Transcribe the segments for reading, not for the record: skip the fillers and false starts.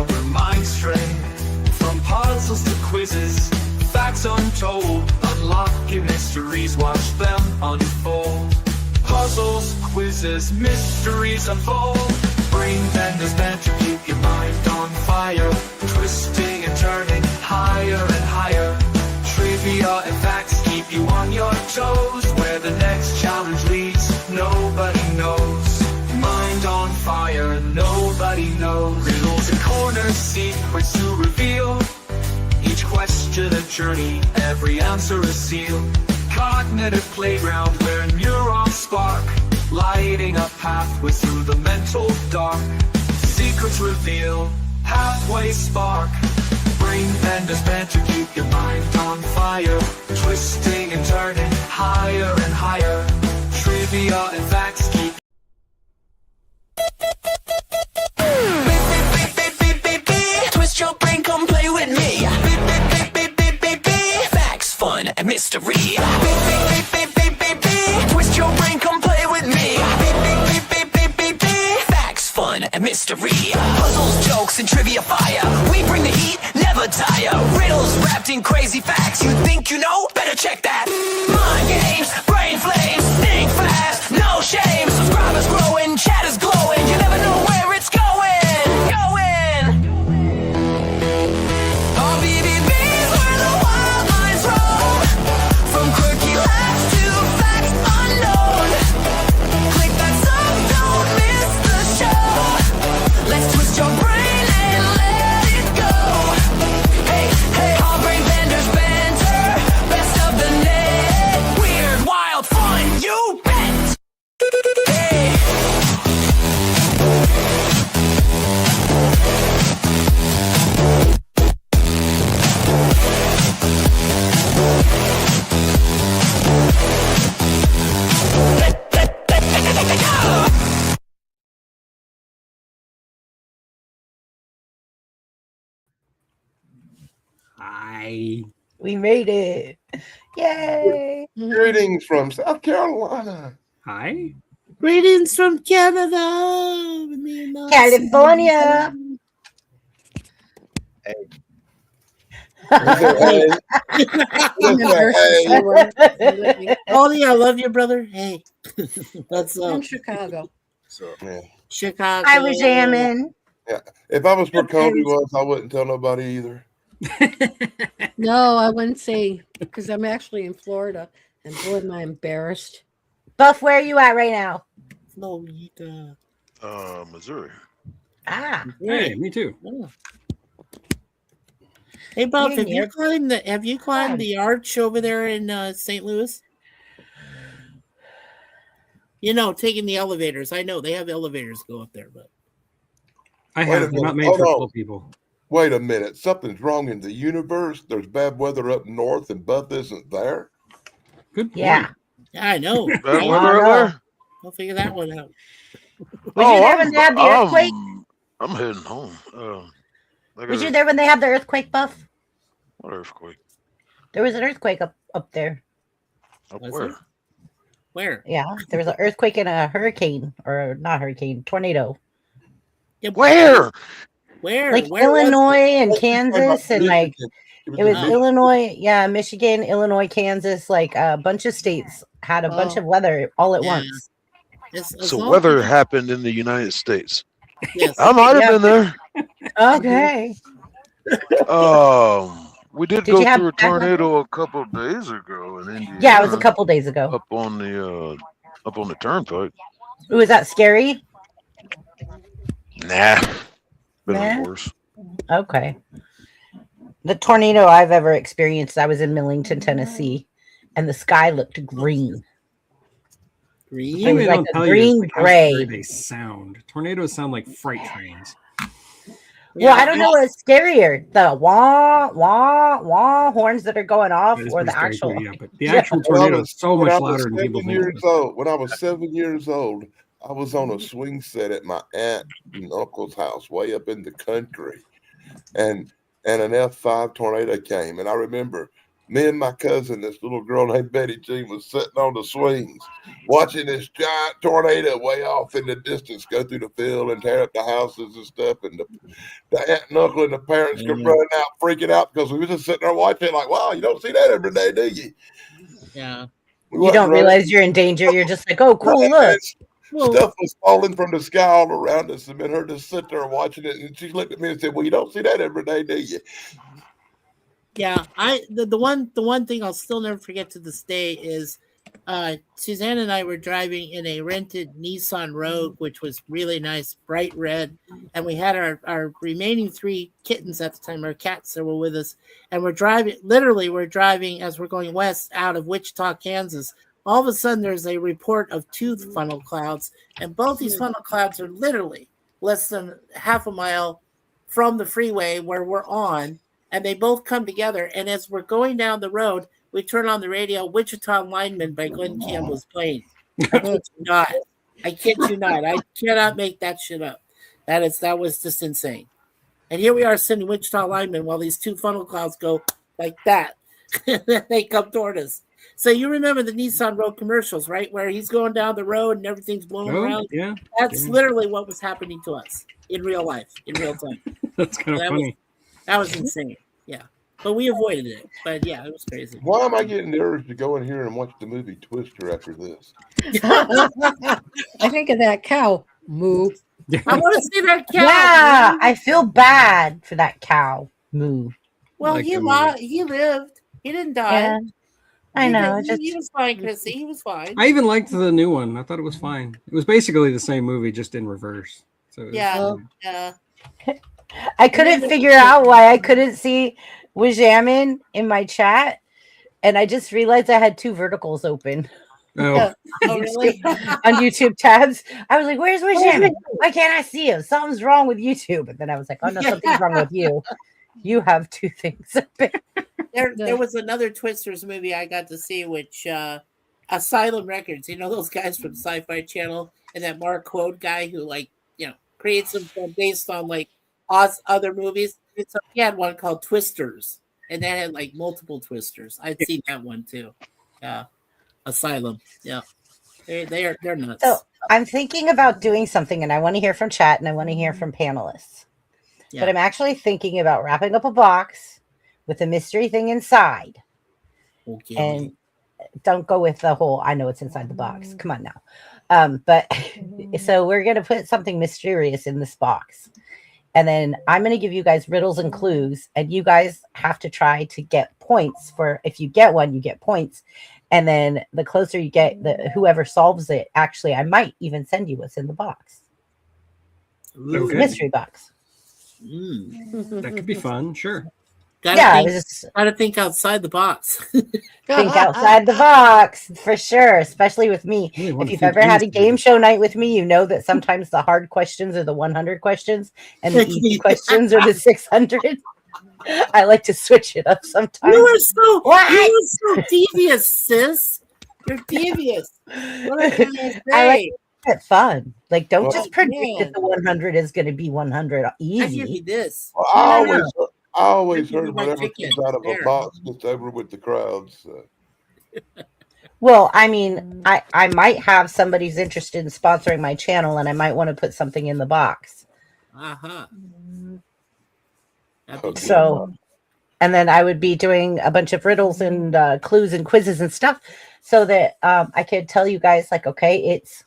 fire where minds stray. From puzzles to quizzes, facts untold, unlocking mysteries, watch them unfold. Puzzles, quizzes, mysteries unfold. Brain benders meant to keep your mind on fire, twisting and turning higher and higher. Trivia and facts keep you on your toes. Where the next challenge leads, nobody knows. Mind on fire, nobody knows. Riddles and corners, secrets to reveal. Each question a journey, every answer a seal. Cognitive playground where neurons spark, lighting a pathway through the mental dark. Secrets reveal, pathways spark. Brain benders meant to keep your mind on fire, twisting and turning higher and higher. Trivia and facts keep. Twist your brain, come play with me. Facts, fun, and mystery. Twist your brain, come play with me. Facts, fun, and mystery. Puzzles, jokes, and trivia fire. We bring the heat, never tire. Riddles wrapped in crazy facts. You think you know? Better check that. Mind games, brain flames, think fast, no shame. Subscribers growing, chat is glowing. You never know where it's going. RBBB's where the wild minds roam. From quirky laughs to facts unknown. Click that sub, don't miss the show. Let's twist your brain and let it go. Hey, hey, all brain benders banter, best of the net. Weird, wild, fun, you bet. Hey. Hi. We made it. Yay. Greetings from South Carolina. Hi. Greetings from Canada. California. Hey. Ollie, I love you, brother. Hey. What's In up? Chicago. Yeah. Chicago. I was jamming. If I was where Kobe was, I wouldn't tell nobody either. No, I wouldn't say because I'm actually in Florida, and boy, am I embarrassed. Buff, where are you at right now? Florida. Missouri. Ah. Hey, me too. Oh. Hey, Buff, You're have you near- climbed the arch over there in St. Louis? You know, taking the elevators. I know they have elevators go up there, but I Wait a have. They're not minute. made for Hold on. full people. Wait a minute. Something's wrong in the universe. There's bad weather up north and Buff isn't there. Good point. Yeah. yeah, I know. Bad I weather know. up there? I'll figure that one out. Was you there when they had the earthquake? I'm heading home. Was you there when they had the earthquake, Buff? What earthquake? There was an earthquake up there. Up Was where? it? Where? Yeah. There was an earthquake and a hurricane, or not hurricane, tornado. Yeah, Where? Where? Like Where was Illinois it? and Kansas and like it was in Illinois, yeah, Michigan, Illinois, Kansas, like a bunch of states had a bunch of weather all at Yeah. once. It's So all- weather happened in the United States. Yes. I might have Yeah. been there. Okay. We did Did go you have through a bad weather? tornado a couple of days ago in Indiana. Yeah, it was a couple days ago. up on the turnpike. Was that scary? Nah, been Nah? worse. Okay. The tornado I've ever experienced, I was in Millington, Tennessee, and the sky looked green. Green. It was They like don't a tell you green is like how gray. scary they sound. Tornadoes sound like freight trains. Well, I don't know what's scarier, the wah wah wah horns that are going off, That is or the pretty actual. scary, yeah, but the Yeah. actual tornado is so When much I was louder than people 7 think. years old, when I was 7 years old, I was on a swing set at my aunt and uncle's house way up in the country, and an F5 tornado came, and I remember Me and my cousin, this little girl named Betty Jean, was sitting on the swings, watching this giant tornado way off in the distance go through the field and tear up the houses and stuff. And the aunt and uncle and the parents come running out, freaking out because we were just sitting there watching, like, wow, you don't see that every day, do you? Yeah. You don't realize you're in danger. You're just like, oh, cool, look. Stuff was falling from the sky all around us, and then her just sit there watching it. And she looked at me and said, well, you don't see that every day, do you? Yeah, the one thing I'll still never forget to this day is Suzanne and I were driving in a rented Nissan Rogue, which was really nice, bright red, and we had our remaining 3 kittens at the time, our cats that were with us, and we're driving as we're going west out of Wichita, Kansas. All of a sudden, there's a report of 2 funnel clouds, and both these funnel clouds are literally less than half a mile from the freeway where we're on. And they both come together. And as we're going down the road, we turn on the radio, Wichita Lineman by Glenn Campbell's playing. I kid you not. I kid you not. I cannot make that shit up. That was just insane. And here we are sitting Wichita Lineman while these 2 funnel clouds go like that. They come toward us. So you remember the Nissan Road commercials, right? Where he's going down the road and everything's blowing around. Yeah. That's literally what was happening to us in real life, in real time. That's kind of funny. That was insane. Yeah. But we avoided it. But yeah, it was crazy. Why am I getting the urge to go in here and watch the movie Twister after this? I think of that cow. Moo. I want to see that cow. Yeah, I feel bad for that cow. Moo. Well, Like he the lived. He didn't die. Yeah, I know. He was fine, Chrissy. He was fine. I even liked the new one. I thought it was fine. It was basically the same movie, just in reverse. So it was Yeah. fine. Yeah. I couldn't figure out why I couldn't see Wajamin in my chat, and I just realized I had 2 verticals open Oh, Oh, really? on YouTube tabs. I was like, "Where's Wajamin? Why can't I see him? Something's wrong with YouTube." And then I was like, "Oh no, something's wrong with you. You have 2 things open." There was another Twisters movie I got to see, which Asylum Records. You know those guys from Sci-Fi Channel and that Mark Quode guy who creates them based on other movies. So he had one called Twisters, and that had multiple Twisters. I'd seen that one too. Yeah, Asylum. Yeah, they're nuts. So I'm thinking about doing something, and I want to hear from chat, and I want to hear from panelists. Yeah. But I'm actually thinking about wrapping up a box with a mystery thing inside. Okay. And don't go with the whole I know it's inside the box. Come on now. But so we're gonna put something mysterious in this box. And then I'm gonna give you guys riddles and clues, and you guys have to try to get points for if you get one, you get points. And then the closer you get, whoever solves it, actually, I might even send you what's in the box. It's a Okay. mystery box. that could be fun. Sure. Yeah, just Gotta think outside the box. think outside the box for sure, especially with me. Yeah, what If you've think ever had a is- game show night with me, you know that sometimes the hard questions are the 100 questions and the easy questions are the 600. I like to switch it up sometimes. You are so What? you are so devious, sis. You're devious. What can I say? I like it fun. Like, don't Well, just predict yeah. that the 100 is going to be 100 I give you easy. this. Well, I always Give me heard my whatever ticket. comes out of a There. box gets over with the crowds. So. Well, I mean, I might have somebody's interested in sponsoring my channel, and I might want to put something in the box. Uh-huh. So, and then I would be doing a bunch of riddles and clues and quizzes and stuff so that I could tell you guys, like, okay, it's,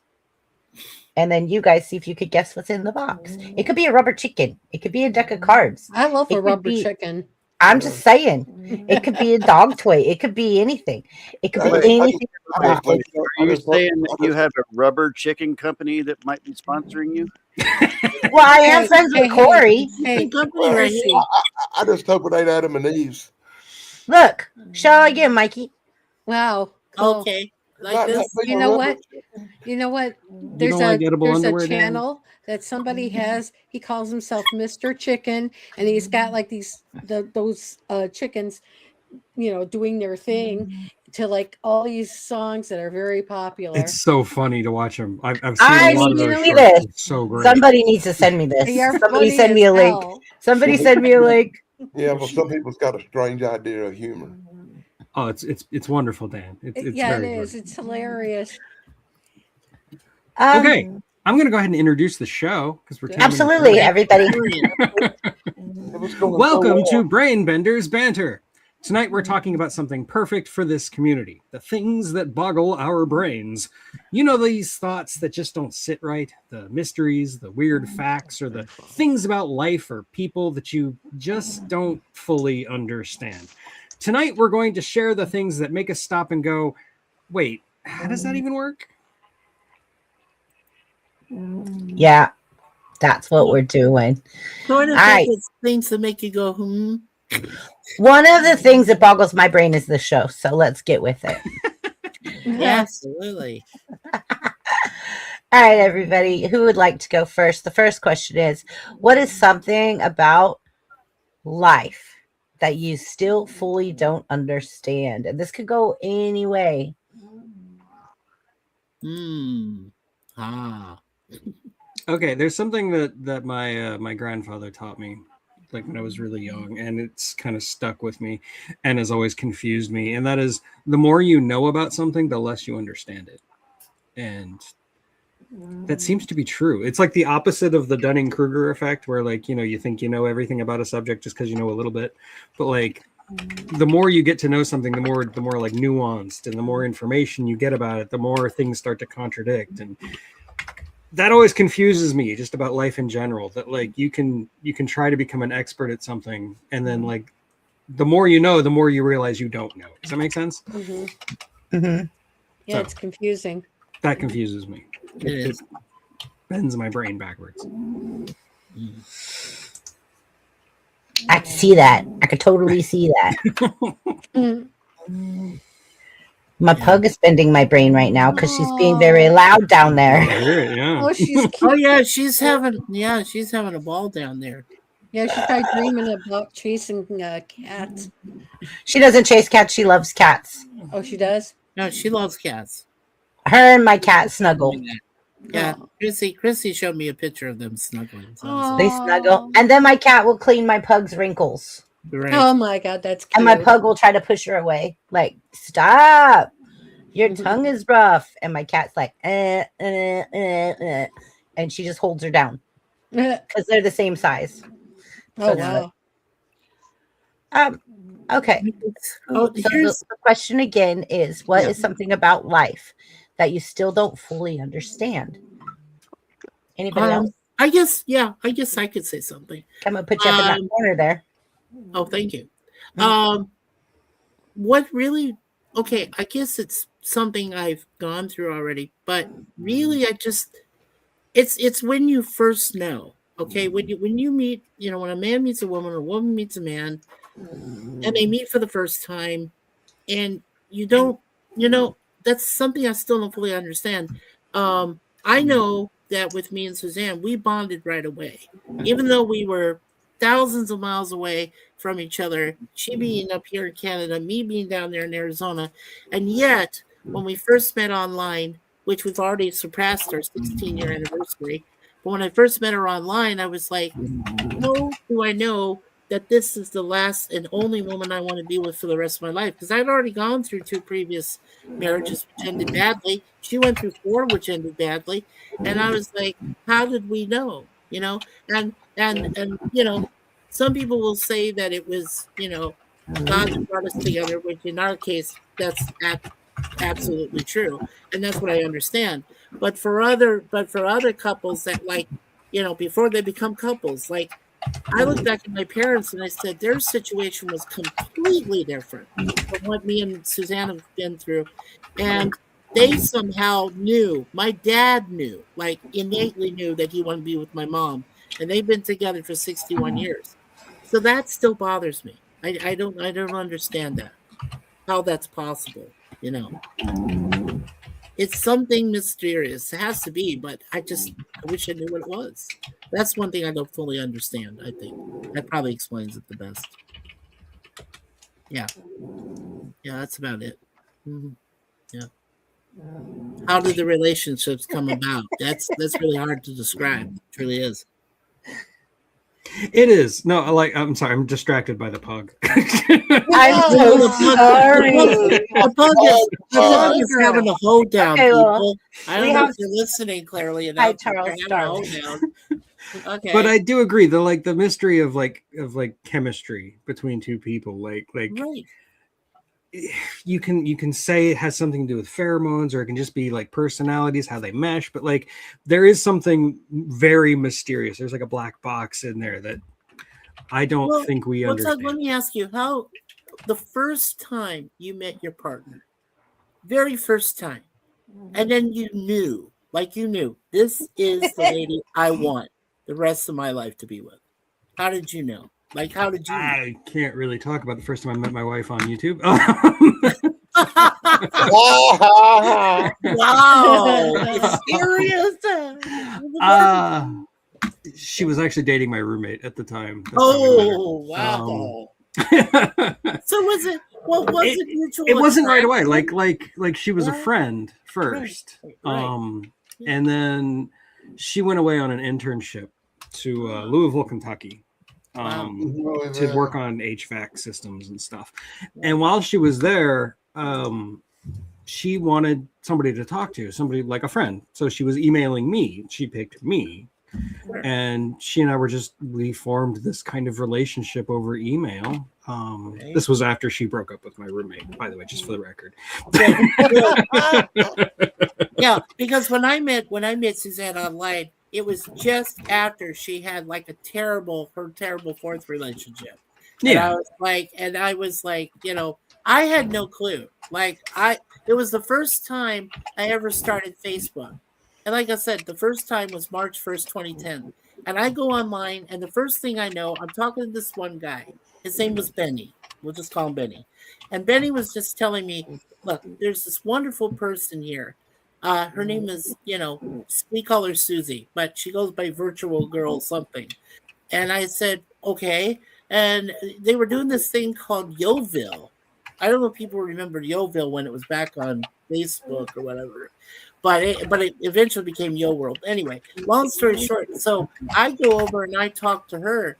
and then you guys see if you could guess what's in the box. It could be a rubber chicken. It could be a deck of cards. I love It a could rubber be- chicken. I'm just saying, it could be a dog toy. It could be anything. It could Wait, be anything. I just Are think- I you just- saying that I you just- have a rubber chicken company that might be sponsoring you? Well, I am friends with Corey. Hey, Company right here. I just hope it ain't Adam and Eve's. Look, show again, Mikey. wow. Cool. Okay. Like Not this. that big You a know rubber what? chicken. You know what? You There's don't like a edible there's underwear, a Dan? channel that somebody has. He calls himself Mr. Chicken, and he's got like those chickens, doing their thing to like all these songs that are very popular. It's so funny to watch them. I've seen I a lot of need to those see shorts. this. It's so great. Somebody needs to send me this. They are Somebody funny send me as a link. hell. Somebody send me a link. Yeah, well, some people's got a strange idea of humor. Oh, it's wonderful, Dan. It's Yeah, it very is. good. It's hilarious. Okay, I'm gonna go ahead and introduce the show because we're Good. taking Absolutely, everybody. It was going Welcome so to well. Brain Benders Banter. Tonight we're talking about something perfect for this community, the things that boggle our brains. You know, these thoughts that just don't sit right, the mysteries, the weird facts, or the things about life or people that you just don't fully understand. Tonight we're going to share the things that make us stop and go, wait, how does that even work? Yeah, that's what we're doing. Sort of All right. it's things that make you go, One of the things that boggles my brain is the show. So let's get with it. Absolutely. All right, everybody. Who would like to go first? The first question is, what is something about life that you still fully don't understand? And this could go any way. Okay, there's something that my grandfather taught me, like when I was really young, and it's kind of stuck with me, and has always confused me. And that is, the more you know about something, the less you understand it, and that seems to be true. It's like the opposite of the Dunning-Kruger effect, where like you think you know everything about a subject just because you know a little bit, but like the more you get to know something, the more like nuanced, and the more information you get about it, the more things start to contradict. And that always confuses me just about life in general, that like you can try to become an expert at something, and then like the more you know, the more you realize you don't know. Does that make sense? Mm-hmm. Yeah, So- it's confusing. That confuses me. It is. Bends my brain backwards. I can see that. I could totally see that. Mm. My pug is bending my brain right now because she's being very loud down I there. hear it, yeah. Oh, she's cute. Oh yeah, she's having a ball down there. Yeah, she's probably dreaming about chasing cats. She doesn't chase cats. She loves cats. Oh, she does? No, she loves cats. Her and my cat snuggle. Yeah, Oh. Chrissy showed me a picture of them snuggling. So I was They snuggle. And then my cat will clean my pug's wrinkles. like, right. Oh my God, that's cute. And my pug will try to push her away. Like, stop. Your tongue is rough. And my cat's like, and she just holds her down because they're the same size. Oh it's wow. Okay. Oh, So here's the question again is, what Yeah. is something about life that you still don't fully understand? Anybody else? I guess I could say something. I'm gonna put you up in that corner there. Oh, thank you. Mhm. What really? Okay, I guess it's something I've gone through already, but really, it's when you first know. Okay, when you meet, when a man meets a woman or a woman meets a man, and they meet for the first time, and you don't, that's something I still don't fully understand. I know that with me and Suzanne, we bonded right away, even though we were thousands of miles away from each other, she being up here in Canada, me being down there in Arizona. And yet, when we first met online, which we've already surpassed our 16-year anniversary, but when I first met her online, I was like, no, do I know that this is the last and only woman I want to be with for the rest of my life? Because I'd already gone through 2 previous marriages which ended badly. She went through 4 which ended badly. And I was like, how did we know? And some people will say that it was, God that brought us together, which in our case, that's absolutely true. And that's what I understand. But for other couples that, like, before they become couples, like, I look back at my parents and I said their situation was completely different from what me and Suzanne have been through. And they somehow knew, my dad knew, like innately knew that he wanted to be with my mom. And they've been together for 61 years. So that still bothers me. I don't understand that, how that's possible, It's something mysterious. It has to be, but I wish I knew what it was. That's one thing I don't fully understand, I think. That probably explains it the best. Yeah. Yeah, that's about it. Mhm. Yeah. How did the relationships come about? That's really hard to describe. It really is. It is. No, I'm sorry, I'm distracted by the pug. I'm so The sorry. pug is having a hoedown, Okay, well, people. I we don't know have- if you're listening clearly enough. Hi, but they're Charles having a Darwin. hoedown. Okay. But I do agree, the mystery of chemistry between two people, like right. you can say it has something to do with pheromones, or it can just be like personalities, how they mesh, but like there is something very mysterious. There's like a black box in there that I don't think we understand. Let me ask you, how the first time you met your partner, very first time, and then you knew this is the lady I want the rest of my life to be with. How did you know? Like, how did you know? I can't really talk about the first time I met my wife on YouTube. Wow, mysterious. She was actually dating my roommate at the time. That's how we met her. Wow. So was it? What was it? Mutual It wasn't right away. attraction? Like she was a friend first, Right. and then she went away on an internship to Louisville, Kentucky, to work on HVAC systems and stuff. And while she was there, she wanted somebody to talk to, somebody like a friend. So she was emailing me. She picked me. And she and I we formed this kind of relationship over email. This was after she broke up with my roommate, by the way, just for the record. Yeah, because when I met Suzanne online, it was just after she had like her terrible fourth relationship. Yeah. And I was like, I had no clue. It was the first time I ever started Facebook. And like I said, the first time was March 1st, 2010. And I go online, and the first thing I know, I'm talking to this one guy. His name was Benny. We'll just call him Benny. And Benny was just telling me, look, there's this wonderful person here. Her name is, we call her Susie, but she goes by Virtual Girl something. And I said, okay. And they were doing this thing called Yoville. I don't know if people remember Yoville when it was back on Facebook or whatever. But it eventually became Yo World. Anyway, long story short, so I go over and I talk to her,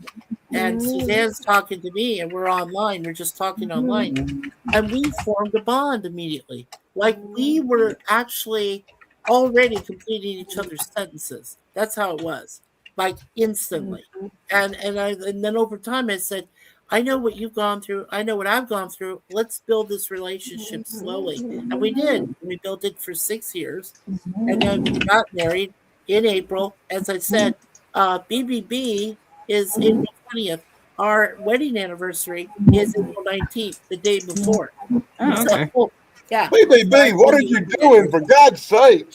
and Suzanne's talking to me, and we're online. We're just talking online, and we formed a bond immediately. Like we were actually already completing each other's sentences. That's how it was, like instantly. And then over time, I said, I know what you've gone through. I know what I've gone through. Let's build this relationship slowly. And we did. We built it for 6 years. And then we got married in April. As I said, BBB is April 20th. Our wedding anniversary is April 19th, the day before. Oh, okay. So, yeah. BBB, what are you doing, for God's sake?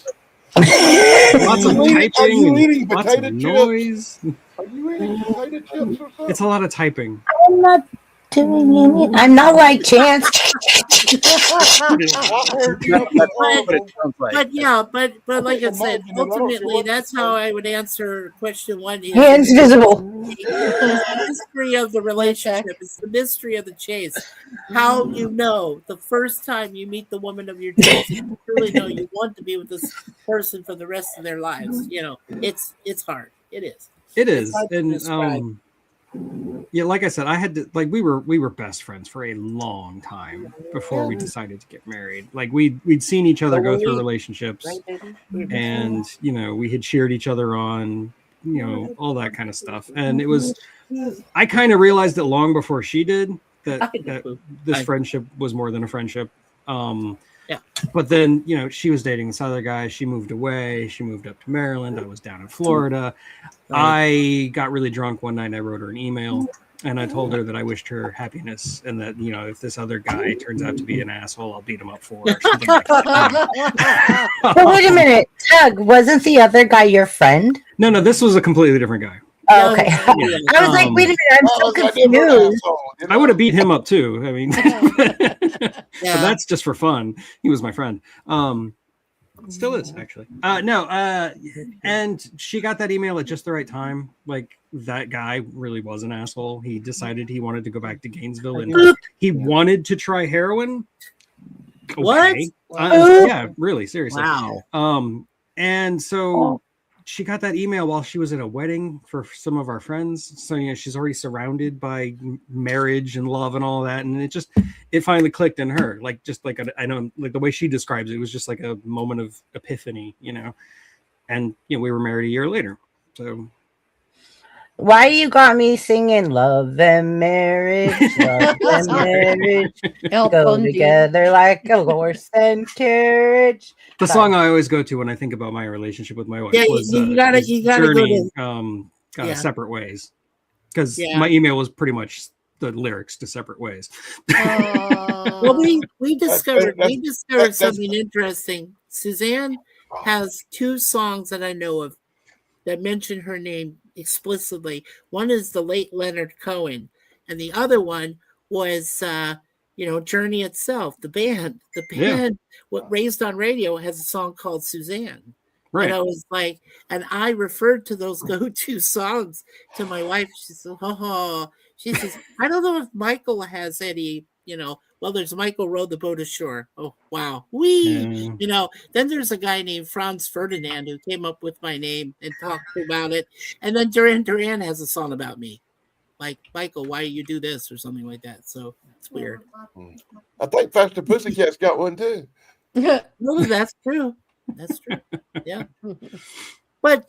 Lots of typing, eating lots potato of chips? noise. Are you eating potato chips or something? It's a lot of typing. I'm not doing any. I'm not like Chance. I heard you. What it sounds like. But like I said, ultimately, that's how I would answer question one. Is Hands visible. the mystery of the relationship. It's the mystery of the chase. How you know the first time you meet the woman of your dreams, you really know you want to be with this person for the rest of their lives. It's hard. It is. It is, hard to and describe. yeah, like I said, I had to we were best friends for a long time before we decided to get married. Like we'd seen each other go through relationships, and we had cheered each other on, all that kind of stuff. And it was, I kind of realized it long before she did that this friendship was more than a friendship. But then, she was dating this other guy. She moved away. She moved up to Maryland. I was down in Florida. I got really drunk one night. I wrote her an email, and I told her that I wished her happiness, and that, if this other guy turns out to be an asshole, I'll beat him up for her. Or something like that. But wait a minute, Doug, wasn't the other guy your friend? No, this was a completely different guy. Oh, okay. I was like, wait a minute, I'm so confused. I would have beat him up too. I mean, but that's just for fun. He was my friend. Still is, actually. And she got that email at just the right time. Like, that guy really was an asshole. He decided he wanted to go back to Gainesville, and he wanted to try heroin. Okay. What? Yeah, really, seriously. Wow. And so she got that email while she was at a wedding for some of our friends. So, she's already surrounded by marriage and love and all that. And it finally clicked in her. Like, just like, I know, like the way she describes it, it was just like a moment of epiphany, and, we were married a year later. So. Why you got me singing love and marriage, love and marriage El go Bundy. together like a horse and carriage. The Sorry. song I always go to when I think about my relationship with my wife Yeah, was you gotta go Journey, to- Yeah. Separate Ways, because Yeah. my email was pretty much the lyrics to Separate Ways. Well, we discovered that's- something interesting. Suzanne has 2 songs that I know of that mention her name explicitly. One is the late Leonard Cohen, and the other one was Journey itself. The band, what Raised on Radio has a song called Suzanne. Right. And I was like, and I referred to those go-to songs to my wife. She said, she says, I don't know if Michael has any, well, there's Michael rowed the boat ashore. Oh, wow. Then there's a guy named Franz Ferdinand who came up with my name and talked about it. And then Duran Duran has a song about me. Like, Michael, why do you do this? Or something like that. So it's weird. I think Faster Pussycat's got one too. No, that's true. That's true. Yeah. But, but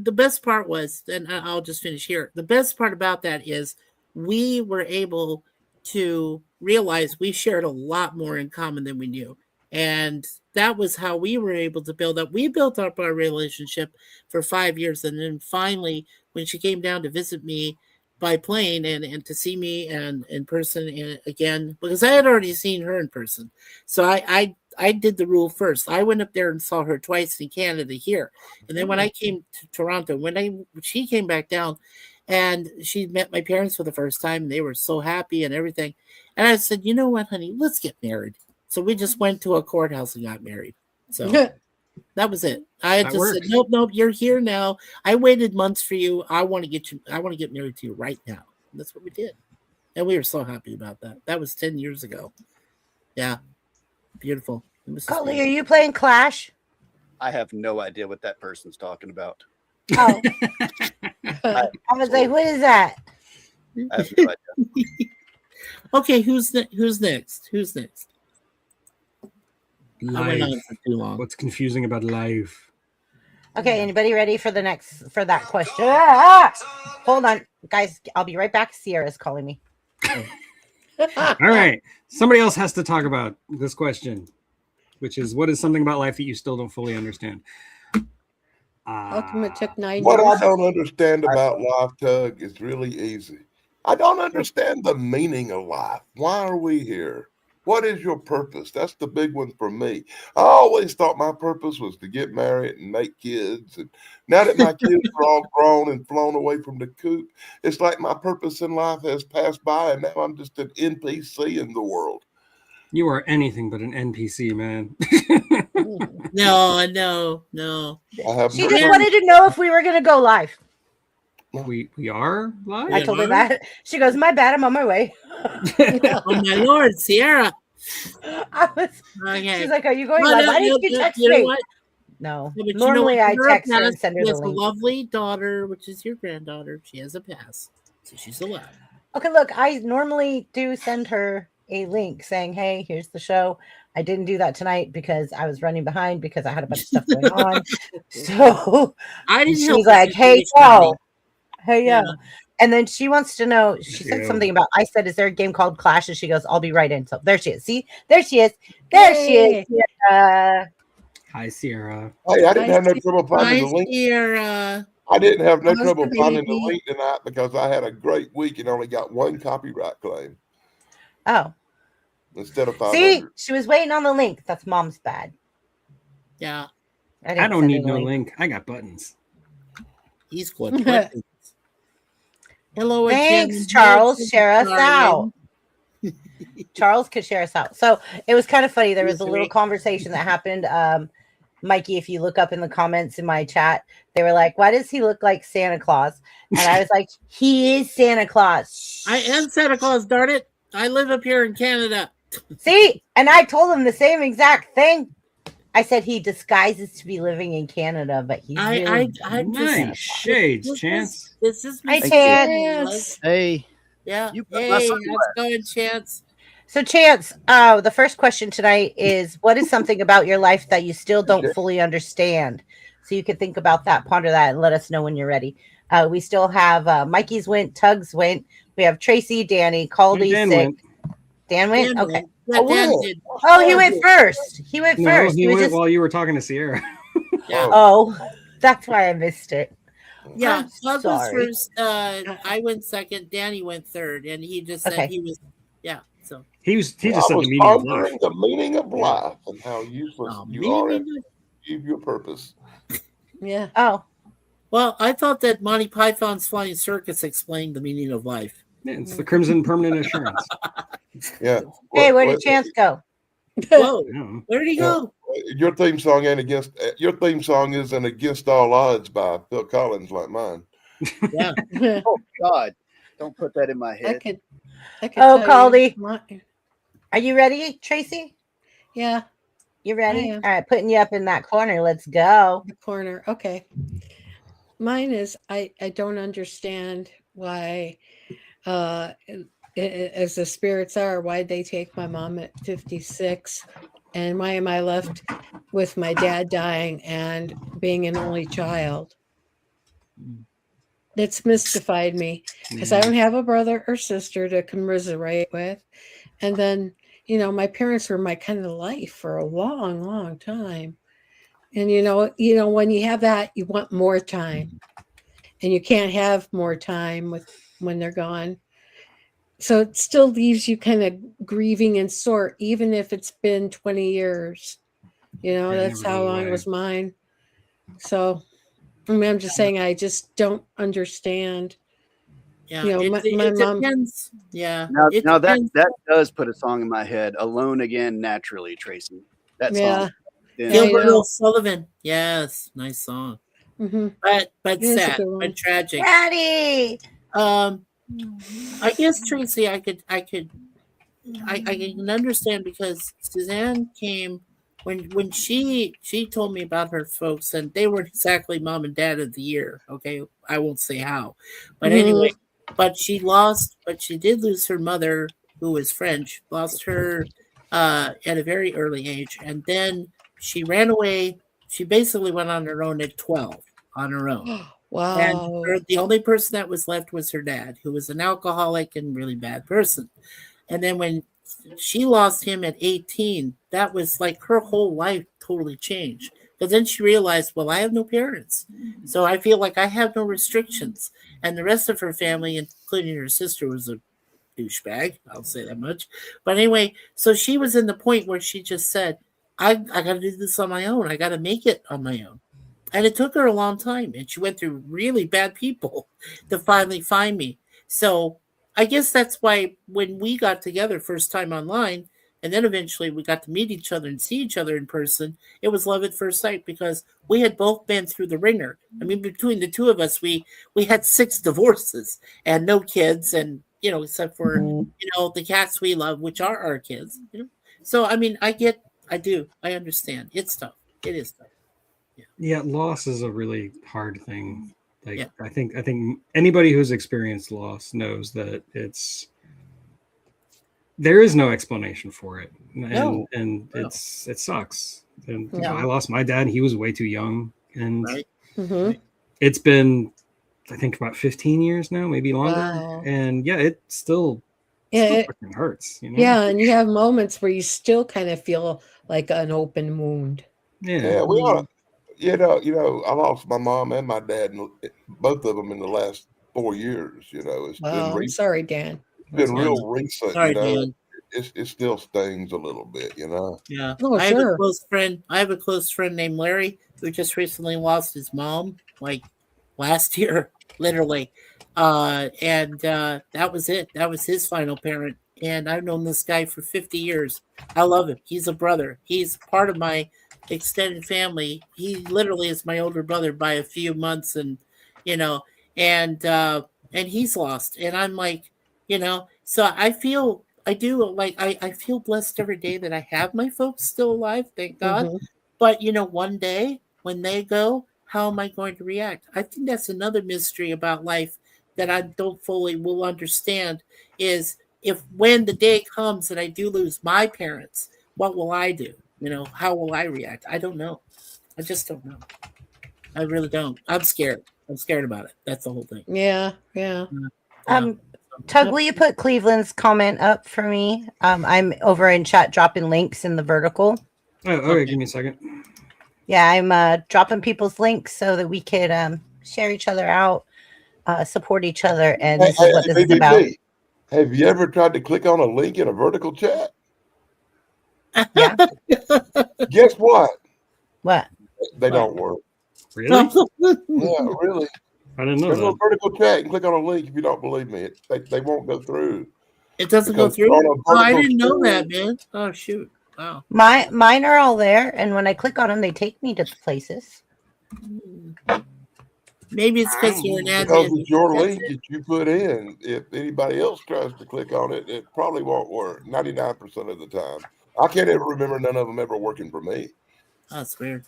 the best part was, and I'll just finish here. The best part about that is we were able to realize we shared a lot more in common than we knew. And that was how we were able to build up. We built up our relationship for 5 years. And then finally, when she came down to visit me by plane and to see me and in person and again, because I had already seen her in person. So I did the rule first. I went up there and saw her twice in Canada here. And then when I came to Toronto, she came back down and she met my parents for the first time, and they were so happy and everything. And I said, you know what, honey, let's get married. So we just went to a courthouse and got married. So that was it. I just said, nope, you're here now. I waited months for you. I want to get married to you right now. And that's what we did. And we were so happy about that. That was 10 years ago. Yeah. Beautiful. Coley, are you playing Clash? I have no idea what that person's talking about. Oh. I was like, what is that? I have no idea. Okay, who's next? Who's next? I went on Life. for too long. What's confusing about life? Okay, anybody ready for that question? Hold on, guys. I'll be right back. Sierra's calling me. All right. Somebody else has to talk about this question, which is, what is something about life that you still don't fully understand? Ultimate took 9 What years. I don't understand about life, Tug, is really easy. I don't understand the meaning of life. Why are we here? What is your purpose? That's the big one for me. I always thought my purpose was to get married and make kids. And now that my kids are all grown and flown away from the coop, it's like my purpose in life has passed by, and now I'm just an NPC in the world. You are anything but an NPC, man. No. I have She just wanted to know if we were gonna go live. we are live. I told her that. She goes, "My bad, I'm on my way." Oh my Lord, Sierra. I was. Okay. She's like, "Are you going Well, live?" Why didn't you text you know me? what? No. Yeah, but you know Normally, what? I You're a text her and pass. send her She the has a link. lovely daughter, which is your granddaughter. She has a pass, so she's allowed. Okay, look, I normally do send her a link saying, "Hey, here's the show." I didn't do that tonight because I was running behind because I had a bunch of stuff going on. So I didn't. help she's the like, "Hey, situation, yo, hey, Yeah. yo." And then she wants to know, she said Yeah. something about, I said, "Is there a game called Clash?" And she goes, "I'll be right in." So there she is. See, there she is. There she is. Hi, Sierra. Hey, I didn't have no Nice. trouble finding Hi, the link. Sierra. I didn't have no How's trouble the finding the baby? link tonight because I had a great week and only got one copyright claim Oh, instead of see, 500. she was waiting on the link. That's mom's bad. Yeah, I didn't don't send need her the no link. I got buttons. he's good. Hello, Thanks, again. Charles. Share us Darling. out. Charles could share us out. So it was kind of funny. There was a little Sweet. conversation that happened. Mikey, if you look up in the comments in my chat, they were like, "Why does he look like Santa Claus?" And I was like, "He is Santa Claus." I am Santa Claus, darn it. I live up here in Canada. See, and I told him the same exact thing. I said he disguises to be living in Canada, but he's really. I'm Nice just shades, Chance. This is Hi, Mr. Chance. Chance. Hey, Yeah. you got my Hey, how's sunglasses. it going, Chance? So, Chance, the first question tonight is what is something about your life that you still don't fully understand? So you could think about that, ponder that, and let us know when you're ready. We still have Mikey's went, Tugs went. We have Tracy, Danny, Caldy, Dan sick. went. Dan went? Dan Okay. went. Yeah, Oh, Dan wow. did. Oh, he went first. He went No, first. he was went just. while you were talking to Sierra. Yeah. Oh, that's why I missed it. Yeah, I'm Doug was sorry. first. I went second. Danny went third, and he just said Okay. he was. Yeah, so He just I said the was meaning of life. pondering the meaning of life and how useless you are at achieve your purpose. Yeah. Oh, well, I thought that Monty Python's Flying Circus explained the meaning of life. Yeah, it's the Crimson Permanent Assurance. Yeah. hey, where did What- Chance go? Whoa, Yeah. where did he Yeah. go? Your theme song ain't against your theme song isn't Against All Odds by Phil Collins like mine. Yeah, Oh God, don't put that in my I head. could Oh, tell you Caldy. Are you ready, Tracy? yeah, You ready? I am. All right, putting you up in that corner. Let's go. the corner. Okay. Mine is I don't understand why as the spirits are, why'd they take my mom at 56 and why am I left with my dad dying and being an only child? It's mystified me because I don't have a brother or sister to commiserate with. And then, my parents were my kind of life for a long, long time. And when you have that, you want more time. And you can't have more time when they're gone. So it still leaves you kind of grieving and sore, even if it's been 20 years. That's never how goes long away. it was mine. So I'm just saying I just don't understand. yeah. My it mom. depends. Yeah. Now, it now that depends. that does put a song in my head. Alone Again, Naturally, Tracy. That Yeah. song. Yeah. Gilbert know. O'Sullivan. Yes, nice song. Mhm. But It is a sad, good one. but tragic. Daddy. I guess Tracy, I can understand because Suzanne came when she told me about her folks and they weren't exactly mom and dad of the year. Okay, I won't say how, but anyway, but she did lose her mother who was French. Lost her at a very early age, and then she ran away. She basically went on her own at 12 on her own. And Wow. the only person that was left was her dad, who was an alcoholic and really bad person. And then when she lost him at 18, that was like her whole life totally changed. Because then she realized, well, I have no parents. So I feel like I have no restrictions. And the rest of her family, including her sister, was a douchebag. I'll say that much. But anyway, so she was in the point where she just said, I got to do this on my own. I got to make it on my own. And it took her a long time. And she went through really bad people to finally find me. So I guess that's why when we got together first time online, and then eventually we got to meet each other and see each other in person, it was love at first sight because we had both been through the ringer. I mean, between the two of us, we had 6 divorces and no kids, and except for the cats we love, which are our kids. So I mean, I understand. It's tough. It is tough. Yeah, loss is a really hard thing. Like Yeah. I think anybody who's experienced loss knows that there is no explanation for it. And No. it sucks. And No. I lost my dad, he was way too young. And Right. Mhm. it's been I think about 15 years now, maybe longer. Wow. And yeah, it still Yeah, fucking hurts, yeah, and you have moments where you still kind of feel like an open wound. Yeah, we ought to. I lost my mom and my dad, both of them in the last 4 years. It's Wow, I'm sorry, Dan. been Yeah. real recent. Sorry, Dan. It still stings a little bit. Yeah. Oh, I have sure. a close friend. I have a close friend named Larry who just recently lost his mom, like last year, literally. And that was it. That was his final parent. And I've known this guy for 50 years. I love him. He's a brother. He's part of my extended family. He literally is my older brother by a few months, and and he's lost. And I'm like, so I feel blessed every day that I have my folks still alive, thank God. Mhm. But one day when they go, how am I going to react? I think that's another mystery about life that I don't fully will understand is if when the day comes that I do lose my parents, what will I do? How will I react? I don't know. I just don't know. I really don't. I'm scared. I'm scared about it. That's the whole thing. Yeah. Tug, will you put Cleveland's comment up for me? I'm over in chat dropping links in the vertical. Oh, okay. Give me a second. Yeah, I'm dropping people's links so that we could share each other out, support each other, and this is what this is about. Have you ever tried to click on a link in a vertical chat? Yeah. Guess what? What? They don't work. Really? Yeah, really. I didn't know There's a that. vertical chat and click on a link if you don't believe me. They won't go through. It doesn't go Because through? on a Oh, I vertical didn't know screen- that, man. Oh, shoot. Wow. Mine are all there, and when I click on them, they take me to the places. Maybe it's because you're an Because admin. it's your That's link it. that you put in. If anybody else tries to click on it, it probably won't work 99% of the time. I can't ever remember none of them ever working for me. That's weird.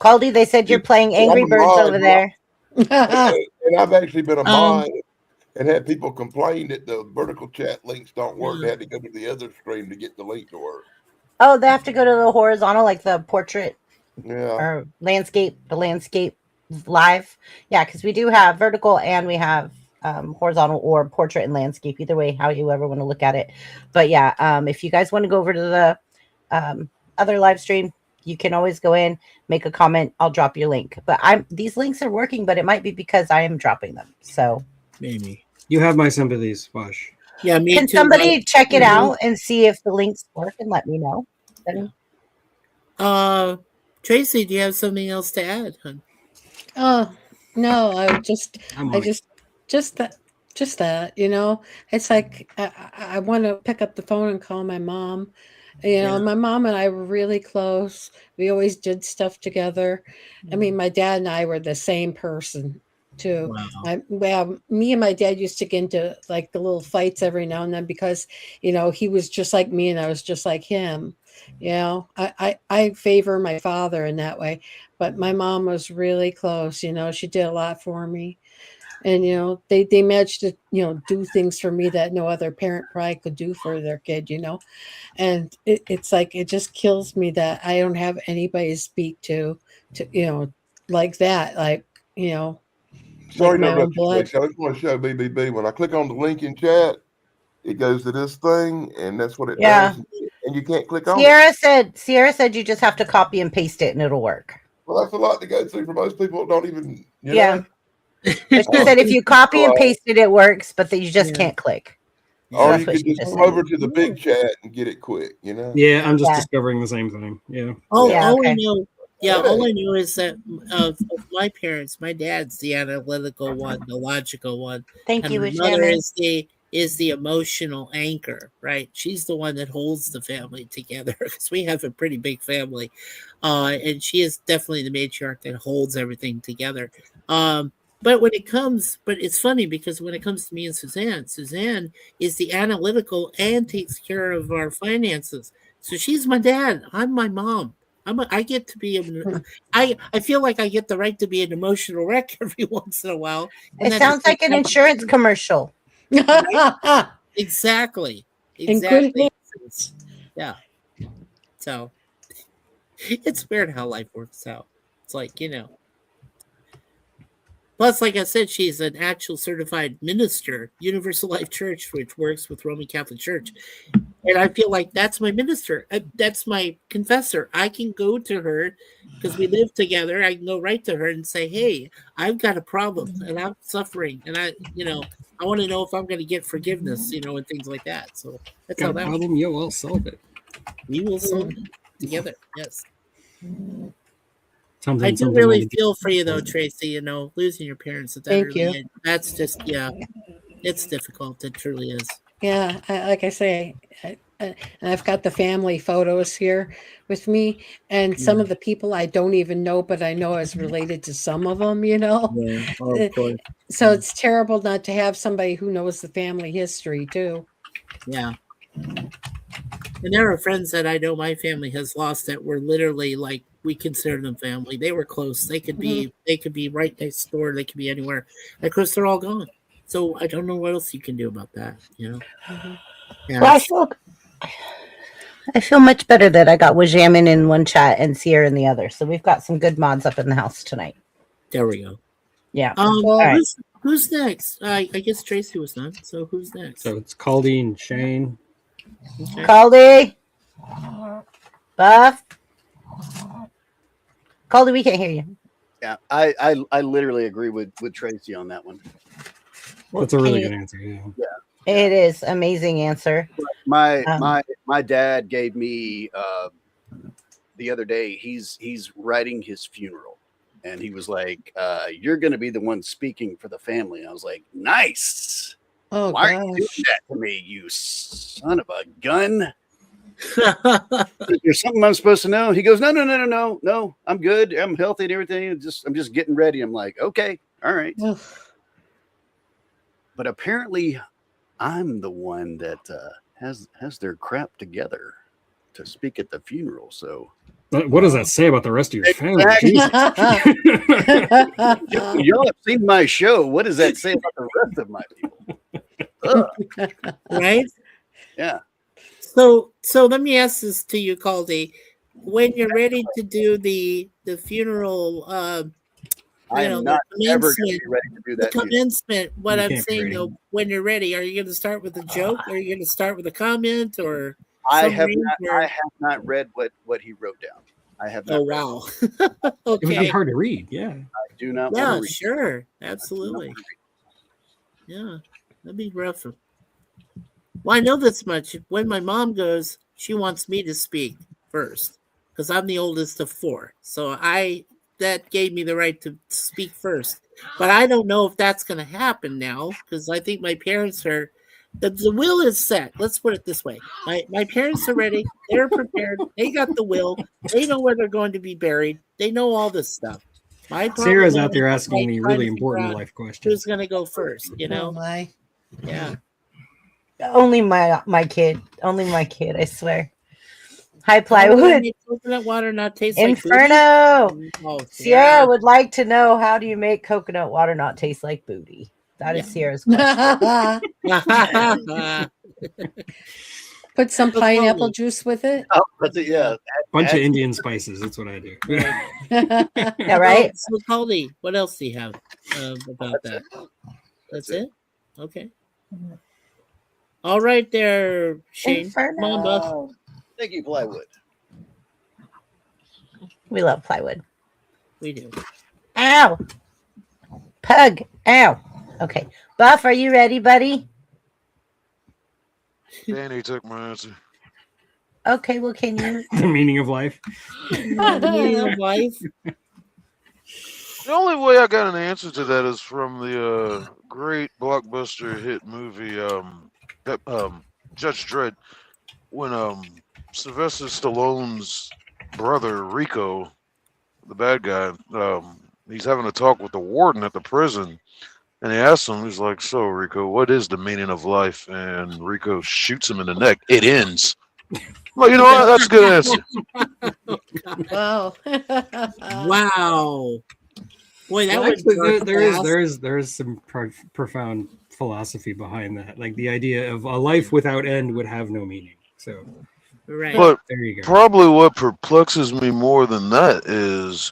Caldy, they said you're playing Angry I'm Birds live, over bro. there. And I've actually been a Um, mod and had people complain that the vertical chat links don't work. They had to go to the other screen to get the link to work. Oh, they have to go to the horizontal, like the portrait Yeah. or landscape, the landscape live. Yeah, because we do have vertical and we have horizontal or portrait and landscape. Either way, how you ever want to look at it. But yeah, if you guys want to go over to the other live stream, you can always go in, make a comment. I'll drop your link. But these links are working, but it might be because I am dropping them. So Maybe. You have my sympathies, Wash. Yeah, me can too. somebody check it Mhm. out and see if the links work and let me know? Then Tracy, do you have something else to add, hon? Oh no, I just that, it's like I want to pick up the phone and call my mom. Yeah. My mom and I were really close. We always did stuff together. I mean, my dad and I were the same person too. Wow. Me and my dad used to get into like the little fights every now and then because he was just like me and I was just like him. I favor my father in that way, but my mom was really close. She did a lot for me, and they managed to do things for me that no other parent probably could do for their kid. And it's like it just kills me that I don't have anybody to speak to like that, Sorry my to own interrupt you, blood. Tracy. I just want to show BBB. When I click on the link in chat, it goes to this thing, and that's what it Yeah. does. And you can't click on it. Sierra said you just have to copy and paste it and it'll work. Well, that's a lot to go through for most people that don't even, Yeah. know. But she said if you copy and paste it, it works, but that you just Yeah. can't click. Or That's you what could she just just come said. over to the big chat and get it quick, Yeah, I'm just Yeah. discovering the same thing. Yeah. All Yeah, I okay. know, all I know is that of my parents, my dad's the analytical one, the logical one, Thank and you, my Witch mother Hammond. is the emotional anchor, right? She's the one that holds the family together because we have a pretty big family, and she is definitely the matriarch that holds everything together. But it's funny because when it comes to me and Suzanne is the analytical and takes care of our finances. So she's my dad. I'm my mom. I get to be I feel like I get the right to be an emotional wreck every once in a while. and It that sounds just like an makes- insurance commercial. Exactly. In good Exactly. Yeah. So it's weird how life works out. It's like, Plus, like I said, she's an actual certified minister, Universal Life Church, which works with Roman Catholic Church. And I feel like that's my minister. That's my confessor. I can go to her because we live together. I can go right to her and say, hey, I've got a problem and I'm suffering. And I want to know if I'm going to get forgiveness, and things like that. So that's Got how a that problem? Yo, I'll solve it. we will solve it together. Yes. Something. I do something really will- feel for you though, Tracy, losing your parents at that Thank early you. age. That's just, it's difficult. It truly is. Yeah, like I say, and I've got the family photos here with me, and some of the people I don't even know, but I know is related to some of them. Yeah, of course. So it's terrible not to have somebody who knows the family history too. Yeah. And there are friends that I know my family has lost that were literally like we consider them family. They were close. They could be right next door. They could be anywhere. And of course, they're all gone. So I don't know what else you can do about that. You know. Yeah. Well, I feel much better that I got Wajamin in one chat and Sierra in the other. So we've got some good mods up in the house tonight. There we go. Yeah. All right. who's next? I guess Tracy was done. So who's next? So it's Caldy and Shane. Okay. Caldy, Buff, Caldy, we can't hear you. Yeah, I literally agree with Tracy on that one. That's a really good answer. Yeah. It is amazing answer. My dad gave me the other day. He's writing his funeral, and he was like, "You're going to be the one speaking for the family." And I was like, "Nice. Oh, Why are you doing gosh. that to me, you son of a gun? There's something I'm supposed to know." He goes, No. I'm good. I'm healthy and everything. I'm just getting ready. I'm like, okay, all right. Ugh. But apparently, I'm the one that has their crap together to speak at the funeral. So What does that say about the rest of your family? Exactly. Jesus. y'all have seen my show. What does that say about the rest of my people? Ugh. Right? Yeah. So let me ask this to you, Caldy. When you're ready to do the funeral, I am not ever going to be ready to do the that. Either. commencement, what You I'm can't be saying ready. though, when you're ready, are you going to start with a joke? Or are you going to start with a comment? Or I some have range not. where- I have not read what he wrote down. I have not. Oh read wow. It would be Okay. hard to read. Yeah. I do not Yeah, want to read. sure. Absolutely. Yeah. That'd be rough. Well, I know this much. When my mom goes, she wants me to speak first because I'm the oldest of 4. So that gave me the right to speak first. But I don't know if that's going to happen now because I think my parents are. The will is set. Let's put it this way. My parents are ready. They're prepared. They got the will. They know where they're going to be buried. They know all this stuff. My problem Sarah's now out there is, asking like, me trying really to figure important out life questions. who's going to go first, you Oh, know? my. Yeah. Only my kid. Only my kid. I swear. High How would plywood. make coconut water not taste like Inferno. booty? Oh, Sierra would like to know, how do you make coconut water not taste like booty? That is Sierra's question. yeah. Put some Look, pineapple Molly. juice with it. Oh, but yeah. Bunch of That's- Indian spices. That's what I do. Yeah, right? So, Caldy, what else do you have about that? That's it? Okay. All right there, Shane. Come on, Buff. Inferno. Thank you, plywood. We love plywood. We do. Ow. Pug. Ow. Okay. Buff, are you ready, buddy? Danny took my answer. Okay, well, can you? The meaning of life. Wife. The only way I got an answer to that is from the great blockbuster hit movie Judge Dredd, when Sylvester Stallone's brother Rico, the bad guy, he's having a talk with the warden at the prison, and he asks him, he's like, "So Rico, what is the meaning of life?" And Rico shoots him in the neck. It ends. Well, you know what? That's a good answer. Wow. Wow. Boy, that Well, would actually, there is some profound philosophy behind that. Like the idea of a life without end would have no meaning. So right. But there you go. probably what perplexes me more than that is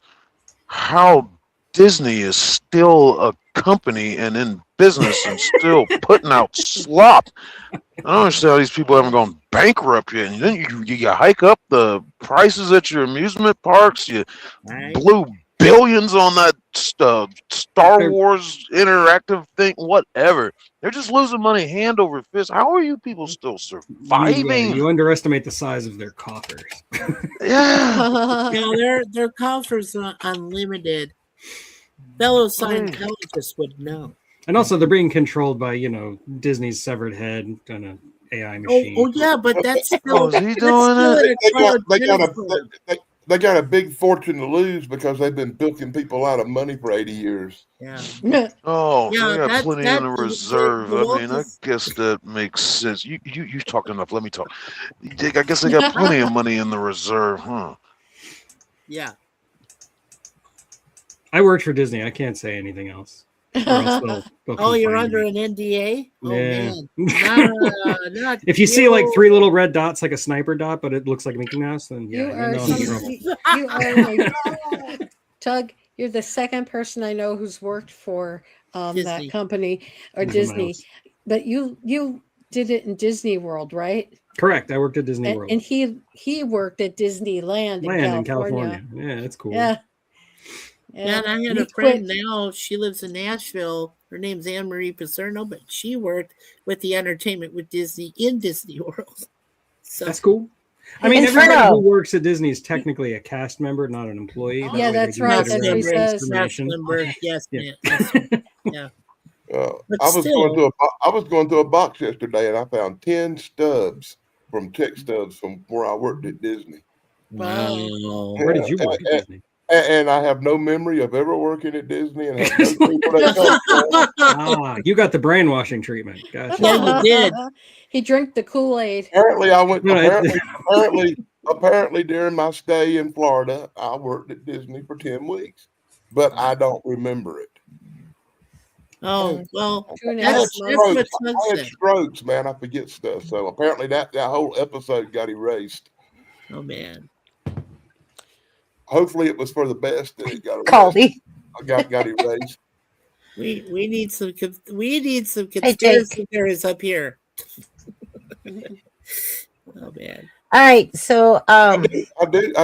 how Disney is still a company and in business and still putting out slop. I don't understand how these people haven't gone bankrupt yet. And then you hike up the prices at your amusement parks. You Right. blew billions on that Star Wars interactive thing, whatever. They're just losing money hand over fist. How are you people still surviving? You underestimate the size of their coffers. Yeah. Their coffers are unlimited. Fellow Scientologists would know. And also, they're being controlled by Disney's severed head and an AI machine. Oh yeah, but that's still. Oh, is he that's doing still it? in a They they got a big fortune to lose because they've been bilking people out of money for 80 years. Yeah. Oh, Yeah, they got that's- plenty in that- the the- reserve. the I mean, I locals- guess that makes sense. You talked enough. Let me talk. I guess they got plenty of money in the reserve, huh? Yeah. I worked for Disney. I can't say anything else. Or else they'll Oh, you're confine under me. an NDA? Oh, Yeah. man. Nah, not If you see like you. 3 little red dots, like a sniper dot, but it looks like Mickey Mouse, then yeah, You you are know I'm in trouble. you are like, Tug, you're the second person I know who's worked for that Disney. company or Mickey Disney. Mouse. But you did it in Disney World, right? Correct. I worked at Disney World. And he worked at Disneyland in California. Yeah, that's cool. Yeah. Yeah, and I had He a friend quit. now. She lives in Nashville. Her name's Anne Marie Paserno, but she worked with the entertainment with Disney in Disney World. So That's cool. I mean, Inferno. everybody who works at Disney is technically a cast member, not an employee. That Yeah, way they that's do right. consider That's what he it says. discrimination. member. Yes, Yeah. ma'am. Yeah. But I was still- going through a box yesterday, and I found 10 stubs from check stubs from where I worked at Disney. Wow. Where did you work at Disney? And I have no memory of ever working at Disney, and have no clue where they come from. Ah, you got the brainwashing treatment. Gotcha. Yeah, you did. He drank the Kool-Aid. Apparently, I went. No, Apparently, during my stay in Florida, I worked at Disney for 10 weeks, but I don't remember it. Oh, well, 2.5 I had months. that's what strokes. Tug I had said. strokes, man. I forget stuff. So apparently, that whole episode got erased. Oh, man. Hopefully, it was for the best that it got erased. Caldy. Got erased. We need some Jake. conspiracy theories up here. Oh, man. All right, so I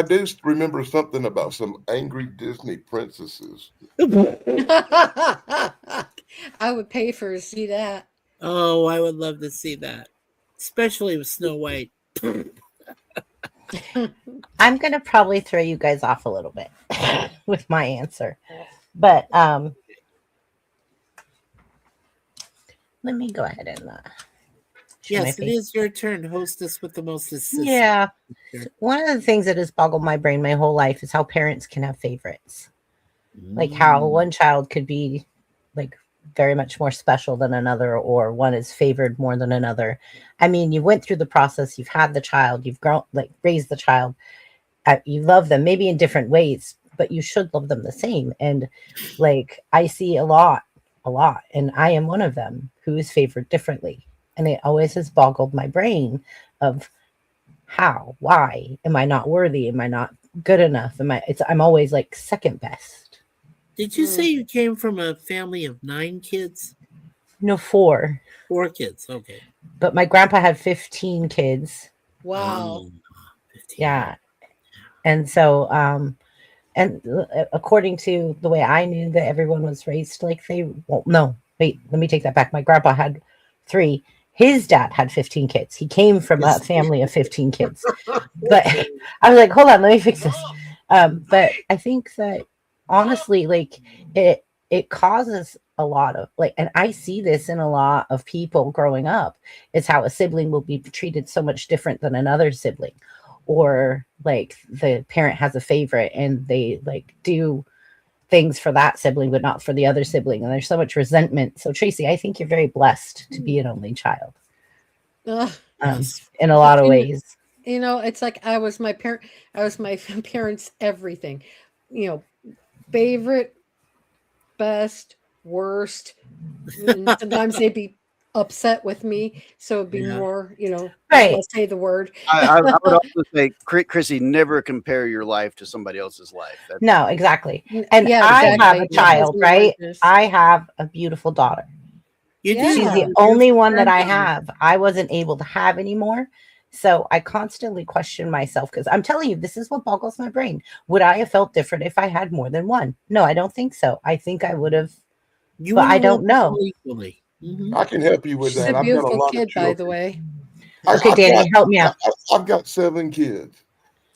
do remember something about some angry Disney princesses. I would pay for to see that. Oh, I would love to see that, especially with Snow White. I'm gonna probably throw you guys off a little bit with my answer, but let me go ahead and show my Yes, it face. is your turn. Hostess with the most assistance. Yeah, Sure. one of the things that has boggled my brain my whole life is how parents can have favorites. Like how one child could be like very much more special than another, or one is favored more than another. I mean, you went through the process, you've had the child, you've grown, like raised the child, you love them maybe in different ways, but you should love them the same. And like I see a lot, and I am one of them who is favored differently. And it always has boggled my brain of how, why am I not worthy? Am I not good enough? I'm always like second best. Did you say you came from a family of 9 kids? No, 4. 4 kids. Okay. But my grandpa had 15 kids. Wow. 15. Yeah. And so, according to the way I knew that everyone was raised, like no, wait, let me take that back. My grandpa had 3. His dad had 15 kids. He came from a family of 15 kids. But I was like, hold on, let me fix this. But I think that honestly, like it causes a lot of like, and I see this in a lot of people growing up, is how a sibling will be treated so much different than another sibling, or like the parent has a favorite and they like do things for that sibling but not for the other sibling, and there's so much resentment. So Tracy, I think you're very blessed to be an only child in a lot of ways. You know, it's like I was my parents' everything. You know, favorite, best, worst. And sometimes they'd be upset with me, so it'd be more, you know, Right. I'll say the word. I would also say, Chrissy, never compare your life to somebody else's life. That's, No, exactly. And Yeah, I have exactly. a child, That's right? religious. I have a beautiful daughter. You Yeah. She's do. the only one that I have. I wasn't able to have anymore. So I constantly question myself, because I'm telling you, this is what boggles my brain. Would I have felt different if I had more than one? No, I don't think so. I think I would have. You But I would've don't loved know. them equally. Mhm. I can help you with She's that. a I've got a beautiful lot kid, of by the children. way. Okay, Danny, help me out. I've got 7 kids.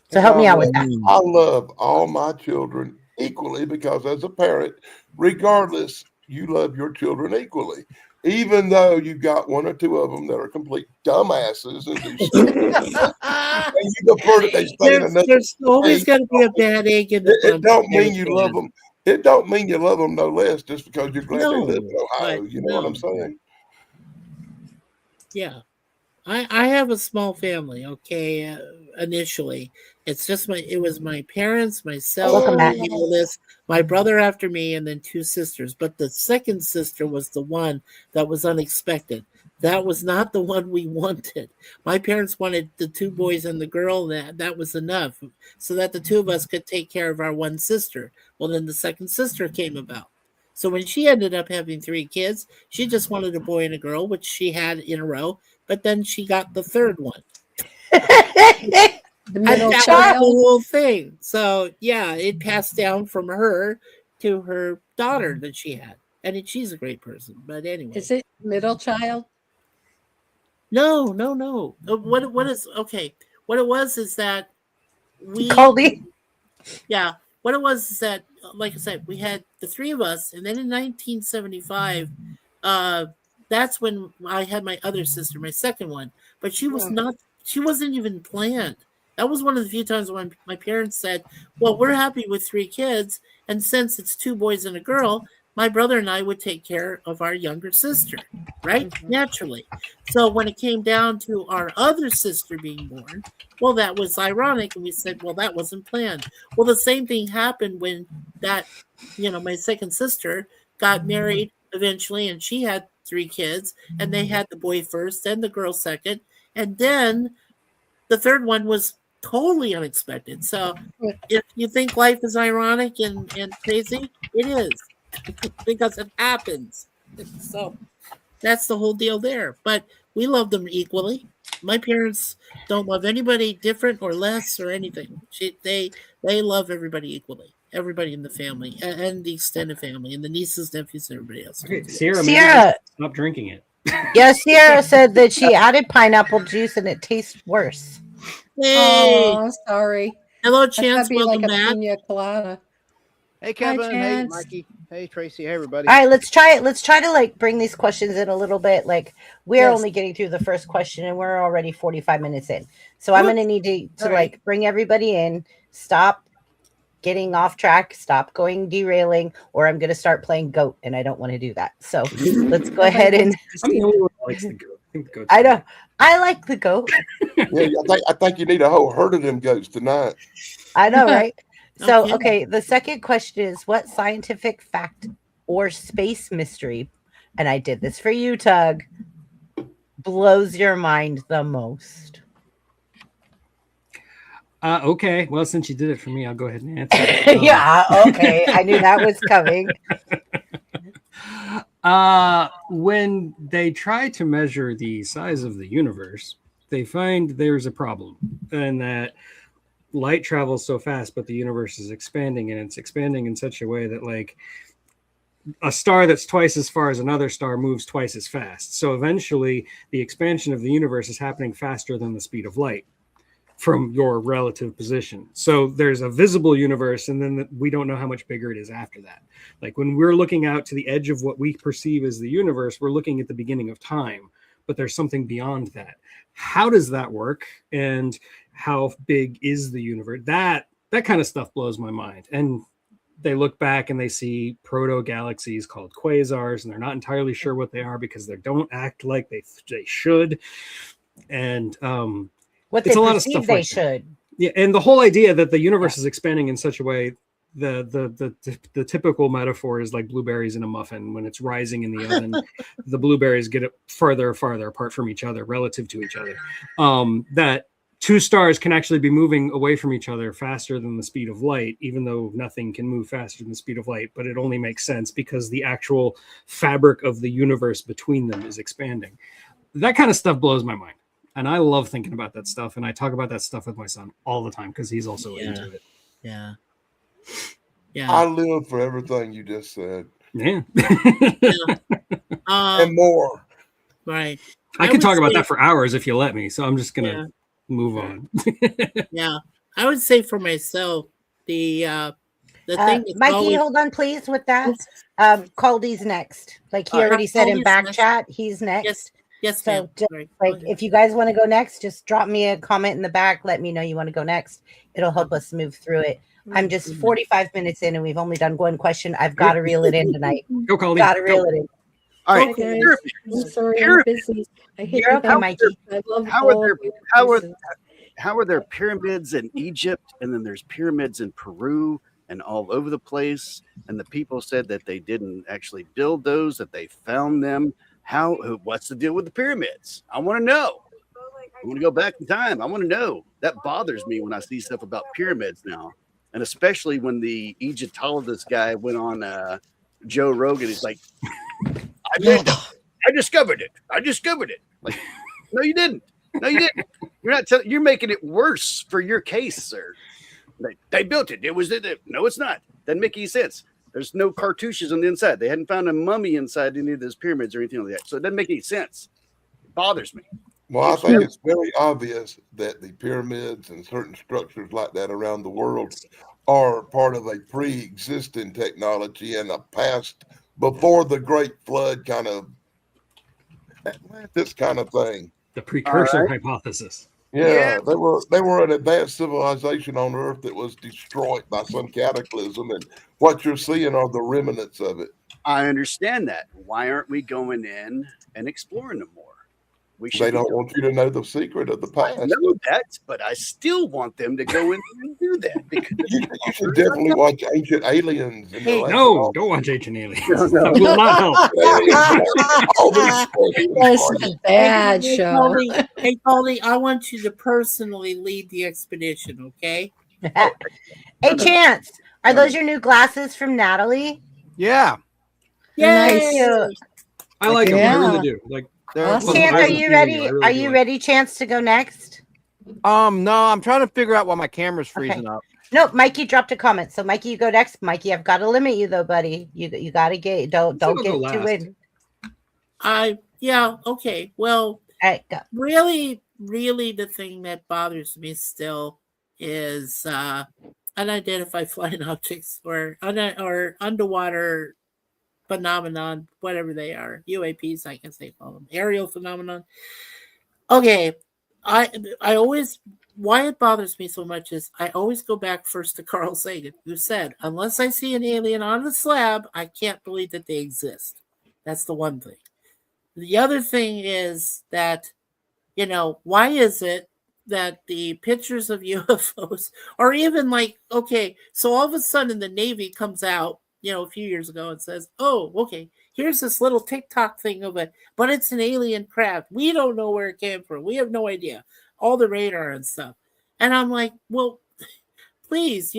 So help me out with that. I love all my children equally, because as a parent, regardless, you love your children equally. Even though you've got 1 or 2 of them that are complete dumbasses and do stupid things, And you prefer that they stay in another There's always state. got to be a bad egg in the It bunch. don't mean you love them. It don't mean you love them no less just because you're glad they No, live in Ohio. but You know what I'm no. saying? Yeah. I have a small family, okay, initially. It was my parents, myself, Welcome back. my oldest, my brother after me, and then 2 sisters. But the second sister was the one that was unexpected. That was not the one we wanted. My parents wanted the 2 boys and the girl, that was enough, so that the 2 of us could take care of our one sister. Well, then the second sister came about. So when she ended up having 3 kids, she just wanted a boy and a girl, which she had in a row. But then she got the 3rd one. The And middle that was the child. whole thing. So yeah, it passed down from her to her daughter that she had, and she's a great person. But anyway, Is it middle child? no. What is okay? What it was is that we Colby. yeah. What it was is that, like I said, we had the 3 of us, and then in 1975, that's when I had my other sister, my second one. But she was not. She wasn't even planned. That was one of the few times when my parents said, "Well, we're happy with 3 kids, and since it's 2 boys and a girl, my brother and I would take care of our younger sister, right? Naturally." So when it came down to our other sister being born, well, that was ironic, and we said, "Well, that wasn't planned." Well, the same thing happened when my second sister got married eventually, and she had 3 kids, and they had the boy first, then the girl second, and then the 3rd one was totally unexpected. So if you think life is ironic and crazy, it is because it happens. So that's the whole deal there. But we love them equally. My parents don't love anybody different or less or anything. They love everybody equally. Everybody in the family and the extended family and the nieces, nephews, and everybody else. Okay, Sierra, maybe Sierra. stop drinking it. Yeah, Sierra said that she added pineapple juice and it tastes worse. Hey, Oh, sorry. hello, That Chance. could be like Welcome a back. pina colada. Hey, Kevin. Hey, Chance. Mikey. Hey, Tracy. Hey, everybody. All right, let's try it. Let's try to like bring these questions in a little bit. Like we're Yes. only getting through the first question and we're already 45 minutes in. So I'm Whoop. going to need to All right. like bring everybody in, stop getting off track, stop going derailing, or I'm going to start playing goat and I don't want to do that. So let's go ahead and I'm the only one who likes the goat. I think the goat's I good. know I like the goat. Yeah, I think you need a whole herd of them goats tonight. I know, right? So, Okay. okay, the second question is what scientific fact or space mystery, and I did this for you, Tug, blows your mind the most? Okay, well, since you did it for me, I'll go ahead and answer. Yeah, okay. I knew that was coming. When they try to measure the size of the universe, they find there's a problem, and that light travels so fast, but the universe is expanding, and it's expanding in such a way that, like, a star that's twice as far as another star moves twice as fast. So eventually, the expansion of the universe is happening faster than the speed of light from your relative position. So there's a visible universe, and then we don't know how much bigger it is after that. Like when we're looking out to the edge of what we perceive as the universe, we're looking at the beginning of time, but there's something beyond that. How does that work? And how big is the universe? That kind of stuff blows my mind. And they look back and they see proto galaxies called quasars, and they're not entirely sure what they are because they don't act like they should. And What It's they a lot of perceive stuff they like that. should. yeah, and the whole idea that the universe is expanding in such a way, the typical metaphor is like blueberries in a muffin. When it's rising in the oven, the blueberries get farther and farther apart from each other relative to each other. That 2 stars can actually be moving away from each other faster than the speed of light, even though nothing can move faster than the speed of light. But it only makes sense because the actual fabric of the universe between them is expanding. That kind of stuff blows my mind. And I love thinking about that stuff. And I talk about that stuff with my son all the time because he's also Yeah. into it. Yeah. I Yeah. live for everything you just said Yeah. and more. Right. I I could would talk about say- that for hours if you let me. So I'm just going to Yeah. move on. Yeah. I would say for myself, the thing that's Mikey, always hold on, please, with that. Caldy's next. Like he All right. already said in Caldy's back next. chat, he's next. Yes. Yes, So ma'am. just Sorry. Go like ahead. if you guys want to go next, just drop me a comment in the back. Let me know you want to go next. It'll help us move through it. I'm just 45 minutes in and we've only done one question. I've got to reel it in tonight. Go, Colleen. Got to Go. reel it in. All right. Okay. Guys, I'm sorry, I'm busy. I hate You're you okay, guys. Mikey. I love How are all there- of you. how are there pyramids in Egypt, and then there's pyramids in Peru and all over the place, and the people said that they didn't actually build those, that they found them? What's the deal with the pyramids? I want to know. I want to go back in time. I want to know. That bothers me when I see stuff about pyramids now, and especially when the Egyptologist guy went on Joe Rogan. He's like, I discovered it. I discovered it. Like, no, you didn't. No, you didn't. You're not. You're making it worse for your case, sir. They built it. It was it. No, it's not. Doesn't make any sense. There's no cartouches on the inside. They hadn't found a mummy inside any of those pyramids or anything like that. So it doesn't make any sense. It bothers me. Well, I think it's very obvious that the pyramids and certain structures like that around the world are part of a pre-existing technology and a past before the Great Flood kind of Atlantis kind of thing. The precursor hypothesis. Yeah, they were an advanced civilization on Earth that was destroyed by some cataclysm, and what you're seeing are the remnants of it. I understand that. Why aren't we going in and exploring them more? We should. They don't want you to know the secret of the I past. know that, but I still want them to go in and do that. Because You should definitely watch Ancient Aliens. And Hey, No, don't watch Ancient Aliens. No. That will not help. All these That's a bad Hey, show. Colleen, hey, Colleen, I want you to personally lead the expedition, okay? Hey, Chance, are those your new glasses from Natalie? Yeah. Nice. Cute. I like them. I Yeah. really do. Like, They're, Awesome. Chance, I are was you feeling ready? you. I really Are do you like ready, Chance, to go next? no, I'm trying to figure out why my camera's freezing up. No, Mikey dropped a comment. So Mikey, you go next. Mikey, I've got to limit you though, buddy. You got to get don't I'll get go too last. in. Yeah, okay. Well, All right, go. really the thing that bothers me still is unidentified flying objects or underwater phenomenon, whatever they are, UAPs, I guess they call them, aerial phenomenon. Okay, I always, why it bothers me so much is I always go back first to Carl Sagan, who said, unless I see an alien on the slab, I can't believe that they exist. That's the one thing. The other thing is that, why is it that the pictures of UFOs or even like, okay, so all of a sudden the Navy comes out, a few years ago and says, oh, okay, here's this little TikTok thing of it, but it's an alien craft. We don't know where it came from. We have no idea. All the radar and stuff. And I'm like, well, please,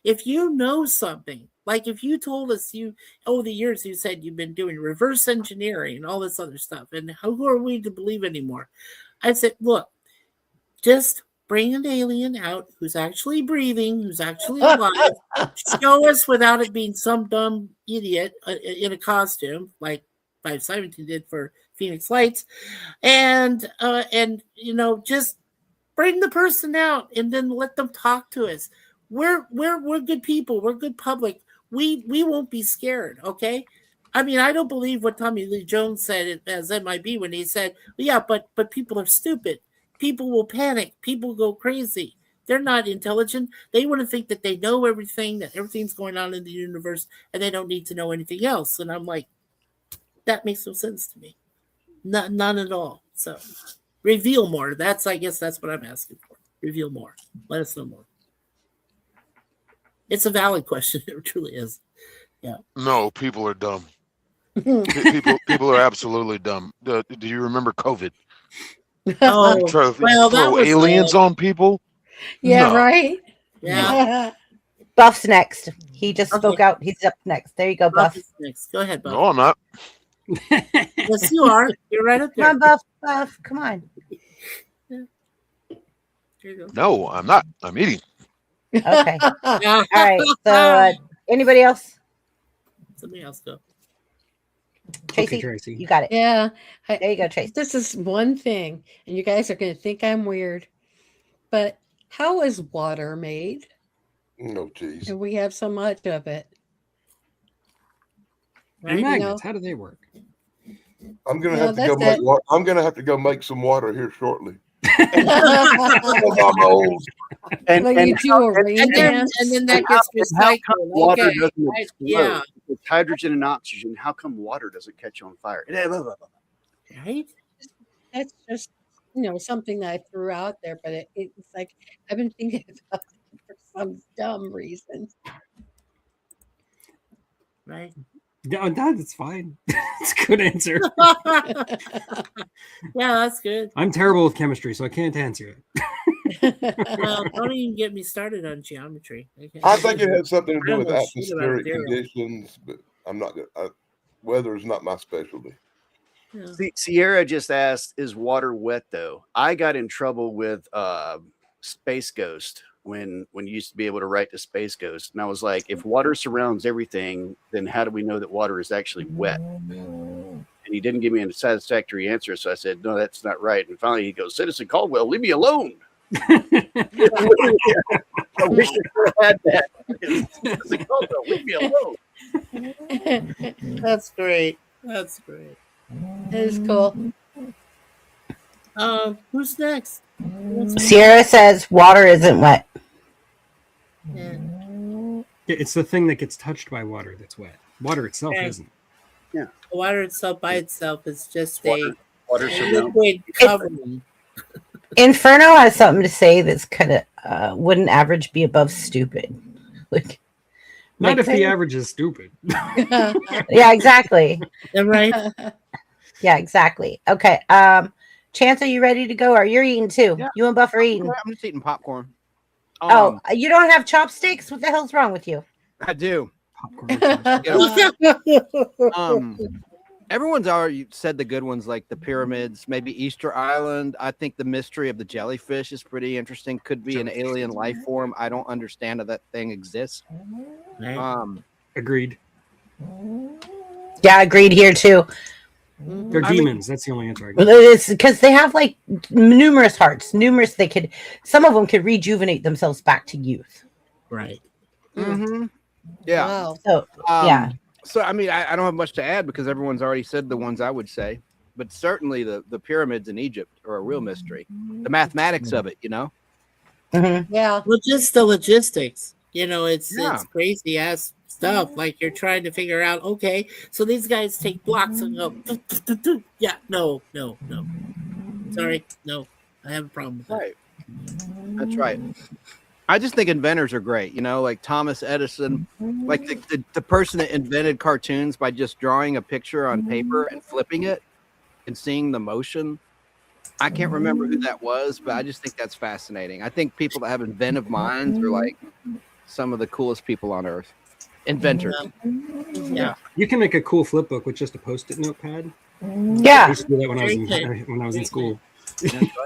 if you know something, like if you told us over the years you said you've been doing reverse engineering and all this other stuff, and who are we to believe anymore? I said, look, just bring an alien out who's actually breathing, who's actually alive. Show us without it being some dumb idiot in a costume like 517 did for Phoenix Lights, and just bring the person out and then let them talk to us. We're good people. We're good public. We won't be scared. Okay. I mean, I don't believe what Tommy Lee Jones said as MIB when he said, yeah, but people are stupid. People will panic. People go crazy. They're not intelligent. They want to think that they know everything, that everything's going on in the universe, and they don't need to know anything else. And I'm like, that makes no sense to me. None at all. So reveal more. I guess that's what I'm asking for. Reveal more. Let us know more. It's a valid question. It truly is. Yeah. No, people are dumb. People are absolutely dumb. Do you remember COVID? Oh, You try to well, that throw was aliens on people? Yeah, No. right? yeah. Buff's next. He just Okay. spoke out. He's up next. There you go, Buff Buff. is next. Go ahead, Buff. No, I'm not. Yes, you are. You're right up Come there. on, Buff. Buff. Come on. Here you go. No, I'm not. I'm eating. Okay. Yeah. All right. So anybody else? Somebody else go. Tracy, Okay, Tracy. you got it. Yeah. There you go, Tracy. This is one thing, and you guys are going to think I'm weird, but how is water made? No, geez. And we have so much of it. And Right? magnets, how do they work? I'm gonna No, have to go that's make. I'm gonna have to go make some water here shortly. I'm old. And, Well, and you do a rain dance. and then that how- gets and how recycled. come water Okay. doesn't I- explode? yeah. With hydrogen and oxygen, how come water doesn't catch on fire? Right? That's just something that I threw out there, but it's like I've been thinking about it for some dumb reason. Right. Yeah, that's fine. It's a good answer. Yeah, that's good. I'm terrible with chemistry, so I can't answer it. Well, don't even get me started on geometry. Okay. I think it has something to do I with don't know shit about atmospheric material. conditions, but I'm not. Weather is not my specialty. Yeah. See, Sierra just asked, "Is water wet though?" I got in trouble with Space Ghost when you used to be able to write to Space Ghost, and I was like, "If water surrounds everything, then how do we know that water is actually wet?" And he didn't give me a satisfactory answer, so I said, "No, that's not right." And finally, he goes, "Citizen Caldwell, leave me alone." I wish I could have had that. Citizen Caldwell, leave me alone. That's great. That's great. That is cool. Who's next? Sierra says water isn't wet. Yeah. It's the thing that gets touched by water that's wet. Water itself Okay. isn't. Water itself by itself is just Water a surrounds. liquid covering. Inferno has something to say that's kind of wouldn't average be above stupid. Like, Not like if the they- average is stupid. Yeah, exactly. Right? Yeah, exactly. Okay. Chance, are you ready to go? Or you're eating too? Yeah. You and Buff are eating. I'm just eating popcorn. Oh, you don't have chopsticks? What the hell's wrong with you? I do. Popcorn. Everyone's already said the good ones, like the pyramids, maybe Easter Island. I think the mystery of the jellyfish is pretty interesting. Could be an alien life form. I don't understand how that thing exists. Agreed. Yeah, agreed here too. They're I mean- demons. That's the only answer I got. It's because they have like numerous hearts, numerous. Some of them could rejuvenate themselves back to youth. Right. Mm-hmm. Yeah. Wow. So yeah. So I mean, I don't have much to add because everyone's already said the ones I would say. But certainly the pyramids in Egypt are a real mystery. The mathematics of it, Mhm. Yeah. Well, just the logistics. It's Yeah. it's crazy ass stuff. Like you're trying to figure out. Okay, so these guys take blocks and go. Yeah. No. Sorry. No. I have a problem with that. Right. That's right. I just think inventors are great, like Thomas Edison, like the person that invented cartoons by just drawing a picture on paper and flipping it and seeing the motion. I can't remember who that was, but I just think that's fascinating. I think people that have inventive minds are like some of the coolest people on earth. Inventors. Yeah. You can make a cool flip book with just a post-it notepad. I Yeah. used to do that when I was in school.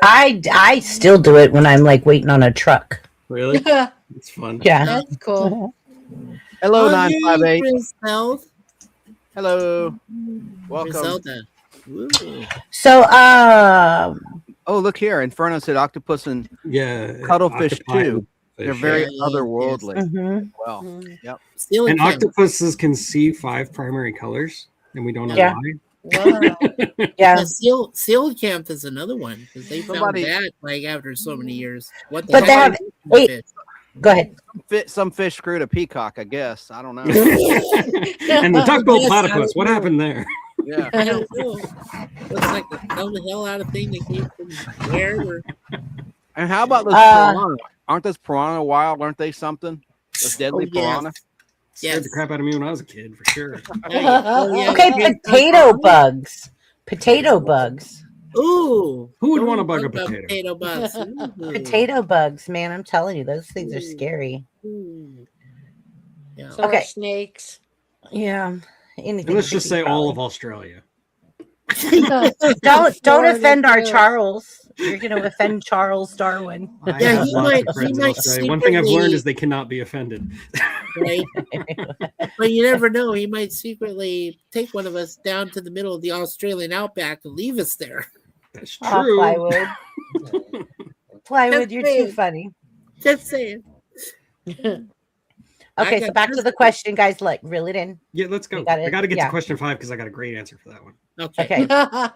I still do it when I'm like waiting on a truck. Really? It's fun. Yeah. That's cool. Hello, Oh, 958. Griselda. Hello. Welcome. Griselda. Ooh. So Oh, look here. Inferno said octopus and Yeah. cuttlefish octopi too. and They're fish. very Yeah, yeah, otherworldly. mhm. Well, Mhm. yep. Stealing And Kim. octopuses can see 5 primary colors, and we don't know Yeah. why. Wow. Yeah. Yeah, Seal Camp is another one because they found Somebody- that like after so many years. What the But they heck have is this eight- fish? Go ahead. Some fish screwed a peacock, I guess. I don't know. And the duck-billed Yes, platypus. What I know. happened there? Yeah. I don't know. Looks like the hell out of thing that came from where? Or, And how about those Uh, piranha? Aren't those piranha wild? Aren't they something? Those deadly Oh, yes. piranha? Scared yes. the crap out of me when I was a kid, for sure. Oh, yeah. Okay, Yeah. potato bugs. Potato bugs. Ooh. Who would Don't want to bug a about potato? Potato bugs. Ooh. Potato bugs, man. I'm telling you, those things are scary. Ooh. Yeah. So Okay. are snakes. Yeah. Anything. And let's just creepy, say all probably. of Australia. Don't Florida, offend our too. Charles. You're going to offend Charles Darwin. I Yeah, have he lots might- of friends he in might Australia. One thing I've learned secretly- is they cannot be offended. Right? But you never know. He might secretly take one of us down to the middle of the Australian outback and leave us there. That's Oh, true. plywood. Plywood, you're too saying. funny. Just saying. Okay, got so back to this the one. question, guys. Look, reel it in. Yeah, let's go. We got it, I got to get yeah. to question 5 because I got a great answer for that one. Okay. Okay,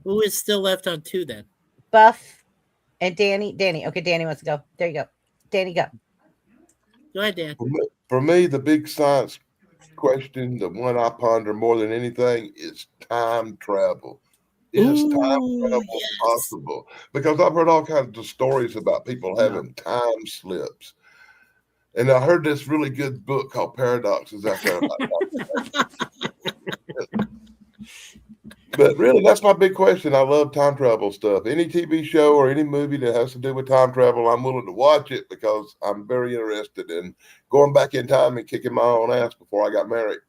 Who is still left on 2 then? Buff and Danny. Danny. Okay, Danny wants to go. There you go. Danny, go. Go ahead, Dan. For me, the big science question, the one I ponder more than anything, is time travel. Is time Ooh, travel yes. possible? Because I've heard all kinds of stories about people having time slips. And I heard this really good book called Paradoxes out there about that. But really, that's my big question. I love time travel stuff. Any TV show or any movie that has to do with time travel, I'm willing to watch it because I'm very interested in going back in time and kicking my own ass before I got married.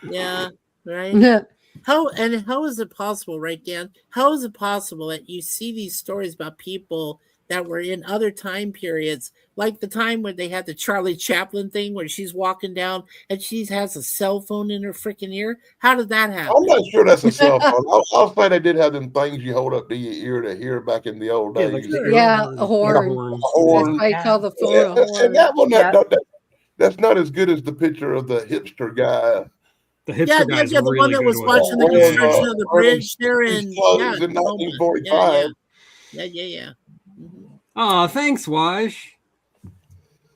Yeah, right. How is it possible, right, Dan? How is it possible that you see these stories about people that were in other time periods, like the time when they had the Charlie Chaplin thing where she's walking down and she has a cell phone in her freaking ear? How did that happen? I'm not sure that's a cell phone. I'll say they did have them things you hold up to your ear to hear back in the old Yeah, days. like the Sure. air Yeah, horn. a horn. Horn. That's Horn. why I call the phone a And horn. that one, Yep. that's not as good as the picture of the hipster guy. The hipster guy's the really one that good was one. watching the Wearing, construction of the wearing bridge there in his clothes in Tacoma. 1945. Yeah. Mhm. Oh, thanks, Waj.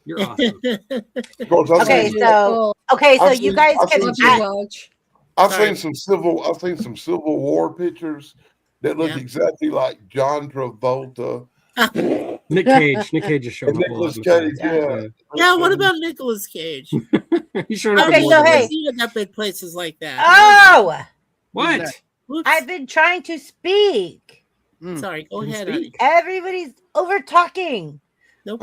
You're awesome. Of course, I've Okay, seen, so okay, so I've you seen- guys I've can. seen Love you, I- Welch. I've Sorry. seen some Civil War pictures that look Yeah. exactly like John Travolta Nick Cage. Nick Cage is showing and up a lot. Nicolas in the Cage. film. Yeah, what about Nicolas Cage? He's showing up. Okay, in more so than hey. one. Seen it up in places like that. Oh, What? that? Whoops. I've been trying to speak. Sorry, go Can ahead, speak. honey. Everybody's over talking. Nope.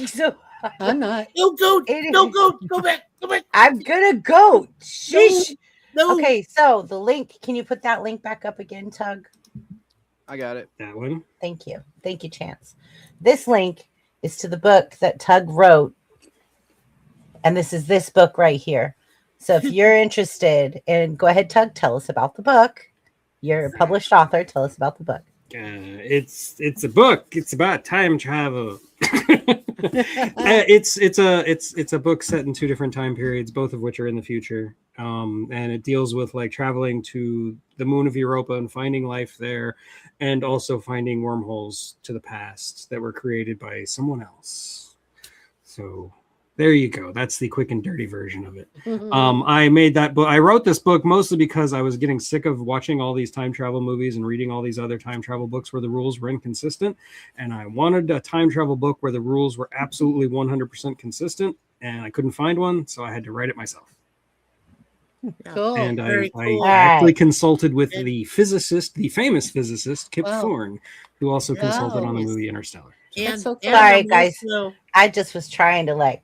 So I'm not. No goat. It No is- goat. Go back. Go back. I'm gonna go. Sheesh. No. Okay, so the link. Can you put that link back up again, Tug? I got it. That one. Thank you. Thank you, Chance. This link is to the book that Tug wrote. And this is this book right here. So if you're interested, and go ahead, Tug, tell us about the book. You're a published author. Tell us about the book. It's a book. It's about time travel. It's a book set in 2 different time periods, both of which are in the future. And it deals with like traveling to the moon of Europa and finding life there, and also finding wormholes to the past that were created by someone else. So there you go. That's the quick and dirty version of it. I made that book. I wrote this book mostly because I was getting sick of watching all these time travel movies and reading all these other time travel books where the rules were inconsistent. And I wanted a time travel book where the rules were absolutely 100% consistent. And I couldn't find one, so I had to write it myself. Cool. And I very cool. actually consulted with the physicist, the famous physicist, Kip Wow. Thorne, who also consulted on the Yes. movie Interstellar. That's so cool. Sorry, I'm guys. also- I just was trying to like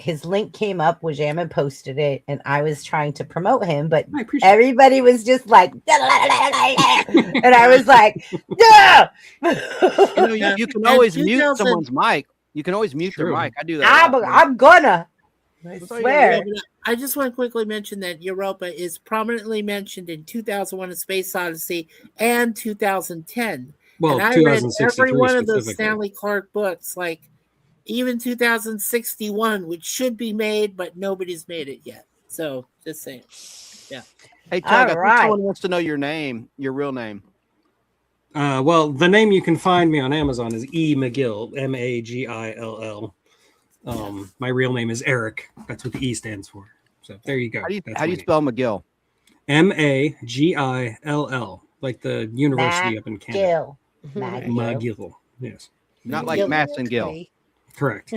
his link came up, Wajamin posted it, and I was trying to promote him, but I appreciate it. everybody was just like, and I was like, yeah. You know, you can And always mute 2000 someone's mic. You can always mute their True. mic. I do that. a lot. I'm gonna. I That's all you swear. Yeah, but I just want to quickly mention that Europa is prominently mentioned in 2001: A Space Odyssey and 2010. Well, and I read 2063 every one of those specifically. Stanley Clark books, like even 2061, which should be made, but nobody's made it yet. So just saying. Hey, Tug, I think All someone wants to know your name, your real name. Well, the name you can find me on Amazon is E. McGill, Magill. My real name is Eric. That's what the E stands for. So there you go. How do you That's how do my you name. spell McGill? Magill, like the university up in Canada. Gil. McGill. Yes, Not like Gil- Maston Gill. Okay. correct.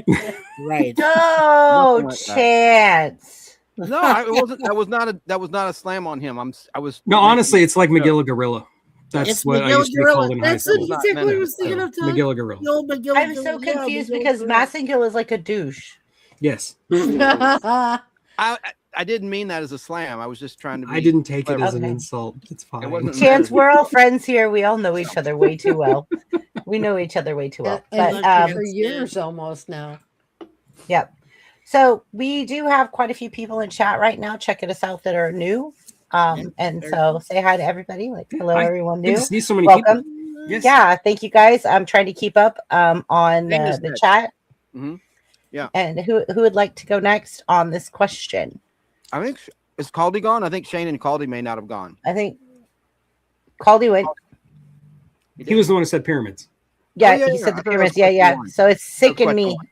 Right. No Nothing like that. chance. No, it wasn't. That was not a slam on him. I was. No, honestly, it's like McGill Gorilla. That's It's what I McGill used to be called in high That's school. exactly what I was So, thinking of. Tom. McGill Gorilla. McGill, I'm so confused because Massengill. Massengill is like a douche. Yes, I didn't mean that as a slam. I was just trying to. Be I didn't take it as an Okay. insult. It's fine. wasn't- Chance, we're all friends here. We all know each other way too well. We know each other way too well. And But for years almost now. yep. So we do have quite a few people in chat right now checking us out that are new. And so say hi to everybody. Like hello, Hi. everyone Good new. to see so many Welcome. people. Yes. Yeah, thank you guys. I'm trying to keep up on Thing is the that- chat. Mhm. Yeah. And who would like to go next on this question? I think is Caldy gone? I think Shane and Caldy may not have gone. I think Caldy went. He was the one who said pyramids. Yeah, yeah, he yeah. said I the thought that was pyramids. Yeah, yeah. question one. So it's That was sickened question me. one.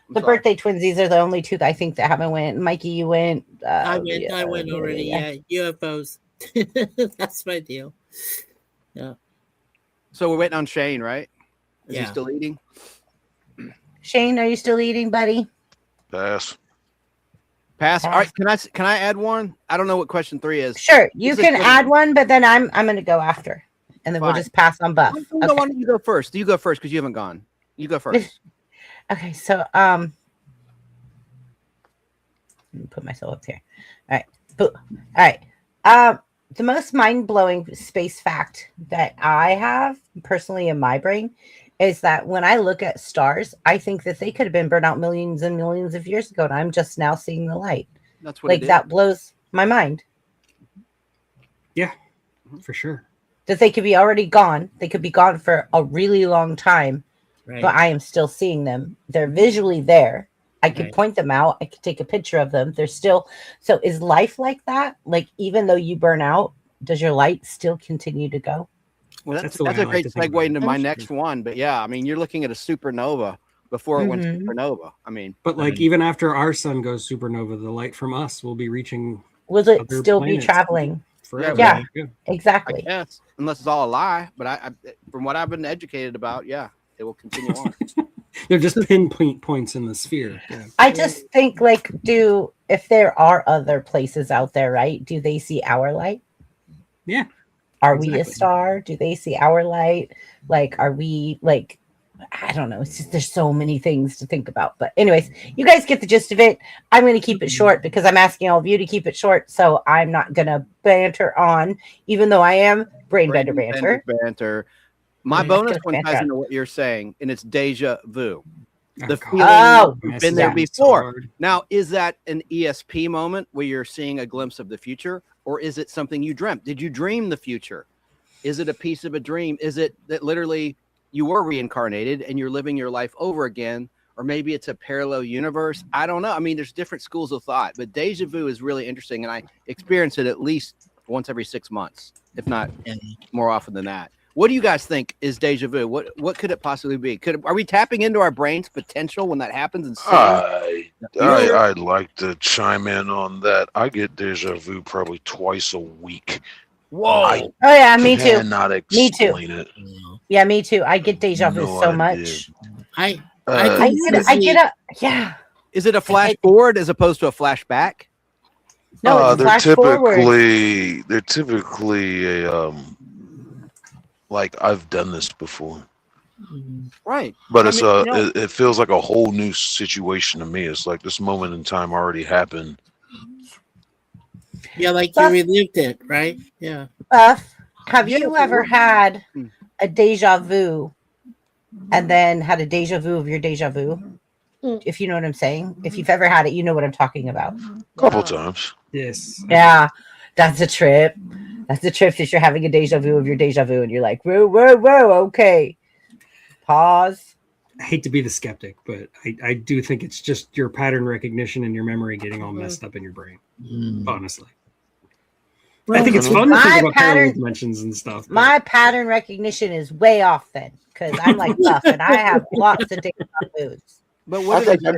I'm The sorry. birthday twinsies are the only two that I think that haven't went. Mikey, you went. I went already. Yeah, UFOs. That's my deal. So we're waiting on Shane, right? Is he Yeah. still eating? Shane, are you still eating, buddy? Pass. Pass. All right. Can I add one? I don't know what question 3 is. Sure, you This is can good. add one, but then I'm going to go after, and then we'll Fine. just pass on Buff. Why don't you go first? You go first because you haven't gone. You go first. Okay, so let me put myself up here. All right. All right. The most mind-blowing space fact that I have personally in my brain is that when I look at stars, I think that they could have been burned out millions and millions of years ago, and I'm just now seeing the light. That's what Like it is. that blows my mind. Yeah, for sure. That they could be already gone. They could be gone for a really long time, Right. but I am still seeing them. They're visually there. I could Right. point them out. I could take a picture of them. They're still. So is life like that? Like even though you burn out, does your light still continue to go? Well, That's that's the way I a like great to think segue about it. into my next one. But yeah, I mean, you're looking at a supernova before it went Mhm. supernova. I mean, But like even after our sun goes supernova, the light from us will be reaching Will it Other still be planets. traveling? forever. Yeah. Yeah. I Exactly. guess unless it's all a lie. But I from what I've been educated about, yeah, it will continue on. They're just pinpoint points in the sphere. Yeah. I just think like, if there are other places out there, right? Do they see our light? Yeah. Are we a Exactly. star? Do they see our light? Like, are we like, I don't know. It's just, there's so many things to think about. But anyways, you guys get the gist of it. I'm going to keep it short because I'm asking all of you to keep it short. So I'm not going to banter on, even though I am brain bender banter. Banter. My Mm, bonus just one banter. ties into what you're saying, and it's deja vu. Oh, The God. feeling Oh, you've been there yeah. before. Now, is that an ESP moment where you're seeing a glimpse of the future, or is it something you dreamt? Did you dream the future? Is it a piece of a dream? Is it that literally you were reincarnated and you're living your life over again? Or maybe it's a parallel universe. I don't know. I mean, there's different schools of thought, but deja vu is really interesting. And I experience it at least once every 6 months, if not more often than that. What do you guys think is deja vu? What could it possibly be? Are we tapping into our brain's potential when that happens? And I'd like to chime in on that. I get deja vu probably twice a week. whoa, Oh yeah, me too. Cannot Me too. explain it. Yeah, me too. I get deja vu No so idea. much. I Uh, I get a yeah. is it a flash forward as opposed to a flashback? No, it's they're flash forward. typically a like I've done this before, Right. but I it's mean, you know- it feels like a whole new situation to me. It's like this moment in time already happened. yeah, like you Buff, relived it, right? Yeah. Buff, have Yeah, you ever had Hmm. a deja vu and then had a deja vu of your deja vu? Mm. If you know what I'm saying. If you've ever had it, you know what I'm talking about. Couple times. Yes. Yeah, that's a trip. That's a trip that you're having a deja vu of your deja vu and you're like, whoa, whoa, whoa, okay. Pause. I hate to be the skeptic, but I do think it's just your pattern recognition and your memory getting all messed up in your brain. Honestly. I think it's fun to My think about parallel pattern- dimensions and stuff. but- My pattern recognition is way off then because I'm like Buff and I have lots of deja vus. But I what think is I'm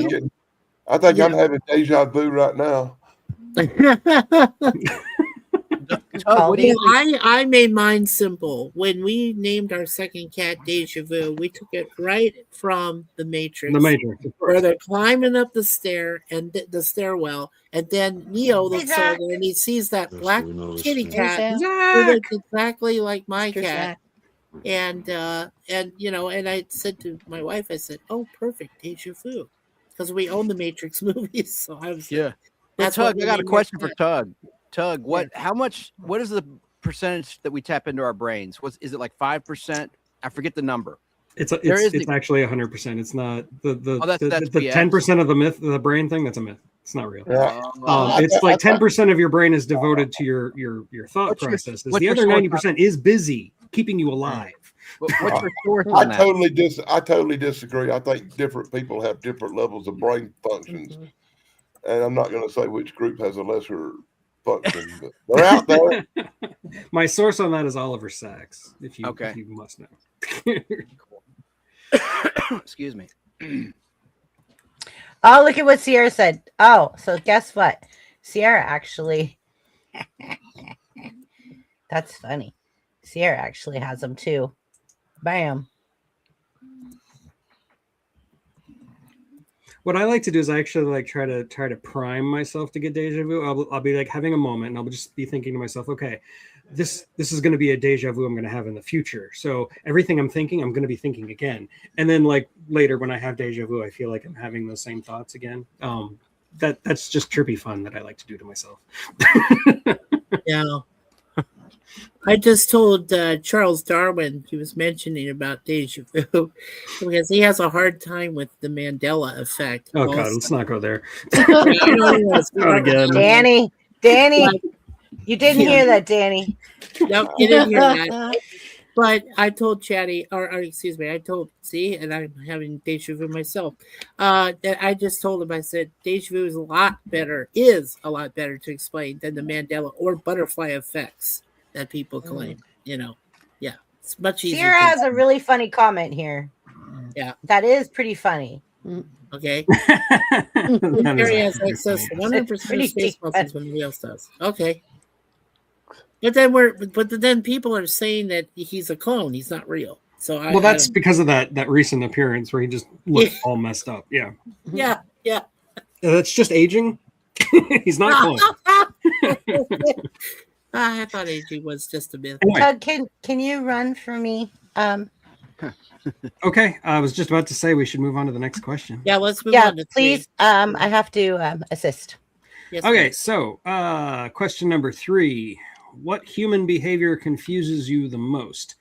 getting- I think I'm having deja vu right now. what do you Well, I made mine simple. When we named our second cat Deja Vu, we took it right from the Matrix. The Matrix, of Where course. they're climbing up the stair and the stairwell, and then Neo looks Zach. over and he sees that Yes, black we know kitty this. cat Zach. who looks exactly like my Mr. cat. Zach. And you know, and I said to my wife, I said, "Oh, perfect, Deja Vu," because we own the Matrix movies. So I was, Yeah. that's Tug, what I we got a named our question for cat. Tug. Tug, what is the percentage that we tap into our brains? Is it like 5%? I forget the number. It's There is it's the- actually 100%. It's not the Oh, that's the BS. 10% of the myth, the brain thing. That's a myth. It's not real. Yeah. It's like 10% of your brain is devoted to your thought What's your- processes. what's The your other source 90% is busy keeping you alive. What's your source I on that? totally disagree. I think different people have different levels of brain functions, and I'm not going to say which group has a lesser function, but they're out there. My source on that is Oliver Sacks. If you must know. Excuse me. Oh, look at what Sierra said. Oh, so guess what? Sierra actually. That's funny. Sierra actually has them too. Bam. What I like to do is I actually like try to prime myself to get deja vu. I'll be like having a moment and I'll just be thinking to myself, okay, this is going to be a deja vu I'm going to have in the future. So everything I'm thinking, I'm going to be thinking again. And then like later when I have deja vu, I feel like I'm having those same thoughts again. That's just trippy fun that I like to do to myself. Yeah. I just told Charles Darwin, he was mentioning about deja vu, because he has a hard time with the Mandela effect. Oh God, also. let's not go there. Not again. Danny, you didn't hear that, Danny. Nope, you didn't hear that. But I told Chatty, or excuse me, and I'm having deja vu myself. That I just told him, I said, deja vu is a lot better to explain than the Mandela or butterfly effects that people claim. Yeah, it's much easier. Sierra has a really funny comment here. Yeah, that is pretty funny. Okay. Harry has access to 100% of space muscles when nobody else does. Okay. But then people are saying that he's a clone. He's not real. So that's because of that recent appearance where he just looked all messed up. Yeah. Yeah. That's just aging. He's not clone. I thought aging was just a myth. Tug, can you run for me? Okay, I was just about to say we should move on to the next question. Yeah, let's move on to please. I have to assist. Yes, okay, please. so question number 3. What human behavior confuses you the most?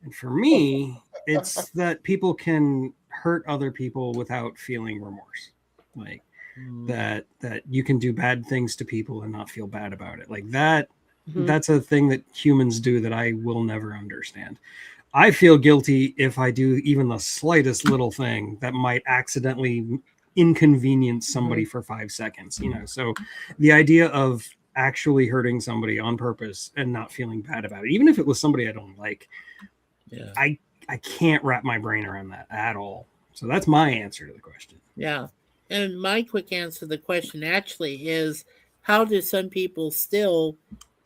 And for me, it's that people can hurt other people without feeling remorse. Like that you can do bad things to people and not feel bad about it. Like that. That's a thing that humans do that I will never understand. I feel guilty if I do even the slightest little thing that might accidentally inconvenience somebody for 5 seconds, So the idea of actually hurting somebody on purpose and not feeling bad about it, even if it was somebody I don't like, I can't wrap my brain around that at all. So that's my answer to the question. Yeah. And my quick answer to the question actually is, how do some people still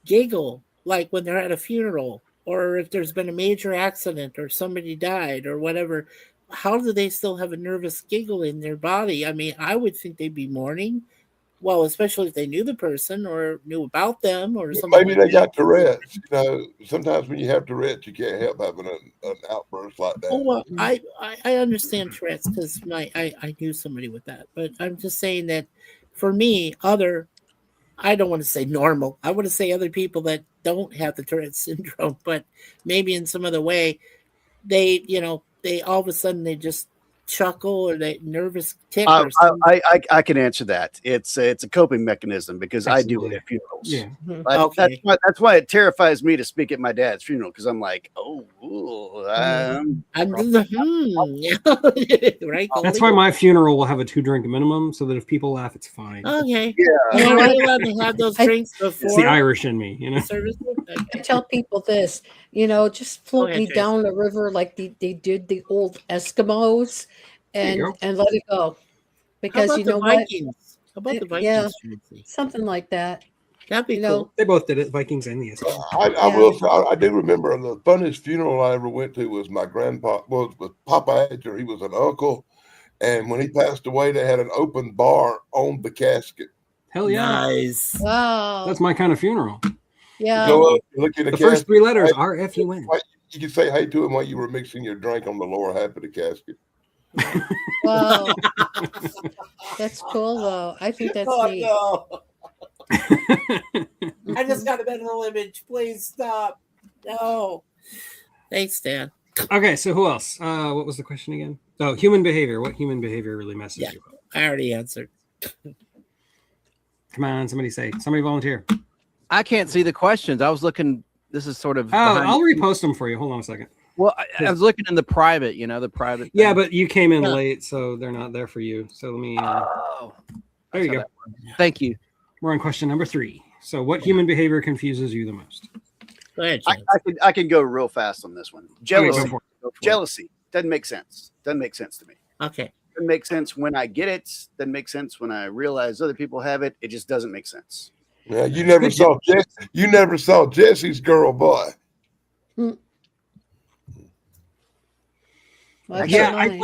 giggle like when they're at a funeral, or if there's been a major accident or somebody died or whatever? How do they still have a nervous giggle in their body? I mean, I would think they'd be mourning. Well, especially if they knew the person or knew about them or something. Maybe they got Tourette's. Sometimes when you have Tourette's, you can't help having an outburst like that. Oh, well, I understand Tourette's because I knew somebody with that. But I'm just saying that for me, I don't want to say normal. I want to say other people that don't have the Tourette's syndrome, but maybe in some other way, they all of a sudden they just chuckle or they nervous tick. Or something. I can answer that. It's a coping mechanism because Absolutely. I do it at funerals. Yeah. Okay. That's why it terrifies me to speak at my dad's funeral because I'm like, right. That's why my funeral will have a 2-drink minimum, so that if people laugh, it's fine. Okay. Yeah. You're not allowed to have those drinks before. It's the Irish in me, Service? I Okay. tell people this, just float ahead, me Tracy. down the river like they did the old Eskimos There you and let it go. How Because about you the know what? Vikings? How about the Vikings? Yeah. Tracy? Something like that. That'd be You know, cool. They both did it, Vikings and the Eskimos. I do remember the funnest funeral I ever went to was my grandpa, with Papa Adger. He was an uncle. And when he passed away, they had an open bar on the casket. Hell yeah. Nice. wow. That's my kind of funeral. Yeah. Go up, look at the The first casket. 3 letters, RFUN. You can say hey to him while you were mixing your drink on the lower half of the casket. Wow. That's cool though. I think that's neat. no. I just got a mental image. Please stop. No. Thanks, Dan. Okay, so who else? What was the question again? Oh, human behavior. What human behavior really messes Yeah. you up? I already answered. Come on, somebody volunteer. I can't see the questions. I was looking. This is sort of. Oh, behind- I'll repost them for you. Hold on a second. Well, I was looking in the private, the private. Yeah, thing. but you came in Yeah. late, so they're not there for you. So let me. Oh, There you that's go. how that works. Thank you. We're on question number 3. So, what human behavior confuses you the most? Go ahead, I, Chance. I can go real fast on this one. Okay, Jealousy. go for it. Jealousy doesn't make sense. Doesn't make sense to me. Okay. Doesn't make sense when I get it. Doesn't make sense when I realize other people have it. It just doesn't make sense. Yeah, you never Good saw you never saw Jesse's girl boy. Well, that's Yeah, mine.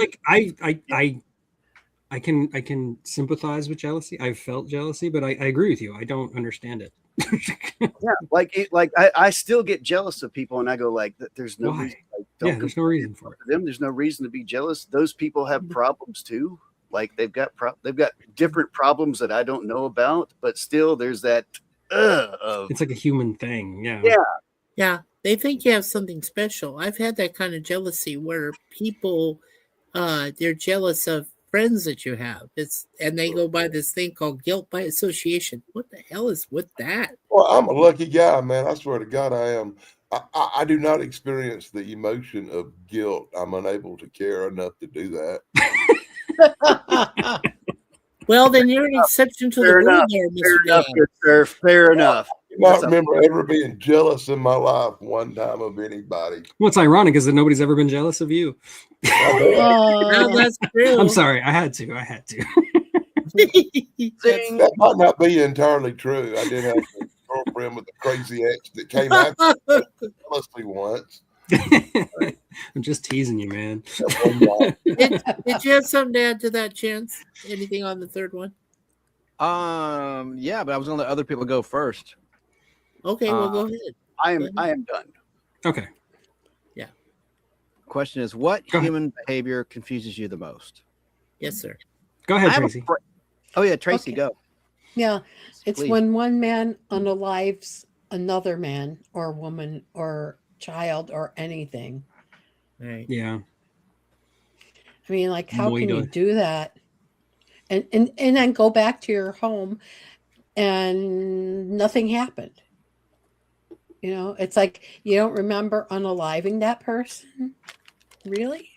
I can sympathize with jealousy. I've felt jealousy, but I agree with you. I don't understand it. Yeah, I still get jealous of people, and I go like, "There's no Why? reason." Like, don't Yeah, there's no reason for it. compare them. There's no reason to be jealous. Those people have problems too. Like they've got different problems that I don't know about, but still, there's that. Of It's like a human thing. Yeah. Yeah. Yeah, they think you have something special. I've had that kind of jealousy where people, they're jealous of friends that you have. And they go by this thing called guilt by association. What the hell is with that? Well, I'm a lucky guy, man. I swear to God, I am. I do not experience the emotion of guilt. I'm unable to care enough to do that. Well, then you're an exception to the Fair rule enough. there, Fair Mr. enough, Dan. good sir. Fair enough. I do not That's a- remember ever being jealous in my life one time of anybody. What's ironic is that nobody's ever been jealous of you. Well, Oh, that's true. I'm sorry. I had to. That's- That might not be entirely true. I did have a girlfriend with a crazy ex that came after me jealously once. I'm just teasing you, man. Did you have something to add to that, Chance? Anything on the third one? Yeah, but I was gonna let other people go first. Okay, well, go ahead. I am done. Okay. Question is, what Go ahead. human behavior confuses you the most? Yes, sir. Go ahead, I have a Tracy. Oh yeah, Tracy, Okay. go. yeah. It's Please. when one man unalives another man or woman or child or anything. Right. Yeah. I mean, like, how can you Moida. do that? And then go back to your home and nothing happened. It's like you don't remember unaliving that person. Really?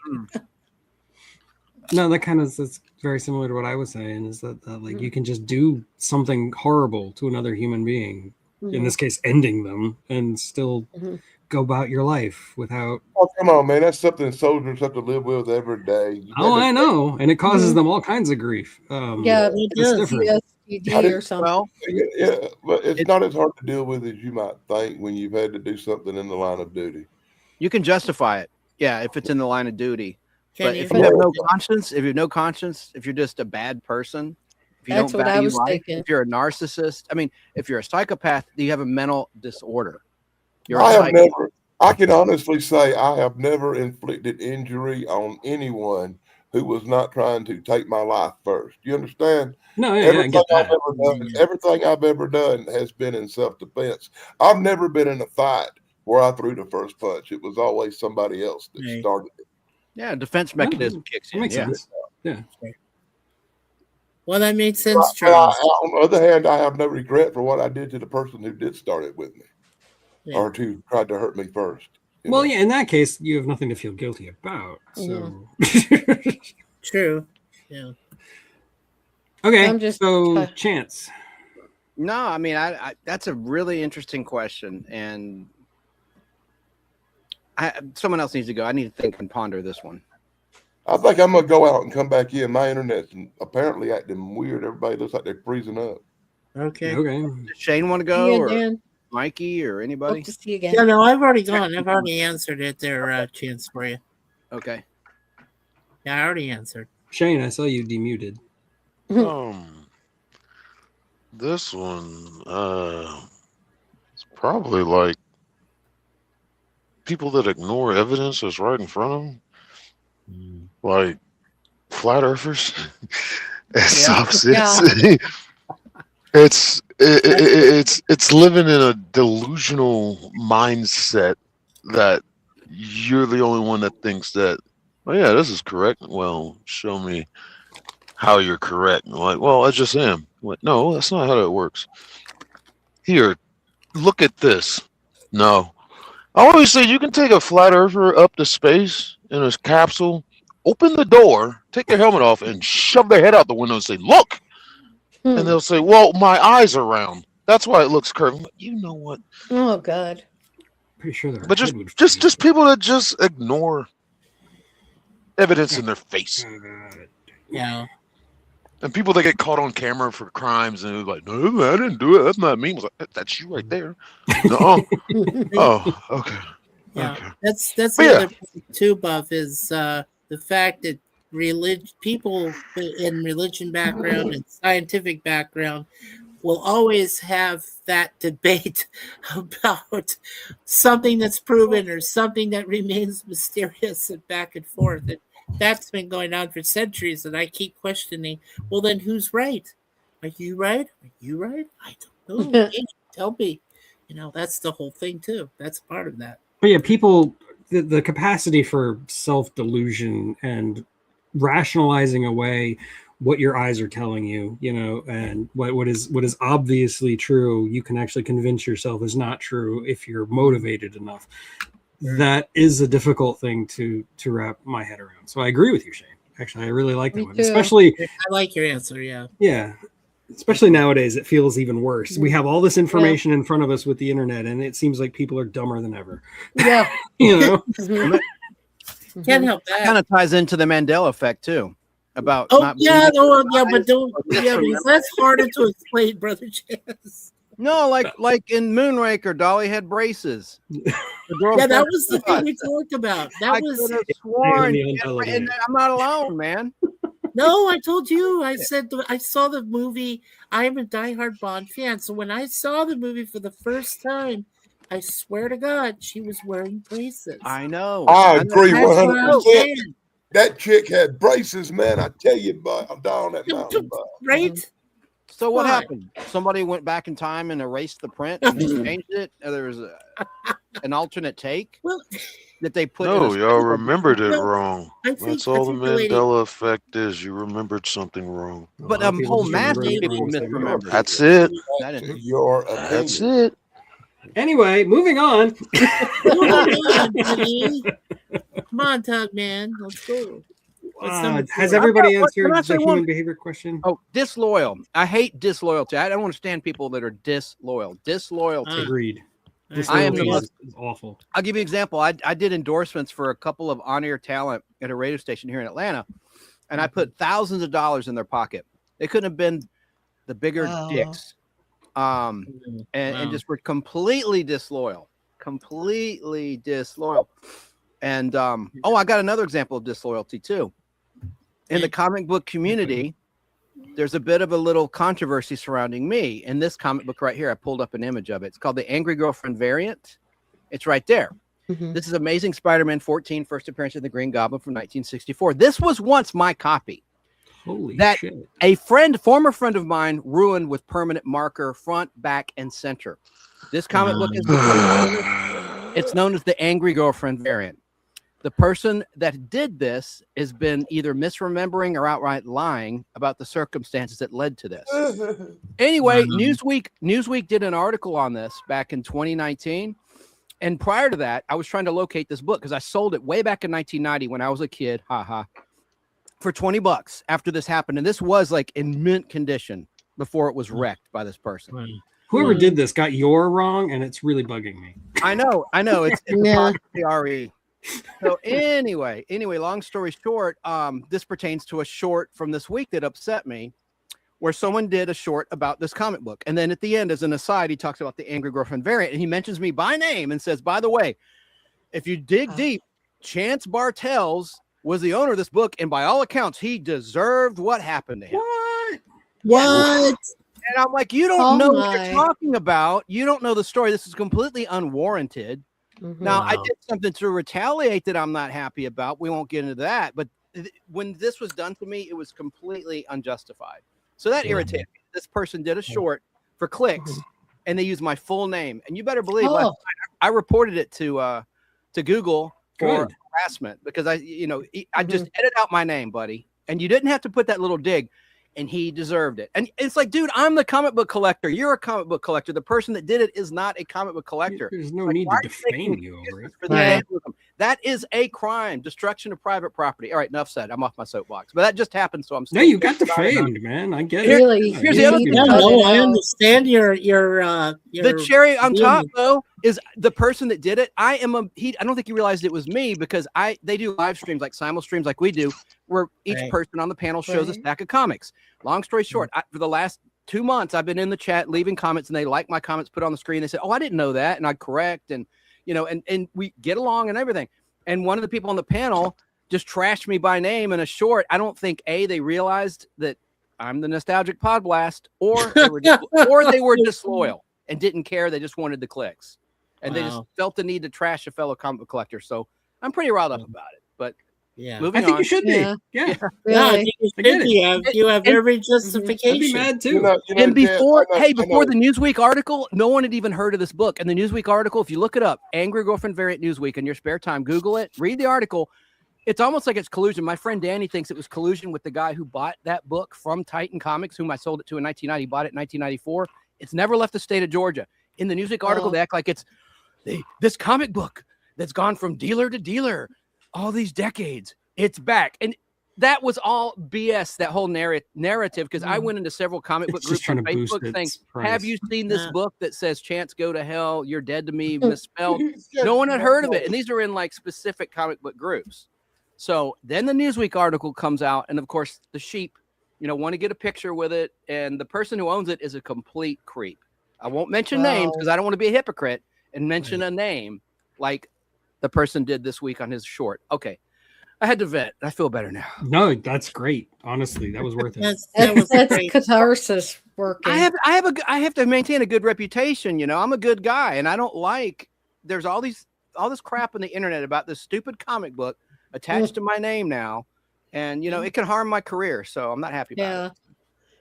No, that kind of is very similar to what I was saying. Is that like you can just do something horrible to another human being, in this case, ending them, and still Mhm. go about your life without. Oh, come on, man. That's something soldiers have to live with every day. You Oh, gotta- I know, and it causes them all kinds of grief. Yeah, It it's does. different. PTSD or something. Well, Yeah, but it's not as hard to deal with as you might think when you've had to do something in the line of duty. you can justify it. Yeah, if it's in the line of duty. Can But you? if you have no conscience, if you're just a bad person, if you That's don't what I value was life, thinking. if you're a narcissist, I mean, if you're a psychopath, you have a mental disorder. You're I a have psychopath. never, I can honestly say I have never inflicted injury on anyone who was not trying to take my life first. You understand? No, yeah, I get that. Everything I've ever done has been in self-defense. I've never been in a fight where I threw the first punch. It was always somebody else that Right. started it. Yeah, defense mechanism kicks That in. makes Yeah. sense. Yeah. Well, that made But sense, I- Charles. on the other hand, I have no regret for what I did to the person who did start it with me, Yeah. or who tried to hurt me first. you Well, know? yeah, in that case, you have nothing to feel guilty about. So, True. Yeah. okay. I'm just- So, Chance. No, I mean, I that's a really interesting question, and someone else needs to go. I need to think and ponder this one. I think I'm gonna go out and come back in. My internet's apparently acting weird. Everybody looks like they're freezing up. Okay. Okay. Does Shane want to See go, you or again. Mikey, or anybody? Hope to see you again. Yeah, no, I've already gone. I've already answered it there, Chance, for you. Okay. Yeah, I already answered. Shane, I saw you demuted. This one, it's probably like people that ignore evidence that's right in front of them, like flat earthers. It's opposite. It's living in a delusional mindset that you're the only one that thinks that, oh yeah, this is correct. Well, show me how you're correct. I'm like, well, I just am. I'm like, no, that's not how that works. Here, look at this. No, I always say you can take a flat earther up to space in a capsule, open the door, take their helmet off, and shove their head out the window and say, "Look," and Hmm. they'll say, "Well, my eyes are round. That's why it looks curved." I'm like, you know what? Oh God. Pretty sure their But head would just people that just ignore evidence in their face, Yeah. and people that get caught on camera for crimes and they're like, "No, I didn't do it. That's not me." I was like, "That's you right there." No. Oh, okay. Yeah, Okay. that's But the yeah. other thing too, Buff, is the fact that people in religion background and scientific background will always have that debate about something that's proven or something that remains mysterious and back and forth. And that's been going on for centuries, and I keep questioning, well, then who's right? Are you right? Are you right? I don't know. Hey, tell me. That's the whole thing too. That's part of that. But yeah, people, the capacity for self delusion and rationalizing away what your eyes are telling you, and what is obviously true, you can actually convince yourself is not true if you're motivated enough. That is a difficult thing to wrap my head around. So I agree with you, Shane. Actually, I really like that Me one, too. especially I like your answer. Yeah. yeah. Especially nowadays, it feels even worse. We have all this information in front of us with the internet, and it seems like people are dumber than ever. Yeah. Mhm. Can't help Kind that. of ties into the Mandela effect too, about Oh not yeah, believing but don't. Yeah, because that's harder to explain, brother Chance. No, like in Moonraker, Dolly had braces. The girl Yeah, that said, was the thing we talked about. That I was could have sworn, the unholiday. and I'm not alone, man. no. I told you. I said I saw the movie. I am a diehard Bond fan, so when I saw the movie for the first time, I swear to God, she was wearing braces. I know. I agree That's what I'm 100%. saying. That chick had braces, man. I tell you, but I'm down that mountain. Bud. Right? So what Why? happened? Somebody went back in time and erased the print and changed it. There was an alternate take Well, that they put. in No, a y'all special- remembered it No, wrong. I think That's all the the lady. Mandela effect is. You remembered something wrong. But A lot of people whole just mass remember of people wrong stuff. misremembered. That's it. That To is- your That's opinion. it. Anyway, moving on. Come on, buddy. Come on, Tug Man. Let's go. What's number Has four? everybody Can I answered say the one? human behavior question? Oh, disloyal. I hate disloyalty. I don't understand people that are disloyal. Disloyalty. Agreed. Alright. I am the Disloyalty most- is awful. I'll give you an example. I did endorsements for a couple of on-air talent at a radio station here in Atlanta, and I put thousands of dollars in their pocket. They couldn't have been the bigger dicks, and Wow. just were completely disloyal. And I got another example of disloyalty too. In the comic book community, there's a bit of a little controversy surrounding me. In this comic book right here, I pulled up an image of it. It's called the Angry Girlfriend variant. It's right there. Mhm. This is Amazing Spider-Man 14, first appearance of the Green Goblin from 1964. This was once my copy. Holy That- shit. A former friend of mine, ruined with permanent marker, front, back, and center. This comic book is it's known as the Angry Girlfriend variant. The person that did this has been either misremembering or outright lying about the circumstances that led to this. Anyway, Newsweek did an article on this back in 2019. And prior to that, I was trying to locate this book because I sold it way back in 1990 when I was a kid, for $20 after this happened. And this was like in mint condition before it was wrecked by this person. Whoever did this got your wrong, and it's really bugging me. I know. It's Yeah. RE. So anyway, long story short, this pertains to a short from this week that upset me, where someone did a short about this comic book. And then at the end, as an aside, he talks about the Angry Girlfriend variant, and he mentions me by name and says, by the way, if you dig deep, Chance Bartels was the owner of this book, and by all accounts, he deserved what happened to him. What? And I'm like, you don't Oh know what my. you're talking about. You don't know the story. This is completely unwarranted. Mhm. Now, I Wow. did something to retaliate that I'm not happy about. We won't get into that. But when this was done to me, it was completely unjustified. So that irritated me. This person did a short for clicks, and they used my full name. And you better believe last Oh. night I reported it to Google for Good. harassment because I just edit out my name, buddy. And you didn't have to put that little dig. and he deserved it. And it's like, dude, I'm the comic book collector. You're a comic book collector. The person that did it is not a comic book collector. There's no Like, need why to are you making defame you over it. excuses for the Right. vandalism? That is a crime, destruction of private property. All right, enough said. I'm off my soapbox, but that just happened, so I'm No, still. you got defamed, man. I get Here- it. Really? Yeah, here's you the other should be thing. Yeah, mad. no, I out. understand your The cherry on top, vehement- though, is the person that did it. I don't think he realized it was me, because they do live streams, like simul streams, like we do, where each Right. person on the panel shows a Right. stack of comics. Long story short, for the last 2 months, I've been in the chat leaving comments, and they like my comments put on the screen. They said, "Oh, I didn't know that," and I correct, and and we get along and everything. And one of the people on the panel just trashed me by name in a short. I don't think they realized that I'm the nostalgic pod blast, or they were disloyal and didn't care. They just wanted the clicks, and they just Wow. felt the need to trash a fellow comic book collector. So I'm pretty riled up about it. But Yeah. moving I think on. you should be. Yeah. Yeah. Yeah, I Really? think you I get should it. be. You have every I'd be justification. mad too. You know, And Jeff, before I know. the Newsweek article, no one had even heard of this book. And the Newsweek article, if you look it up, Angry Girlfriend Variant Newsweek in your spare time, Google it, read the article. It's almost like it's collusion. My friend Danny thinks it was collusion with the guy who bought that book from Titan Comics, whom I sold it to in 1990. He bought it in 1994. It's never left the state of Georgia. In the Newsweek article, Oh. they act like it's this comic book that's gone from dealer to dealer all these decades. It's back. And that was all BS, that whole narrative, because I went into several comic book It's just groups on trying to boost Facebook saying, its price. have you seen this Yeah. book that says Chance go to hell, you're dead to me, misspelled? No one had heard of it. And these are in like specific comic book groups. So then the Newsweek article comes out, and of course the sheep, want to get a picture with it, and the person who owns it is a complete creep. I won't mention names because I don't want to be a hypocrite and mention a name like the person did this week on his short. Okay, I had to vet. I feel better now. No, that's great. Honestly, that was worth it. That was That's great. catharsis working. I have to maintain a good reputation. I'm a good guy, and I don't like. There's all this crap on the internet about this stupid comic book attached to my name now, and it can harm my career. So I'm not happy about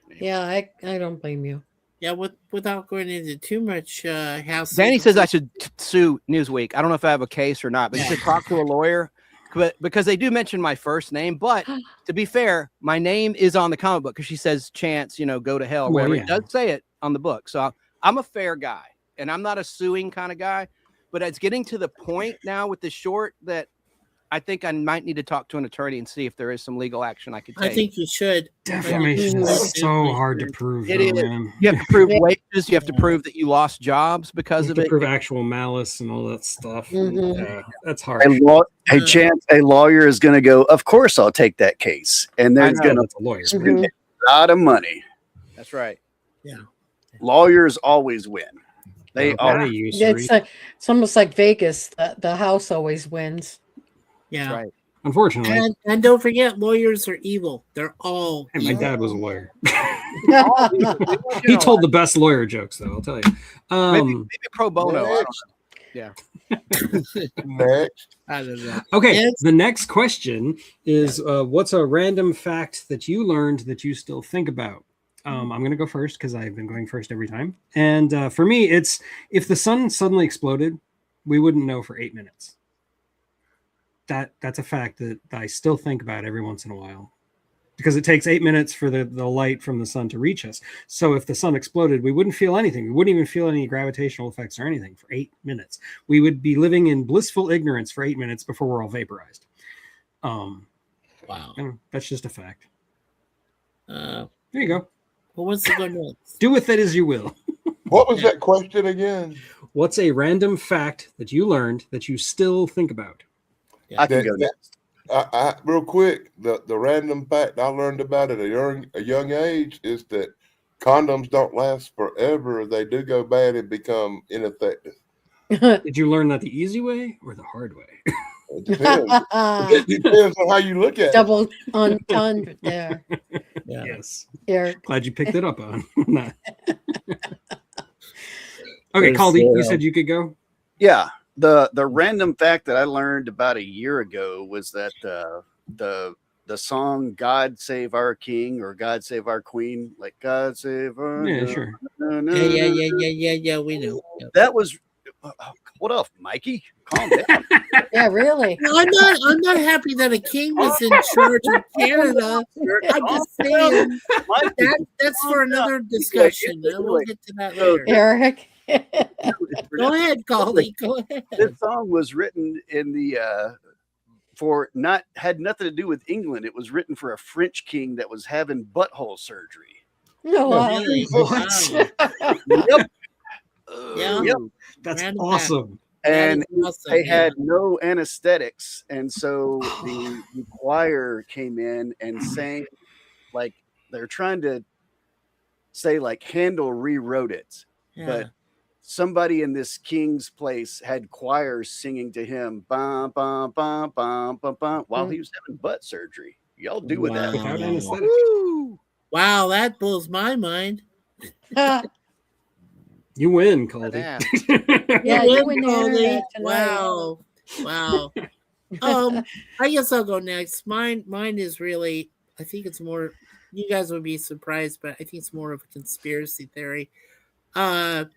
it. Yeah, I don't blame you. Yeah, without going into too much house. Danny says I should sue Newsweek. I don't know if I have a case or not, but you should talk to a lawyer, because they do mention my first name. But to be fair, my name is on the comic book because she says Chance, go to hell. Or Well, whatever. yeah. It does say it on the book. So I'm a fair guy, and I'm not a suing kind of guy. But it's getting to the point now with the short that I think I might need to talk to an attorney and see if there is some legal action I could take. I think you should. Defamation Yeah. is so hard to prove. It though, is. man. You have to prove wages. You have to prove that you lost jobs because You of have to it. prove actual malice and all that stuff. Mhm. Yeah, that's hard. Hey, Chance, a lawyer is going to go, of course I'll take that case. And I there's know, going to that's a lawyer. Mhm. be a lot of money. That's right. Lawyers always win. They Well, always. they usury. It's almost like Vegas. The house always wins. Yeah. That's right. Unfortunately, And don't forget, lawyers are evil. They're all hey, my evil. dad was a lawyer. You He know, told the best lawyer jokes, though. I'll tell you. maybe pro bono. I don't Next. I don't know. Okay, Yes. the next question is what's a random fact that you learned that you still think about? I'm going to go first because I've been going first every time. And for me, it's if the sun suddenly exploded, we wouldn't know for 8 minutes. That's a fact that I still think about every once in a while because it takes 8 minutes for the light from the sun to reach us. So if the sun exploded, we wouldn't feel anything. We wouldn't even feel any gravitational effects or anything for 8 minutes. We would be living in blissful ignorance for 8 minutes before we're all vaporized. Wow. And that's just a fact. Well, There you go. what's the good next? Do with it as you will. What was that question again? What's a random fact that you learned that you still think about? I can That- go next. I real quick, the random fact I learned about at a young age is that condoms don't last forever. They do go bad and become ineffective. Did you learn that the easy way or the hard way? It depends. It depends on how you look at it. Double undone there, Yeah. Yes. Eric. Glad you picked it up on. That. Okay, There's, Caldy, you said you could go? Yeah. The random fact that I learned about a year ago was that the song "God Save Our King" or "God Save Our Queen," like "God Save our." Yeah, sure. Yeah. We know. Yeah. That was What up, Mikey? Calm down. Yeah, really. No, I'm not happy that a king was in charge of Canada. I'm just saying that's for another discussion. We'll get to that later. Eric. Go ahead, Golly. Go ahead. This song was written in the had nothing to do with England. It was written for a French king that was having butthole surgery. No, Really? What? Wow. Yep. Yeah. Yep. That's Random awesome. And That is awesome, they yeah. had no anesthetics, and so the choir came in and sang, like they're trying to say like Handel rewrote it, Yeah. but somebody in this king's place had choirs singing to him bum, bum, bum, bum, bum, bum, while he was having butt surgery. Y'all do with that. Without Wow. anesthetic. Wow, that blows my mind. You win, Caldy. Yeah. Yeah, You you win, win the Goldy. internet tonight. Wow. I guess I'll go next. Mine is really, I think it's more, you guys would be surprised, but I think it's more of a conspiracy theory. The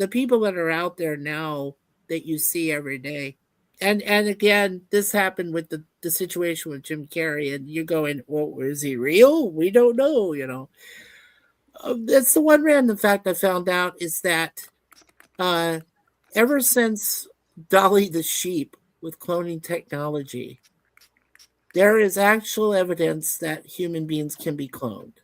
people that are out there now that you see every day, and again, this happened with the situation with Jim Carrey, and you're going, well, is he real? We don't know, you know. That's the one random fact I found out is that ever since Dolly the sheep with cloning technology, there is actual evidence that human beings can be cloned.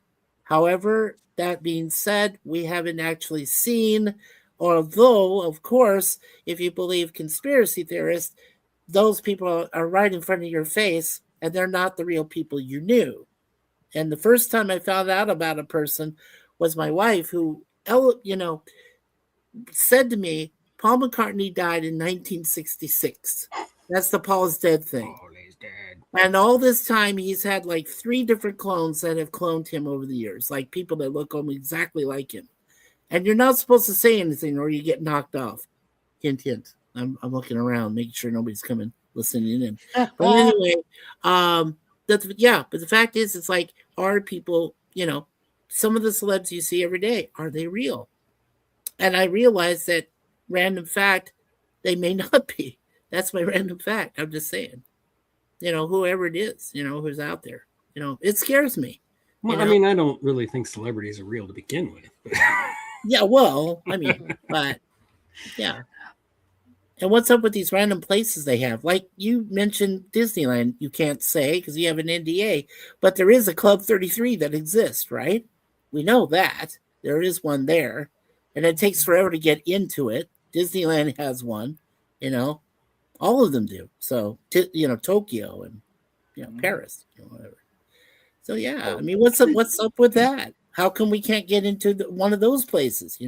However, that being said, we haven't actually seen, although, of course, if you believe conspiracy theorists, those people are right in front of your face and they're not the real people you knew. And the first time I found out about a person was my wife, who, said to me, Paul McCartney died in 1966. That's the Paul's dead thing. He's dead. And all this time, he's had like 3 different clones that have cloned him over the years, like people that look almost exactly like him. And you're not supposed to say anything or you get knocked off. Hint, hint. I'm looking around, making sure nobody's coming, listening in. But anyway, but the fact is, it's like, are people, some of the celebs you see every day, are they real? And I realized that random fact, they may not be. That's my random fact. I'm just saying, whoever it is, who's out there, it scares me. Well, I mean, I don't really think celebrities are real to begin with. Yeah, well, I mean, but yeah. And what's up with these random places they have? Like you mentioned Disneyland, you can't say because you have an NDA, but there is a Club 33 that exists, right? We know that. There is one there. And it takes forever to get into it. Disneyland has one, all of them do. So, Tokyo and, Paris, whatever. So, yeah, I mean, what's up with that? How come we can't get into one of those places,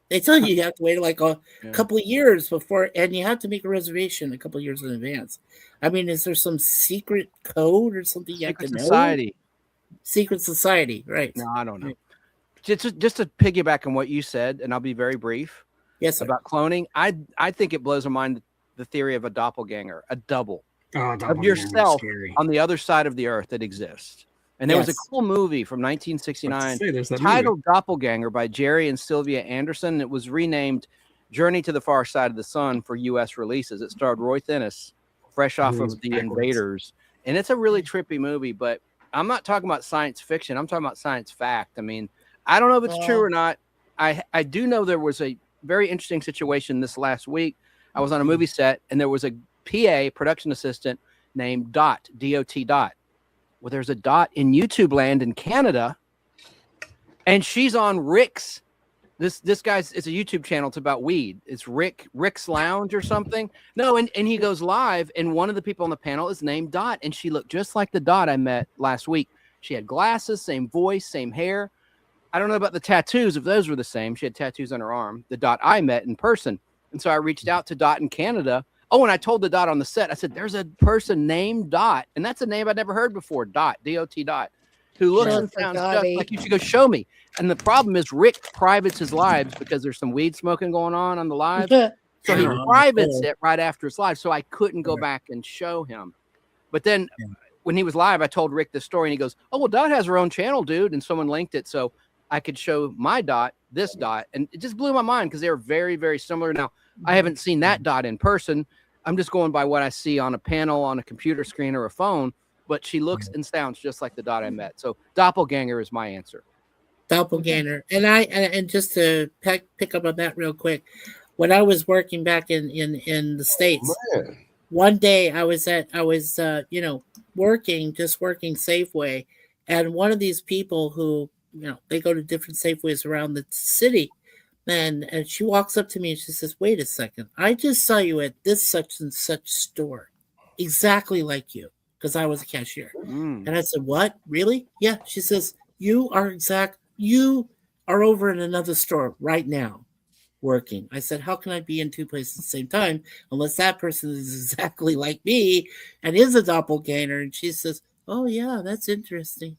They tell you have to wait like a couple of years before, and you have to make a reservation a couple of years in advance. I mean, is there some secret code or something you have to know? Secret society, right? No, I don't know. Just to piggyback on what you said, and I'll be very brief. Yes, sir. About cloning. I think it blows my mind the theory of a doppelganger, a double of yourself on the other side of the earth that exists. And there was a cool movie from 1969 titled Doppelganger by Jerry and Sylvia Anderson. It was renamed Journey to the Far Side of the Sun for U.S. releases. It starred Roy Thinnis, fresh off of The Invaders. And it's a really trippy movie, but I'm not talking about science fiction. I'm talking about science fact. I mean, I don't know if it's true or not. I do know there was a very interesting situation this last week. I was on a movie set, and there was a PA, production assistant, named Dot, D-O-T Dot. Well, there's a Dot in YouTube land in Canada, and she's on Rick's. This guy's, it's a YouTube channel. It's about weed. It's Rick's Lounge or something. No, and he goes live, and one of the people on the panel is named Dot, and she looked just like the Dot I met last week. She had glasses, same voice, same hair. I don't know about the tattoos, if those were the same. She had tattoos on her arm, the Dot I met in person. And so I reached out to Dot in Canada. Oh, and I told the Dot on the set, I said, there's a person named Dot. And that's a name I'd never heard before, Dot, D-O-T Dot, who looks and sounds just like you should go show me. And the problem is Rick privates his lives because there's some weed smoking going on the live. So he privates it right after his live. So I couldn't go back and show him. But then when he was live, I told Rick the story and he goes, oh, well, Dot has her own channel, dude. And someone linked it. So I could show my Dot, this Dot. And it just blew my mind because they were very, very similar. Now, I haven't seen that dot in person. I'm just going by what I see on a panel, on a computer screen, or a phone. But she looks and sounds just like the dot I met. So doppelganger is my answer. Doppelganger. And just to pick up on that real quick, when I was working back in the States, Man. one day I was working Safeway, and one of these people who, they go to different Safeways around the city, and she walks up to me and she says, "Wait a second, I just saw you at this such and such store, exactly like you," because I was a cashier. And I said, "What? Really?" "Yeah." She says, you are over in another store right now working." I said, "How can I be in two places at the same time unless that person is exactly like me and is a doppelganger?" And she says, "Oh yeah, that's interesting.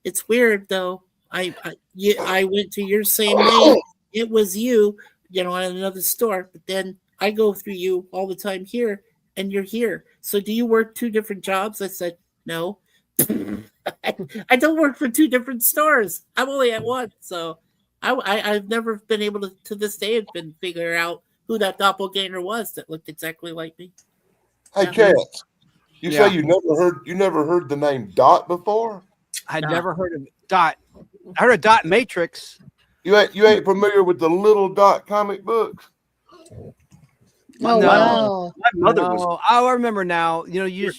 It's weird though. I went to your same name. It was you, at another store, but then I go through you all the time here, and you're here. So do you work two different jobs?" I said, "No." I don't work for two different stores. I'm only at one. So I've never been able to this day have been figure out who that doppelganger was that looked exactly like me. Hey, Cats, you say you never heard the name Dot before? I'd never heard of Dot. I heard of Dot Matrix. You ain't familiar with the Little Dot comic books? Oh, No. wow. My mother was. I remember now. You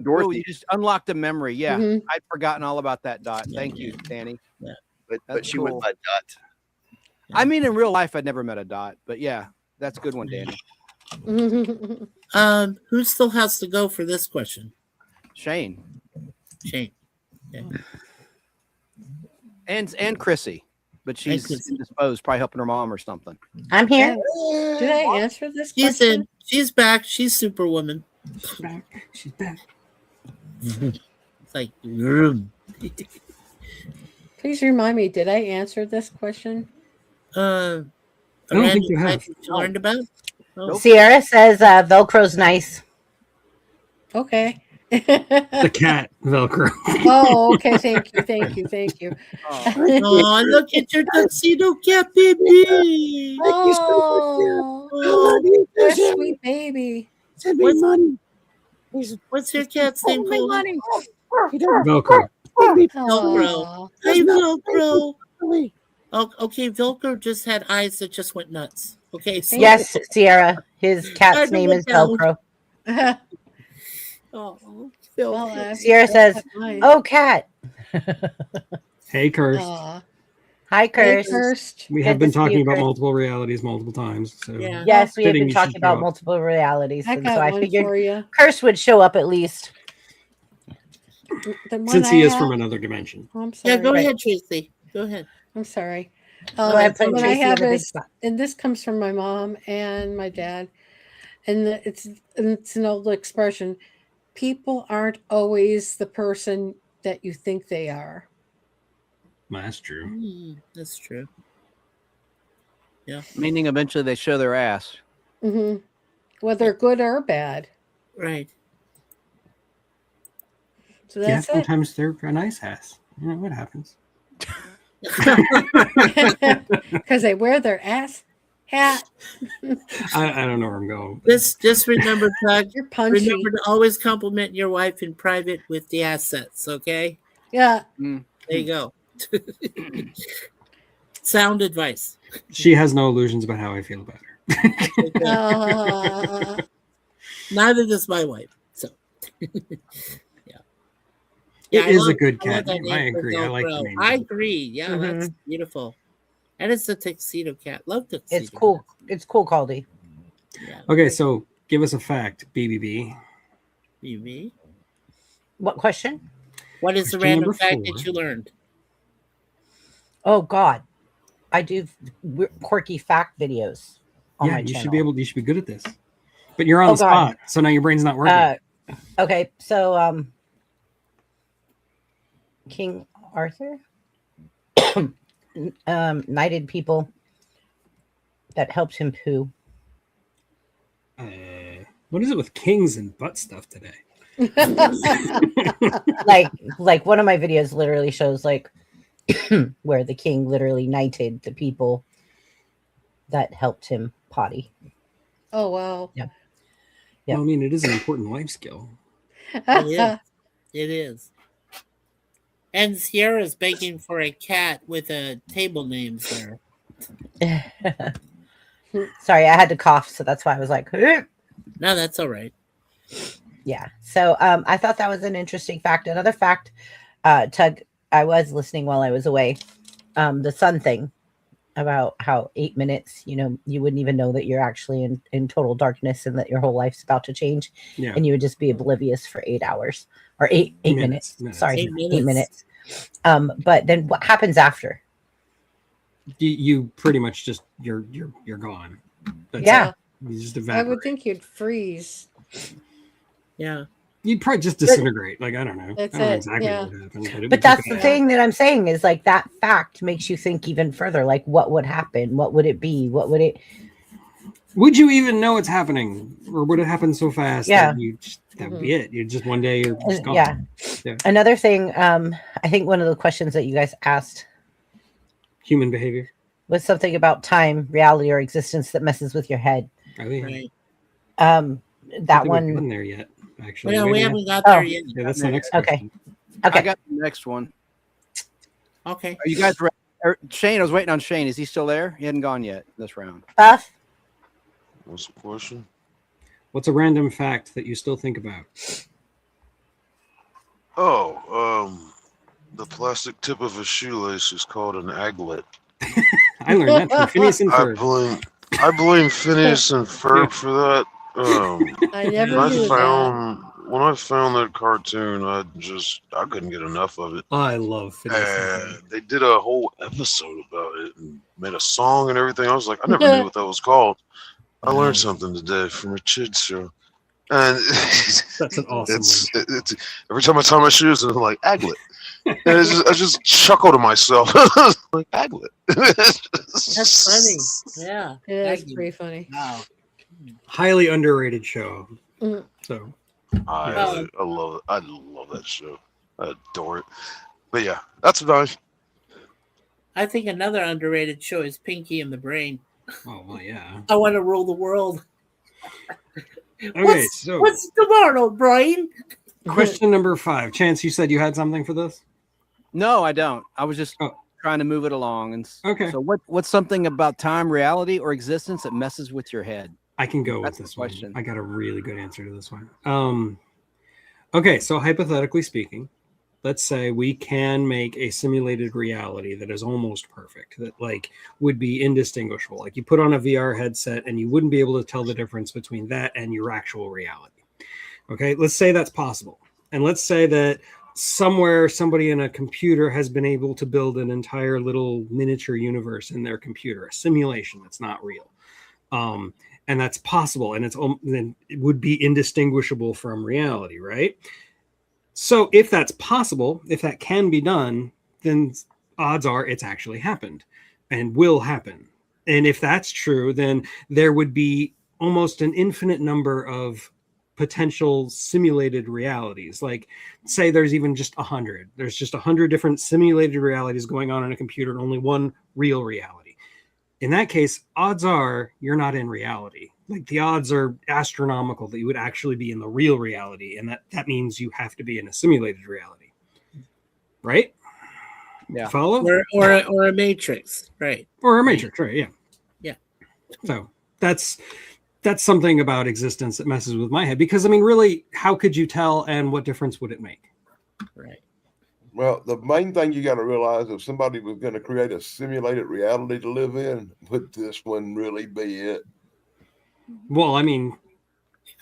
Dorothy. you just unlocked a memory. Yeah, Mhm. I'd forgotten all about that Dot. Thank you, Danny. But That's she cool. went by Dot. I mean, in real life, I'd never met a Dot, but yeah, that's a good one, Danny. Who still has to go for this question? Shane Shane. Okay. and Chrissy, but she's Chrissy. indisposed, probably helping her mom or something. I'm here. Did I answer this She's question? in. She's back. She's Superwoman. She's back. It's like, Please remind me, did I answer this question? I don't think you have. You learned about? Nope. Sierra says Velcro's nice. Okay. The cat Velcro. Oh, okay. Thank you. Oh, look at your tuxedo cat, baby. Oh, that's a sweet baby. What's your cat's name called? Velcro. Aw. Hey, Velcro. Oh, okay, Velcro just had eyes that just went nuts. Okay, so Yes, Sierra. His cat's name is Velcro. Oh, Well, Velcro. Sierra says, nice. "Oh, cat." Hey, Kirst. Aw. Hi, Hey, Kirst. Kirst. We Good have been to see you, talking about Kirst. multiple realities multiple times. So Yeah. Yes, we have Fitting been you talking should about show up. multiple realities, I and got so I one figured for you. Kirst would show up at least. The one since he I is have- from another dimension. Oh, I'm sorry. Yeah, go Right. ahead, Tracy. Go ahead. I'm sorry. Go ahead, put what I Tracy in have the big is, spot. and this comes from my mom and my dad, and it's an old expression. People aren't always the person that you think they are. Well, that's true. That's true. Yeah. Meaning, eventually they show their ass. Hmm Whether good or bad. Right. So Yeah, that's it. sometimes they're a nice ass. You know what happens? Because they wear their ass hat. I don't know where I'm going. Just remember, Tug. You're punchy. Remember to always compliment your wife in private with the assets. Okay. Yeah. There you go. Sound advice. She has no illusions about how I feel about her. Neither does my wife. So, yeah. It I is love- a good I love cat that name. I name for agree. I like the Velcro. name. I agree. Yeah, Mhm. that's beautiful. And it's a tuxedo cat. Love tuxedo. It's cool. It's cool, Caldy. Yeah. Okay, so give us a fact, BBB. BB. What question? What is the Question random number fact 4. that you learned? Oh God, I do quirky fact videos on my Yeah, you channel. should be able. You should be good at this. But you're on Oh, the God. spot, so now your brain's not working. Okay, so King Arthur knighted people that helped him poo. What is it with kings and butt stuff today? like one of my videos literally shows like where the king literally knighted the people that helped him potty. Oh wow. Yep. Well, I mean, it is an important life skill. It is. It is. And Sierra's begging for a cat with a table names there. Sorry, I had to cough, so that's why I was like, "Ugh." No, that's all right. Yeah. So I thought that was an interesting fact. Another fact, Tug, I was listening while I was away. The sun thing about how 8 minutes, you wouldn't even know that you're actually in total darkness and that your whole life's about to change. Yeah. And you would just be oblivious for 8 hours or eight minutes. Sorry, 8 minutes. 8 minutes. But then what happens after? You pretty much just you're gone. That's Yeah. it. You just I evaporate. would think you'd freeze. Yeah. You'd probably just disintegrate. Like I don't know. That's I don't know it, exactly yeah. what would happen, but, it But would that's be the bad. thing that I'm saying is like that fact makes you think even further. Like, what would happen? What would it be? What would it? Would you even know it's happening, or would it happen so fast Yeah. that that would be it? You just one day you're just gone. Yeah. Yeah. Another thing, I think one of the questions that you guys asked Human behavior. was something about time, reality, or existence that messes with your head. Oh, yeah. Right. I That don't think we've one. gotten there yet. Actually, Well, Wait we a haven't minute. got Oh. there yet. Yeah, that's the next Okay. question. Okay. I got the next one. Okay. Are you guys ready? Shane, I was waiting on Shane. Is he still there? He hadn't gone yet this round. Buff. What's the question? What's a random fact that you still think about? Oh, the plastic tip of a shoelace is called an aglet. I learned that from Phineas and I Ferb. blame Phineas and Ferb for that. I never When knew I found that cartoon, I couldn't get enough of it. I love Phineas and And Ferb. they did a whole episode about it and made a song and everything. I was like, I never knew what that was called. I learned something today from a kids show. And That's an awesome it's every time I tie my shoes, I'm like aglet. And I just chuckle to myself, like aglet. That's funny. Yeah. that. It is Thank you. pretty funny. Wow. Highly underrated show. Mm. So I love it. I love that show. I adore it. But yeah, that's nice. I think another underrated show is Pinky and the Brain. oh well, yeah. I want to rule the world. Okay, so What's tomorrow, Brain? question number 5. Chance, you said you had something for this? No, I don't. I was just Oh. trying to move it along. And Okay. so what's something about time, reality, or existence that messes with your head? I can go That's with the this one. question. I got a really good answer to this one. Okay, so hypothetically speaking, let's say we can make a simulated reality that is almost perfect, that like would be indistinguishable. Like you put on a VR headset and you wouldn't be able to tell the difference between that and your actual reality. Okay, let's say that's possible. And let's say that somewhere somebody in a computer has been able to build an entire little miniature universe in their computer, a simulation that's not real. And that's possible, and then it would be indistinguishable from reality, right? So if that's possible, if that can be done, then odds are it's actually happened and will happen. And if that's true, then there would be almost an infinite number of potential simulated realities. Like say there's even just 100. There's just 100 different simulated realities going on in a computer and only one real reality. In that case, odds are you're not in reality. Like the odds are astronomical that you would actually be in the real reality. And that means you have to be in a simulated reality. Right? Yeah. Follow? Or a Matrix, right? Or a matrix, right? Yeah. Yeah. So that's something about existence that messes with my head. Because I mean, really, how could you tell and what difference would it make? Right. Well, the main thing you got to realize, if somebody was going to create a simulated reality to live in, would this one really be it? Well, I mean,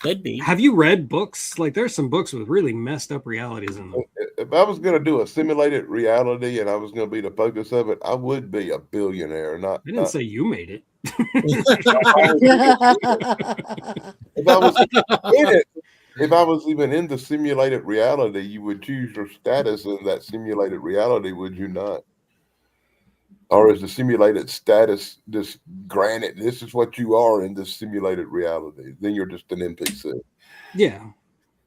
Could be. have you read books? Like there's some books with really messed up realities in them. If I was going to do a simulated reality and I was going to be the focus of it, I would be a billionaire. I didn't say you made it. If I was in it, if I was even in the simulated reality, you would choose your status in that simulated reality, would you not? Or is the simulated status just granted? This is what you are in this simulated reality. Then you're just an NPC. Yeah.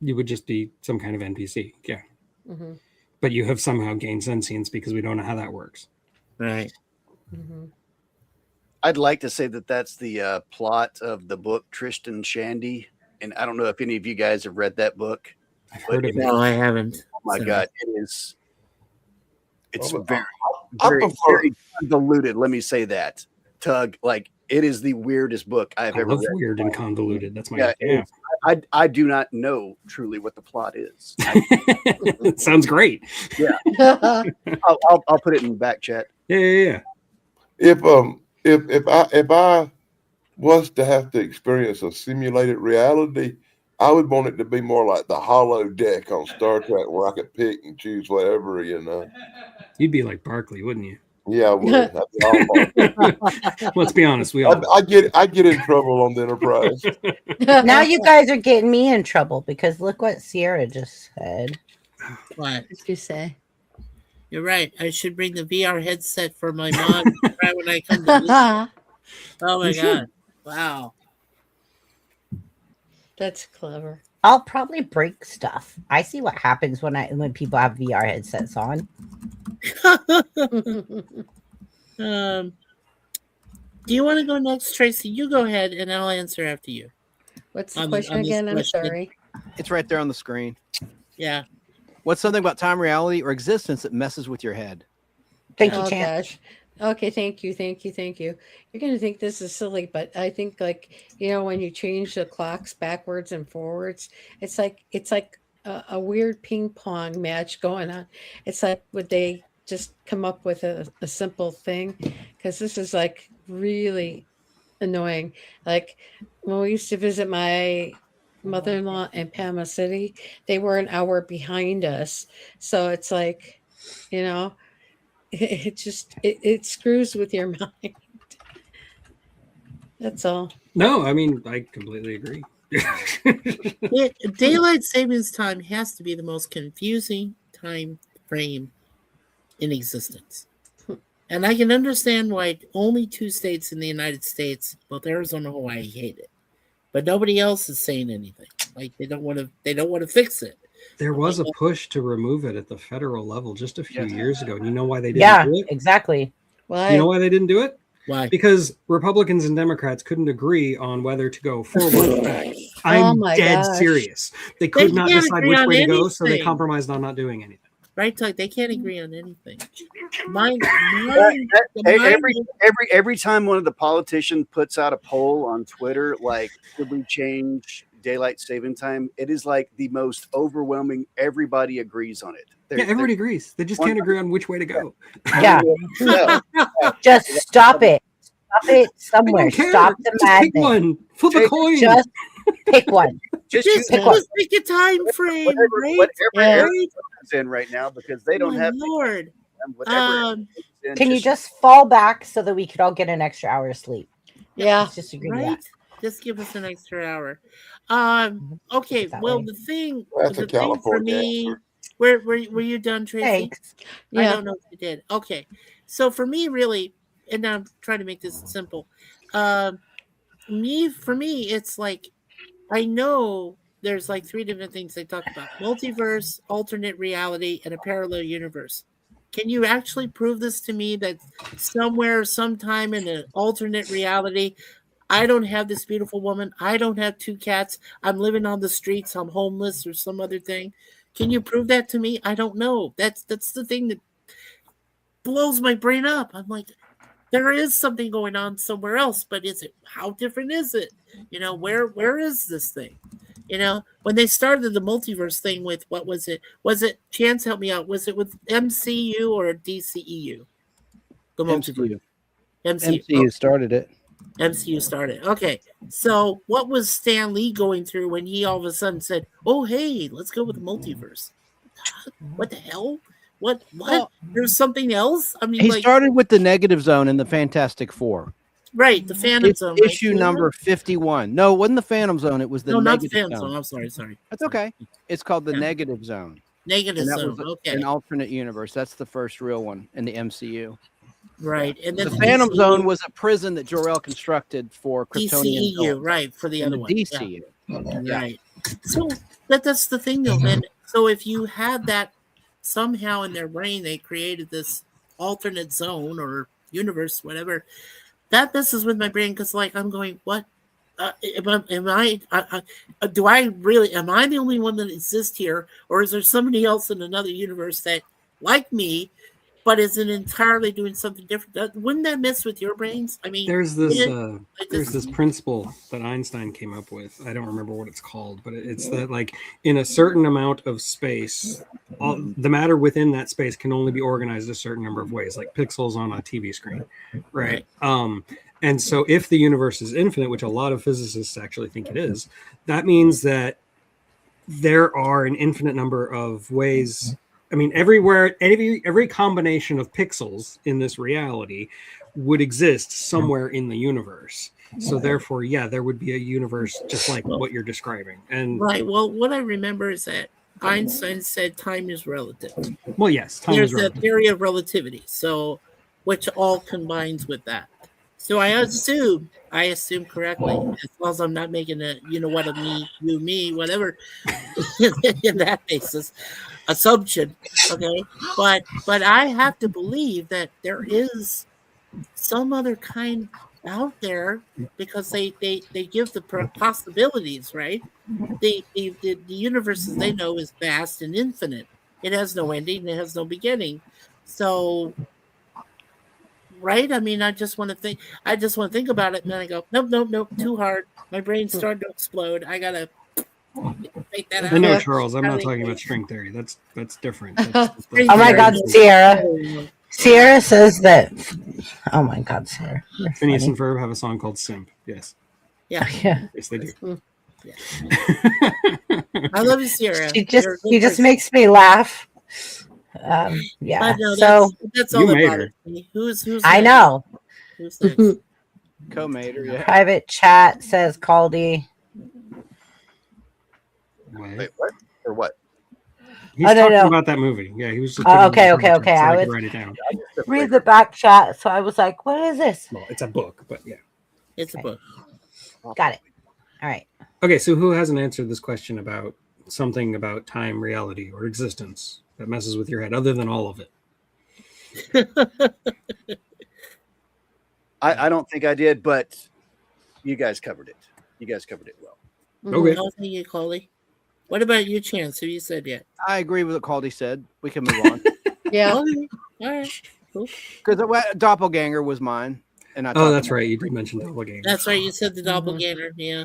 You would just be some kind of NPC. Yeah. Mm-hmm. But you have somehow gained sentience because we don't know how that works. Right. Mm-hmm. I'd like to say that that's the plot of the book Tristan Shandy, and I don't know if any of you guys have read that book. I've heard of it. No, I haven't. Oh my So- God, it is. It's Well, very, I very, prefer- very convoluted. Let me say that, Tug. Like it is the weirdest book I've I ever love read. weird and convoluted. That's my Yeah, yeah. I do not know truly what the plot is. It sounds great. I'll put it in the back chat. Yeah. If I was to have to experience a simulated reality, I would want it to be more like the hollow deck on Star Trek, where I could pick and choose whatever, you know. You'd be like Barkley, wouldn't you? Yeah, I would. I'd be all- Let's be honest, we all. I get in trouble on the Enterprise. Now you guys are getting me in trouble because look what Sierra just said. What? What you say? You're right. I should bring the VR headset for my mom right when I come to visit. Oh my You should. god! Wow. That's clever. I'll probably break stuff. I see what happens when people have VR headsets on. Do you want to go next, Tracy? You go ahead, and I'll answer after you. What's the On- question on this again? I'm question. sorry. It's right there on the screen. Yeah. What's something about time, reality, or existence that messes with your head? Thank you, Oh Champ. gosh. Okay, thank you. You're gonna think this is silly, but I think when you change the clocks backwards and forwards, it's like a weird ping pong match going on. It's like would they just come up with a simple thing? Because this is like really annoying. Like when we used to visit my mother-in-law in Panama City, they were an hour behind us. So it's like, it screws with your mind. That's all. No, I mean I completely agree. Daylight savings time has to be the most confusing time frame in existence. And I can understand why only 2 states in the United States, both Arizona and Hawaii, hate it. But nobody else is saying anything. Like they don't want to fix it. There was a push to remove it at the federal level just a few years ago. And you know why they didn't Yeah, do it? exactly. Well, You know why they didn't do it? Why? Because Republicans and Democrats couldn't agree on whether to go forward or back. I'm my dead gosh. serious. They could not can't decide agree which on way to go, so they anything. compromised on not doing anything. Right, Tuck? They can't agree on anything. Mine, Every time one of the politicians puts out a poll on Twitter, like, should we change daylight saving time? It is like the most overwhelming. Everybody agrees on it. Yeah, everybody agrees. They just can't agree on which way to go. Yeah. No, Just stop it. Stop it somewhere. I don't care. Stop the Just pick madness. one. Flip a coin. Just pick one. just just use pick one. pick a time frame, right? whatever Yeah. area it's in right now because they don't Oh, my have Lord. whatever. it's in, Can you just fall back so that we could all get an extra hour of sleep? yeah. Let's just agree to Right? that. Just give us an extra hour. Okay. That Well, way. the thing That's a for California me, were you done, Tracy? Thanks. I Yeah. don't know if you did. Okay. So for me, really, and I'm trying to make this simple. For me, it's like I know there's like 3 different things they talk about: multiverse, alternate reality, and a parallel universe. Can you actually prove this to me that somewhere, sometime in an alternate reality, I don't have this beautiful woman, I don't have 2 cats, I'm living on the streets, I'm homeless, or some other thing? Can you prove that to me? I don't know. That's the thing that blows my brain up. I'm like, there is something going on somewhere else, but how different is it? Where is this thing? When they started the multiverse thing with, what was it? Chance, help me out. Was it with MCU or DCEU? The multiverse. MCU. MCU started it. MCU started. Okay. So what was Stan Lee going through when he all of a sudden said, "Oh, hey, let's go with the multiverse"? What the hell? What? Well, There's something else? I mean, He like, started with the Negative Zone and the Fantastic Four. right, the Phantom It's Zone. right? issue number 51. No, it wasn't the Phantom Zone. It was the No, not the Negative Phantom Zone. Zone. I'm sorry. That's okay. It's called the Yeah. Negative Zone. Negative And that Zone. was Okay. an alternate universe. That's the first real one in the MCU. Right. And then The Phantom DCEU Zone was a prison that Jor-El constructed for Kryptonian DCEU, villains right, for the in other the one. Yeah. DCU. Right. So that's the thing, though. And so if you had that somehow in their brain, they created this alternate zone or universe, whatever. that messes with my brain because, like, I'm going, what? Am I do I really, am I the only one that exists here, or is there somebody else in another universe that, like me, but isn't entirely doing something different? Wouldn't that mess with your brains? I mean, There's this it- there's this principle that Einstein came up with. I don't remember what it's called, but it's that, like, in a certain amount of space, the matter within that space can only be organized a certain number of ways, like pixels on a TV screen, right? And so if the universe is infinite, which a lot of physicists actually think it is, that means that there are an infinite number of ways. I mean, every combination of pixels in this reality would exist somewhere in the universe. So therefore, yeah, there would be a universe just like what you're describing. And right. Well, what I remember is that Einstein said time is relative. well, yes, time There's is a relative. theory of relativity, so which all combines with that. So I assume correctly, as long as I'm not making a what of me, you, me, whatever, in that basis, assumption. Okay, but I have to believe that there is some other kind out there because they give the possibilities, right? The universe as they know is vast and infinite. It has no ending. It has no beginning. So, right? I mean, I just want to think about it, and then I go, nope, too hard. My brain's starting to explode. I gotta take that out. I know, Charles. I'm not talking about string theory. That's different. That's Oh my God, Sierra says that. Oh my God, Sierra. You're Phineas funny. and Ferb have a song called "Simp." Yes, Yeah, Yeah. yes, they do. I love you, Sierra. She You're a good just person. makes me laugh. Yeah. But no, So that's You all that made bothers me. Who's I next? know. Who's next? Co-mater, yeah. Private chat says Caldy. Wait, what? Or what? He's Oh, no, talking no. about that movie. Yeah, he was just. Oh, putting it in okay. the chat so I I was- could write it down. Read the back chat. So I was like, what is this? Well, it's a book, but yeah. It's a book. Got it. All right. Okay, so who hasn't answered this question about something about time, reality, or existence that messes with your head, other than all of it? I don't think I did, but you guys covered it. You guys covered it well. Okay. Oh, thank you, Coley. What about you, Chance? Have you said yet? I agree with what Caldy said. We can move on. Yeah. Okay. All right. Cool. Because doppelganger was mine. And I Oh, talked that's about- right. You did mention doppelganger. That's right. You said the doppelganger. Yeah.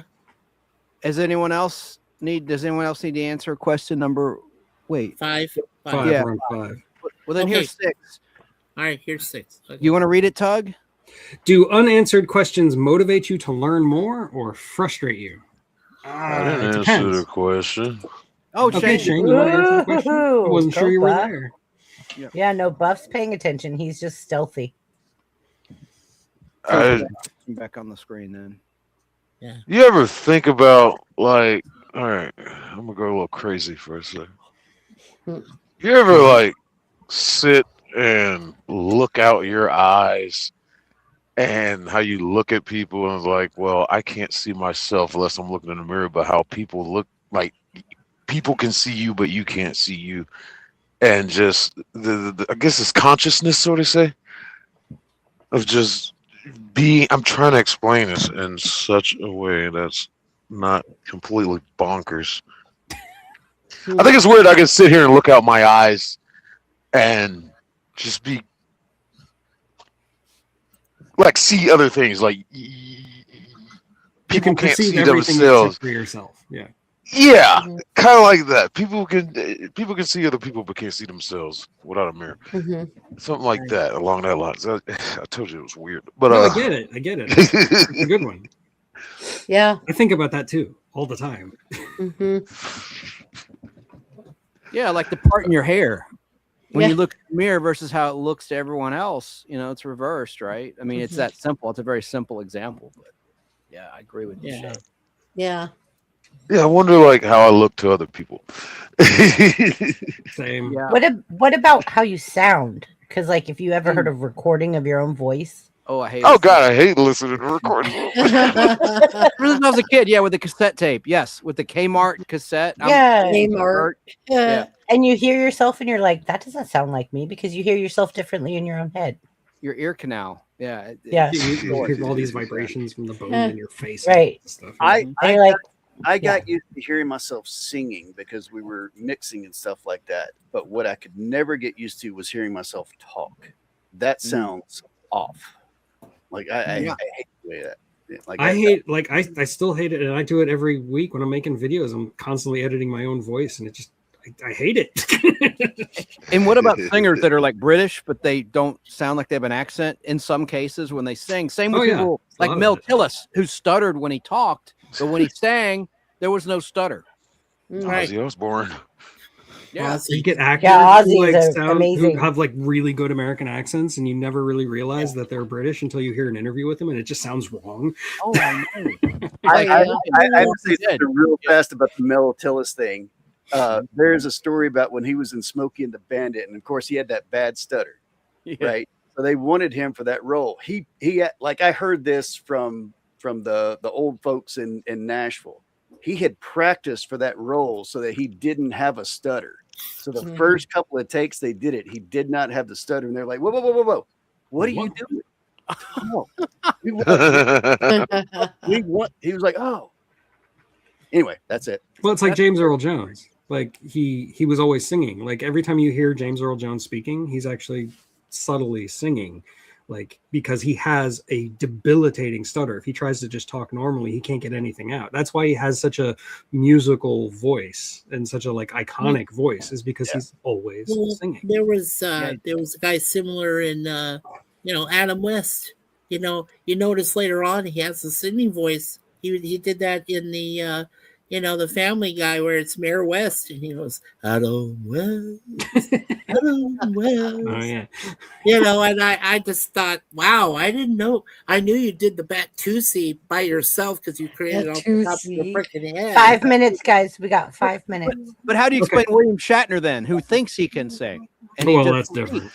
Does anyone else need to answer question number? Wait. Five. Five. Yeah. We're on five. Well, then Okay. here's 6. All right. Here's 6. Okay. You want to read it, Tug? Do unanswered questions motivate you to learn more or frustrate you? I It didn't answer depends. the question. Oh, Okay, Shane. Shane, you want to answer the question? I Woohoo! wasn't sure you were Go Buff. there. Yeah, no, Buff's paying attention. He's just stealthy. I, Back on the screen then. you ever think about, like, all right, I'm gonna go a little crazy for a second. You ever like sit and look out your eyes and how you look at people and like, well, I can't see myself unless I'm looking in the mirror, but how people look, like people can see you, but you can't see you. And just the I guess it's consciousness, so to say, of just being. I'm trying to explain this in such a way that's not completely bonkers. I think it's weird. I can sit here and look out my eyes and just be like see other things. Like You people can can't perceive see everything themselves. except for yourself. Yeah. Yeah, kind of like that. People can see other people but can't see themselves without a mirror. Mhm. Something like that, along that lines. I told you it was weird, but No, I get it. I get it. It's a good one. Yeah. I think about that too all the time. Hmm. Yeah, like the part in your hair. When Yeah. you look in the mirror versus how it looks to everyone else, it's reversed, right? I mean, it's that simple. It's a very simple example, but yeah, I agree with you. Yeah. Shane. Yeah. yeah, I wonder like how I look to other people. Same. Yeah. What about how you sound? Because like, if you ever heard a recording of your own voice, Oh, I hate Oh it. God, I hate listening to recording. Ever since I was a kid, yeah, with the cassette tape. Yes, with the Kmart cassette. yeah, Kmart. Yeah. and you hear yourself, and you're like, that doesn't sound like me, because you hear yourself differently in your own head. your ear canal. Yeah. Yeah. You hear all these vibrations from the bone in your face. Right. And stuff. I And you're like, I got used to hearing myself singing because we were mixing and stuff like that. But what I could never get used to was hearing myself talk. That sounds off. Like I hate the way that. Like I still hate it, and I do it every week when I'm making videos. I'm constantly editing my own voice, and it just I hate it. And what about singers that are like British, but they don't sound like they have an accent in some cases when they sing? Same with people like Love Mel it. Tillis, who stuttered when he talked, but when he sang, there was no stutter. Right. Ozzy Osbourne. Yeah. You get actors Yeah, who, Ozzy's like, who amazing. have like really good American accents, and you never really realize that they're British until you hear an interview with them, and it just sounds wrong. Oh, I know. I have to say Did. something real fast about the Mel Tillis thing. There's a story about when he was in Smokey and the Bandit, and of course he had that bad stutter, right? So they wanted him for that role. He had, like, I heard this from the old folks in Nashville. He had practiced for that role so that he didn't have a stutter. So the first couple of takes they did it, he did not have the stutter, and they're like, whoa, what are you doing? Oh, we want. He was like, oh. Anyway, that's it. Well, it's like James Earl Jones. Like he was always singing. Like every time you hear James Earl Jones speaking, he's actually subtly singing. Like, because he has a debilitating stutter. If he tries to just talk normally, he can't get anything out. That's why he has such a musical voice and such a like iconic voice, is because he's always singing. There was a guy similar in Adam West. You notice later on he has a singing voice. He did that in the the Family Guy where it's Mayor West and he goes, Adam West, Adam West. Oh yeah. And I just thought, wow, I didn't know. I knew you did the Batusi by yourself because you created it off the top of your freaking head. 5 minutes, guys. We got 5 minutes. But how do you explain William Shatner then, who thinks he can sing? And he Well, just- that's different.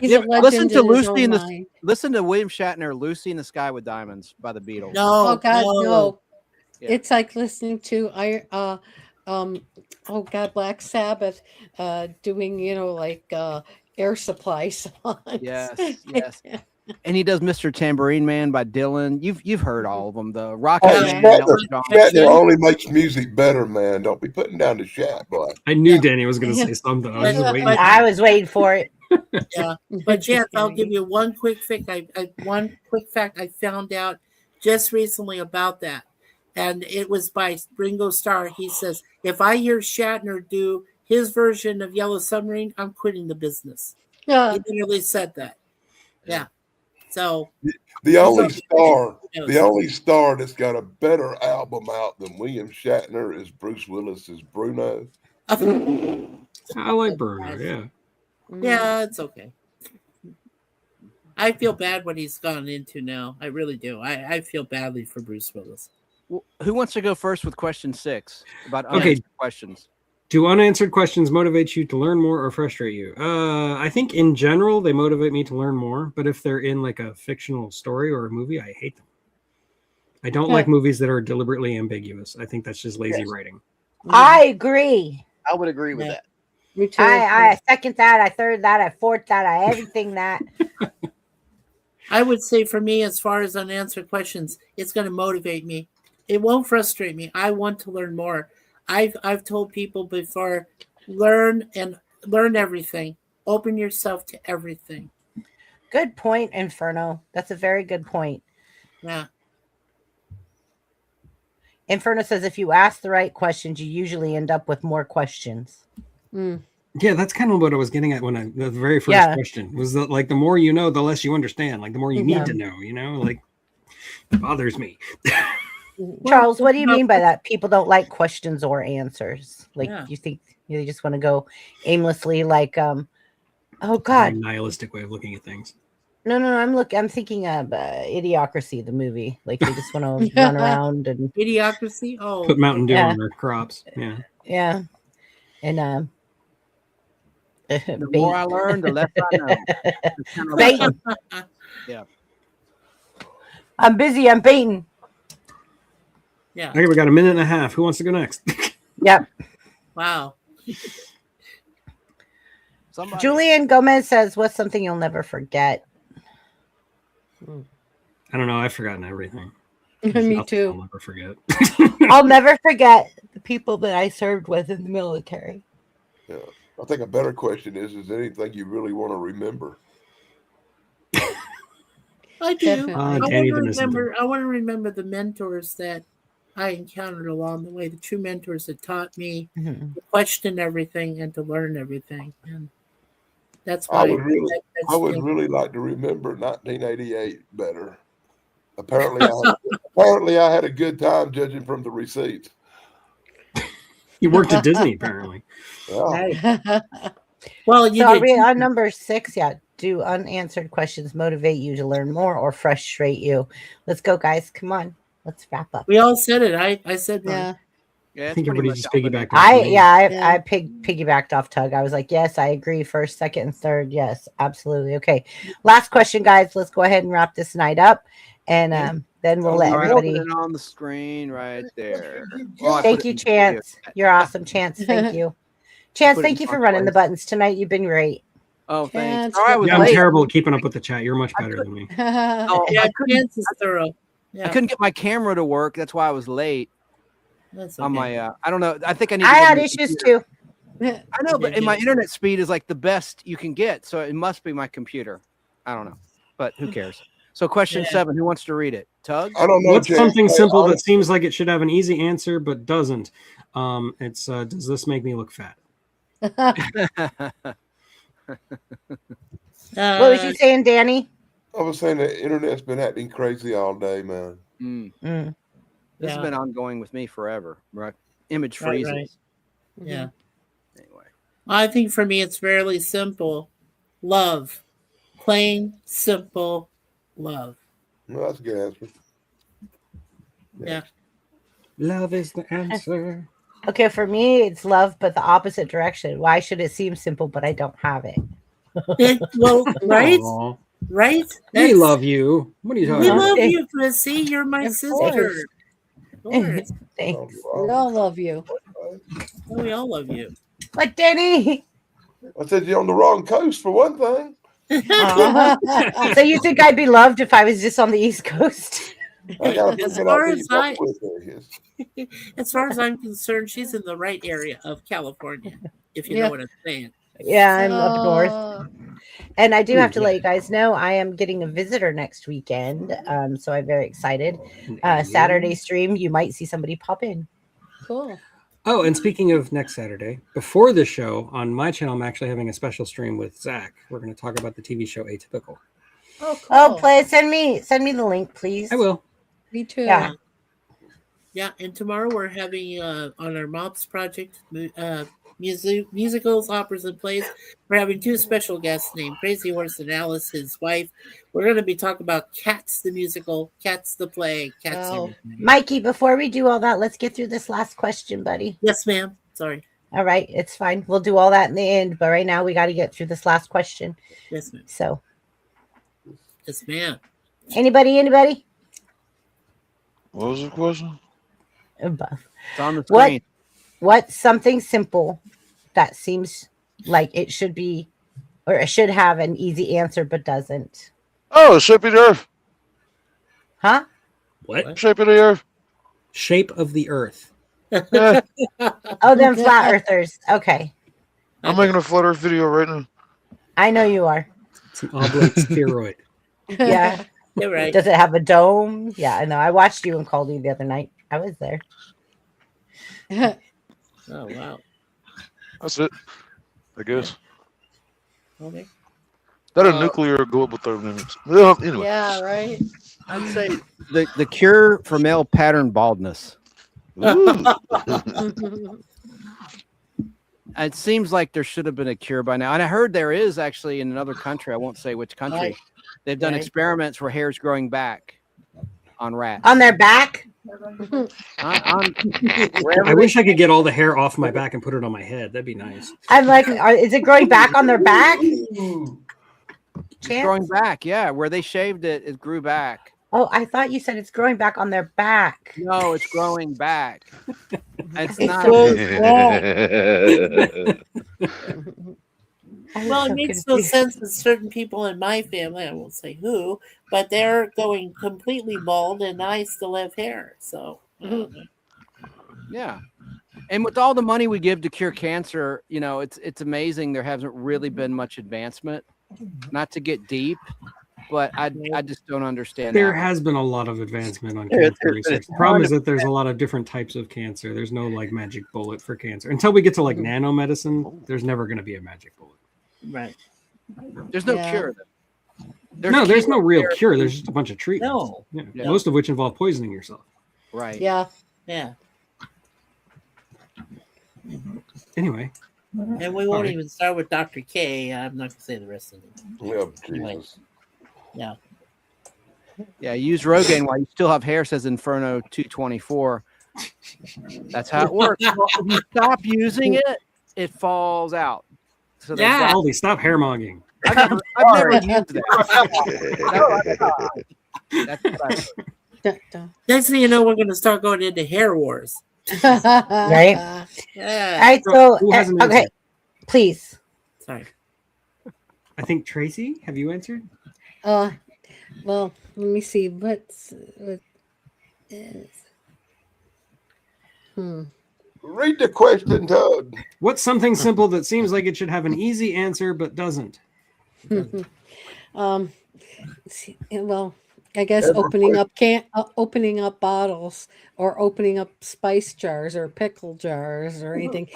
He's a legend listen to in his Lucy own in the mind. listen to William Shatner, "Lucy in the Sky with Diamonds" by the Beatles. No, Oh God, no! Yeah. It's like listening to Black Sabbath, doing Air Supply songs. Yes. And he does "Mr. Tambourine Man" by Dylan. You've heard all of them. The Rock. Oh, Man, Shatner, Elton John. Shatner only makes music better, man. Don't be putting down the Shat, boy. I knew Danny was going to say something. I was just waiting. I was waiting for it. Yeah, but Jeff, I'll give you one quick fact. One quick fact I found out just recently about that, and it was by Ringo Starr. He says, "If I hear Shatner do his version of Yellow Submarine, I'm quitting the business." Yeah. He literally said that. Yeah. So The only star that's got a better album out than William Shatner is Bruce Willis's Bruno. I like Bruno. Yeah. yeah, it's okay. I feel bad what he's gone into now. I really do. I feel badly for Bruce Willis. Well, who wants to go first with question 6 about Okay. unanswered questions? Do unanswered questions motivate you to learn more or frustrate you? I think in general they motivate me to learn more, but if they're in like a fictional story or a movie, I hate them. I don't like movies that are deliberately ambiguous. I think that's just lazy writing. I agree. I would agree with that. Me too. I second that. I third that. I fourth that. I everything that. I would say for me, as far as unanswered questions, it's going to motivate me. It won't frustrate me. I want to learn more. I've told people before, learn everything. Open yourself to everything. Good point, Inferno. That's a very good point. Yeah. Inferno says if you ask the right questions, you usually end up with more questions. Yeah, that's kind of what I was getting at when the very first question was that, like, the more you know, the less you understand. Like, the more you need to know, like, it bothers me. Charles, what do you mean by that? People don't like questions or answers. Like, you think they just want to go aimlessly, like, oh God, Very nihilistic way of looking at things. no, I'm thinking of Idiocracy, the movie. Like, they just want to run around and Idiocracy. Oh, Put Mountain Dew on their crops. Yeah. and The more I learn, the less I know. baiting. Yeah. I'm busy. I'm baiting. yeah. Okay, we got a minute and a half. Who wants to go next? Yep. Wow. Somebody. Julian Gomez says, "What's something you'll never forget?" I don't know. I've forgotten everything. Me Nothing I'll too. never forget. I'll never forget the people that I served with in the military. Yeah. I think a better question is there anything you really want to remember? I do. Definitely. I want Danny to the Messenger. remember. I want to remember the mentors that I encountered along the way. The true mentors that taught me Mhm. to question everything and to learn everything. And that's I why would really, that's I would still- really like to remember 1988 better. Apparently, I had a good time judging from the receipts. You worked at Disney, apparently. Yeah. Right. Well, you So are did. we on number 6? Yeah. Do unanswered questions motivate you to learn more or frustrate you? Let's go, guys. Come on. Let's wrap up. We all said it. I said mine. Yeah. Yeah, I it's think pretty everybody much just all been piggybacked answered. off I me. yeah, I Yeah. piggybacked off Tug. I was like, yes, I agree. First, second, and third. Yes, absolutely. Okay. Last question, guys. Let's go ahead and wrap this night up. And then we'll let All right, everybody. open it on the screen right there. Well, I Thank put it you, in the video Chance. chat. You're awesome, Chance. Thank you. Chance, Put it thank in you for one running the place. buttons tonight. You've been great. Oh, thanks. Chance, Oh, I was Yeah, I'm late. terrible at keeping up with the chat. You're much better than me. Oh, Yeah, I couldn't, Chance is thorough. Yeah, I couldn't get my camera to work. That's why I was late that's on okay. my. I don't know. I think I need. I to get a had new issues computer. too. I know, but Okay, and my good. internet speed is like the best you can get, so it must be my computer. I don't know, but who cares? So, question Yeah. 7: Who wants to read it? Tug. I don't know. What's Chance. something Hey, simple that honestly, seems like it should have an easy answer but doesn't? It's does this make me look fat? What was you saying, Danny? I was saying the internet's been acting crazy all day, man. Mm, Mm. this Yeah. has been ongoing with me forever. Right? Image Right, freezes. right. Yeah. Anyway, I think for me, it's fairly simple. Love. Plain, simple love. Well, that's a good answer. Yeah. Love is the answer. Okay, for me, it's love, but the opposite direction. Why should it seem simple, but I don't have it? Well, right? Aw. Right? We That's- love you. What are you talking We about? love you, Chrissy. You're my Of sister. course. Of course. Thanks. We all love you. We all love you. Like Danny. I said you're on the wrong coast for one thing. So you think I'd be loved if I was just on the East Coast? I gotta As figure far out as these I- Northwest areas. As far as I'm concerned, she's in the right area of California, if you Yeah. know what I'm saying. Yeah, I'm up north. Uh, And I do have to Ooh, let yeah. you guys know I am getting a visitor next weekend. So I'm very excited. Saturday stream, you might see somebody pop in. cool. Oh, and speaking of next Saturday, before the show on my channel, I'm actually having a special stream with Zach. We're going to talk about the TV show Atypical. Oh, cool. Oh, play send me the link, please. I will. Me too. Yeah. Yeah, and tomorrow we're having on our MOPS project, musicals, operas, and plays. We're having 2 special guests named Crazy Horse and Alice, his wife. We're going to be talking about Cats the musical, Cats the play, Cats. Wow. Everything. Mikey, before we do all that, let's get through this last question, buddy. Yes, ma'am. Sorry. All right, it's fine. We'll do all that in the end, but right now we got to get through this last question. Yes, ma'am. So, Yes, ma'am. anybody? What was the question? Above. it's on the What? screen. What's something simple that seems like it should be or it should have an easy answer but doesn't? Oh, shape of the earth. Huh? What? Shape of the earth. Shape of the Earth. Yeah, Oh, them flat earthers. Okay. I'm making a flat earth video right now. I know you are. It's an oblate spheroid. Yeah. You're right. Does it have a dome? Yeah, I know. I watched you and called you the other night. I was there. Oh, wow. That's it. I guess. Okay. That a nuclear global thermodynamics. Well, anyway. Yeah, right. I'd say the cure for male pattern baldness. It seems like there should have been a cure by now, and I heard there is actually in another country. I won't say which country. Right. They've done Right. experiments where hair's growing back on rats. On their back? Wherever I they- wish I could get all the hair off my back and put it on my head. That'd be nice. I'm like, is it growing back on their back? it's Chance? growing back. Yeah, where they shaved it, it grew back. Oh, I thought you said it's growing back on their back. No, it's growing back. It's It's not. so I was Well, it so makes no confused. sense that certain people in my family, I won't say who, but they're going completely bald and I still have hair. So, I don't know. Yeah. And with all the money we give to cure cancer, you know, it's amazing there hasn't really been much advancement. Not to get deep, but I just don't understand There that. has been a lot of advancement on There- cancer there- research. The there's problem is that there's a lot of different types of cancer. There's no like magic bullet for cancer. Until we get to like nanomedicine, there's never going to be a magic bullet. Right. There's no Yeah. cure. There's no real chemotherapy. cure. There's just a bunch of treatments. No. Yeah. Yeah. Most of which involve poisoning yourself. Right. Yeah. Yeah. Anyway, And we won't Alright. even start with Dr. K. I'm not going to say the rest of it. Yeah, Anyway. Jesus. Yeah. Yeah, use Rogaine while you still have hair, says Inferno 224. That's how it works. Well, if you stop using it, it falls out. So they've Yeah. got- Aldi, stop hair monging. I've never used that. That's what I heard. Dun, dun. Next thing you know, we're going to start going into hair wars. Right? Yeah. All right, So, so who hasn't okay, answered? please. Sorry. I think Tracy, have you answered? Well, let me see. What is? Read the question, Todd. What's something simple that seems like it should have an easy answer but doesn't? Let's see, well, I guess Ever opening up bottles or opening up spice jars or pickle jars or anything.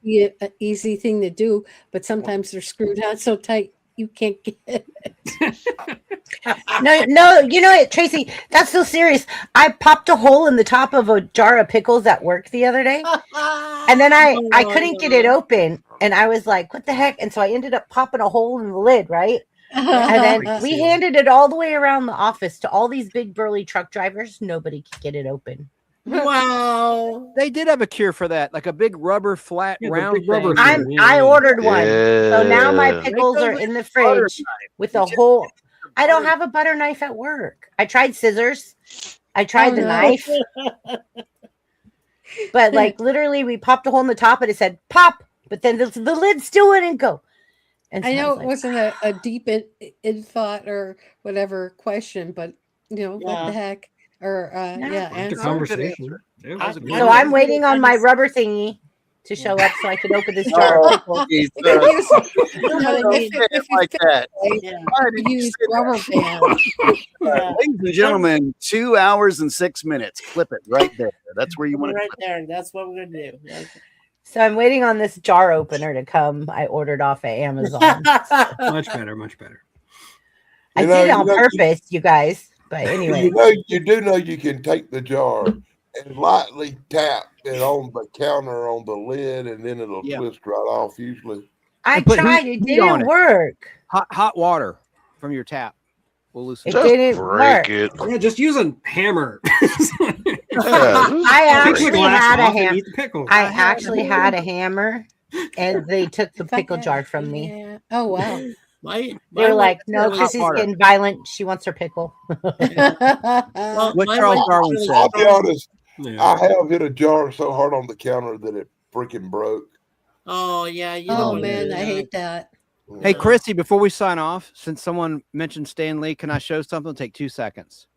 It's an easy thing to do, but sometimes they're screwed on so tight you can't get it. No, you know what, Tracy? That's so serious. I popped a hole in the top of a jar of pickles at work the other day, and then I couldn't get it open, and I was like, "What the heck?" And so I ended up popping a hole in the lid, right? And then we handed it all the way around the office to all these big burly truck drivers. Nobody could get it open. Wow. They did have a cure for that, like a big rubber flat Yeah, the round big rubber thing. thing. I ordered one. So now my Yeah. pickles are in the fridge with a whole. I don't have a butter knife at work. I tried scissors. I tried Oh, the no. knife. But like literally, we popped a hole in the top and it said pop, but then the lid still wouldn't go. And I so know was it like, wasn't a deep in thought or whatever question, but you know what Yeah. the heck? Or Yeah. yeah, It's a answer. conversation. Yeah, I- that's a good so one. I'm waiting on my rubber thingy to show up so I can open this jar of pickles. You can use- you know, Don't if say it you like that. Yeah. Why did you use say that? rubber band. Yeah. Ladies and gentlemen, 2 hours and 6 minutes. Clip it right there. That's where you want to. Right there. That's what we're going to do. So I'm waiting on this jar opener to come. I ordered off of Amazon. Much better, much better. I You know, did it on you know, purpose, you guys. But anyway, You do know you can take the jar and lightly tap it on the counter on the lid, and then it'll Yeah. twist right off. Usually, I And put tried. heat It on didn't it. work. Hot water from your tap will loosen It it. Just didn't break work. it. Yeah, just use a hammer. Yeah, I Take the actually glass had a off and hammer. eat the pickle. I actually had a hammer, and they took the If I pickle had- jar from me. Yeah. Oh wow. My They were like, "No, hot Chrissy's water. getting violent. She wants her pickle." What my Charles wife Darwin actually- said. I'll be honest. Yeah. I have hit a jar so hard on the counter that it freaking broke. Oh, yeah. You Oh don't wanna man, do I that. hate that. Hey, Chrissy, before we sign off, since someone mentioned Stan Lee, can I show something? Take 2 seconds.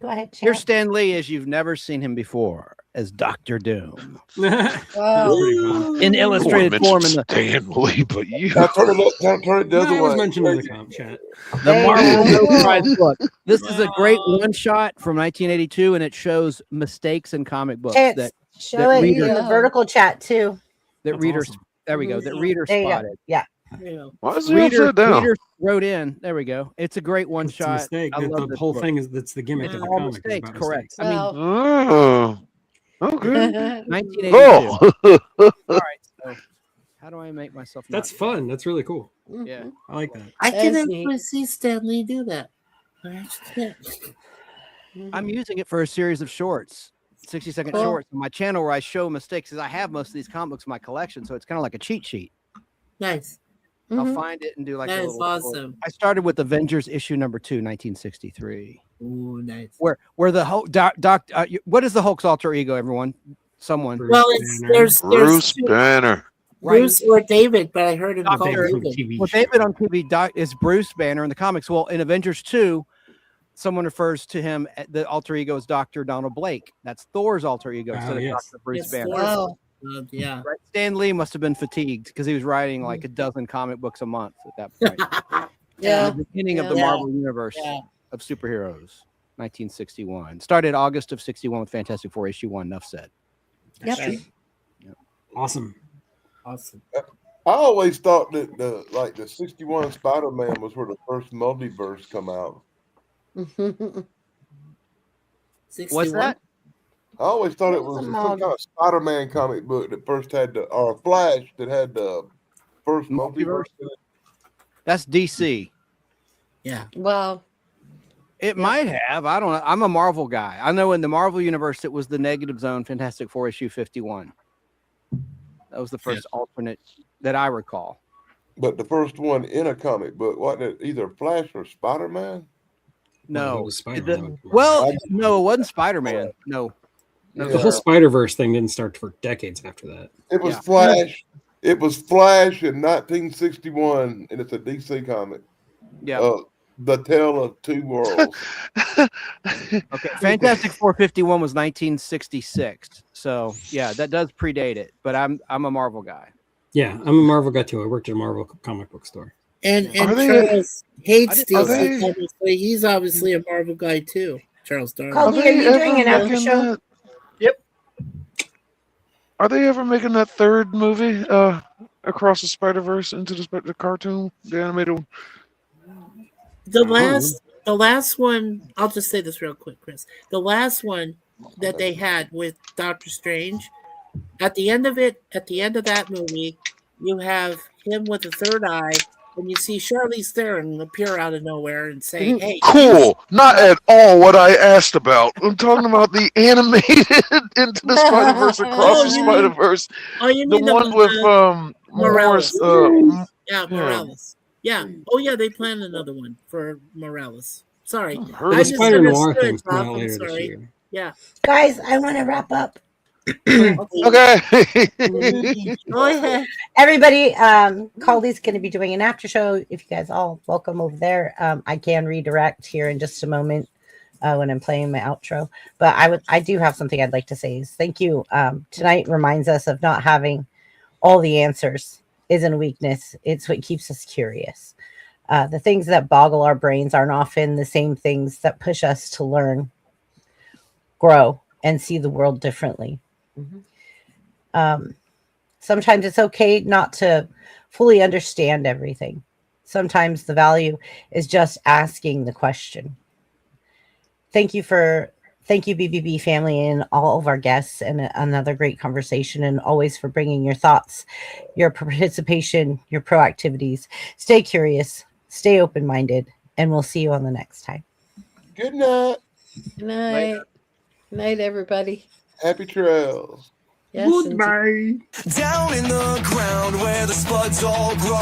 Go ahead. Here's Chat. Stan Lee as you've never seen him before, as Doctor Doom. That's Wow. pretty cool. In I illustrated wouldn't form in mention the, Stan Lee, but you. Now turn it the other No, I was way. mentioned in the comp chat. the There Marvel you No go. Prize book. This is a great Wow. one shot from 1982, and it shows mistakes in comic books Chance, that show that it reader- in the vertical chat too. that That's readers. awesome. There we go. That Mhm. reader There you go. spotted. Yeah. Yeah. Why is he upside down? Readers wrote in. There we go. It's a great one It's a shot. mistake. I The love this whole book. thing is that's the gimmick It's of the all comic. is mistakes, about correct. mistakes. I mean, Oh, okay. 1982. Oh, All right. So, how do I make myself? not- That's fun. That's really cool. Yeah. I like that. I That's can neat. actually see Stan Lee do that. I actually can. I'm using it for a series of shorts, 60-second Cool. shorts on my channel where I show mistakes. Because I have most of these comic books in my collection, so it's kind of like a cheat sheet. Nice. I'll Mhm. find it and do like That a is little short. awesome. I started with Avengers issue number 2, 1963, Ooh, nice. where the Hulk. What is the Hulk's alter ego? Everyone, someone. Bruce Well, it's Banner. there's Bruce two, Banner. Bruce or David, but I heard him called Doctor. David. Well, David on TV is Bruce Banner in the comics. Well, in Avengers 2, someone refers to him, the alter ego is Dr. Donald Blake. That's Thor's alter ego instead of yes. Dr. Bruce Yes, Banner. Thor. Yeah. Right? Stan Lee must have been fatigued because he was writing like a dozen comic books a month at that point. Yeah. The beginning of the Yeah. Marvel Universe Yeah. of superheroes, 1961. Started August of 61 with Fantastic Four issue 1, enough said. Yep. Right. Awesome. Awesome. I always thought that the 61 Spider-Man was where the first multiverse come out. 61? What's that? I always thought it was some kind of Spider-Man comic book that first had or Flash that had the first multiverse. That's DC. Yeah. Well, It might have. I don't know. I'm a Marvel guy. I know in the Marvel universe, it was the Negative Zone Fantastic Four issue 51. That was the first alternate that I recall. But the first one in a comic book, wasn't it either Flash or Spider-Man? Well, it No. was Spider-Man. No, it wasn't Spider-Man. No. Yeah. The whole Spider-Verse thing didn't start for decades after that. It was Yeah. Flash. It was Flash in 1961, and it's a DC comic. Yeah. The Tale of Two Worlds. Okay. Fantastic Four 51 was 1966. So yeah, that does predate it. But I'm a Marvel guy. Yeah, I'm a Marvel guy too. I worked at a Marvel comic book store. And Are they- Charles hates are DC they- comics, but he's obviously a Marvel guy too. Charles Darwin. Colby, are you doing an after making show? that- Yep. Are they ever making that third movie, Across the Spider-Verse, into the cartoon, the animated one? The last one, I'll just say this real quick, Chris. The last one that they had with Doctor Strange, at the end of that movie, you have him with a third eye, and you see Charlize Theron appear out of nowhere and say, "Hey, Cool. Not at all what I asked about. I'm talking about the animated Into the Spider-Verse, Across the you mean- Spider-Verse. oh, you The mean one with Morales? Morris. Yeah, Morales. Yeah. Oh, yeah, they planned another one for Morales. Sorry, Heard I The of just Spider Noir understood, thing's coming Bob, out I'm later this sorry. year. Yeah. Guys, I want to wrap up. Okay. Go ahead. Everybody, Caldy's going to be doing an after show. If you guys all welcome over there, I can redirect here in just a moment when I'm playing my outro. But I do have something I'd like to say. Is thank you. Tonight reminds us of not having all the answers isn't a weakness. It's what keeps us curious. The things that boggle our brains aren't often the same things that push us to learn, grow, and see the world differently. Sometimes it's okay not to fully understand everything. Sometimes the value is just asking the question. Thank you, BBB family, and all of our guests, and another great conversation, and always for bringing your thoughts, your participation, your proactivities. Stay curious, stay open-minded, and we'll see you on the next time. Good night. good night. Good night, everybody. Happy trails. Yes, and- Down in the ground where the spuds all grow.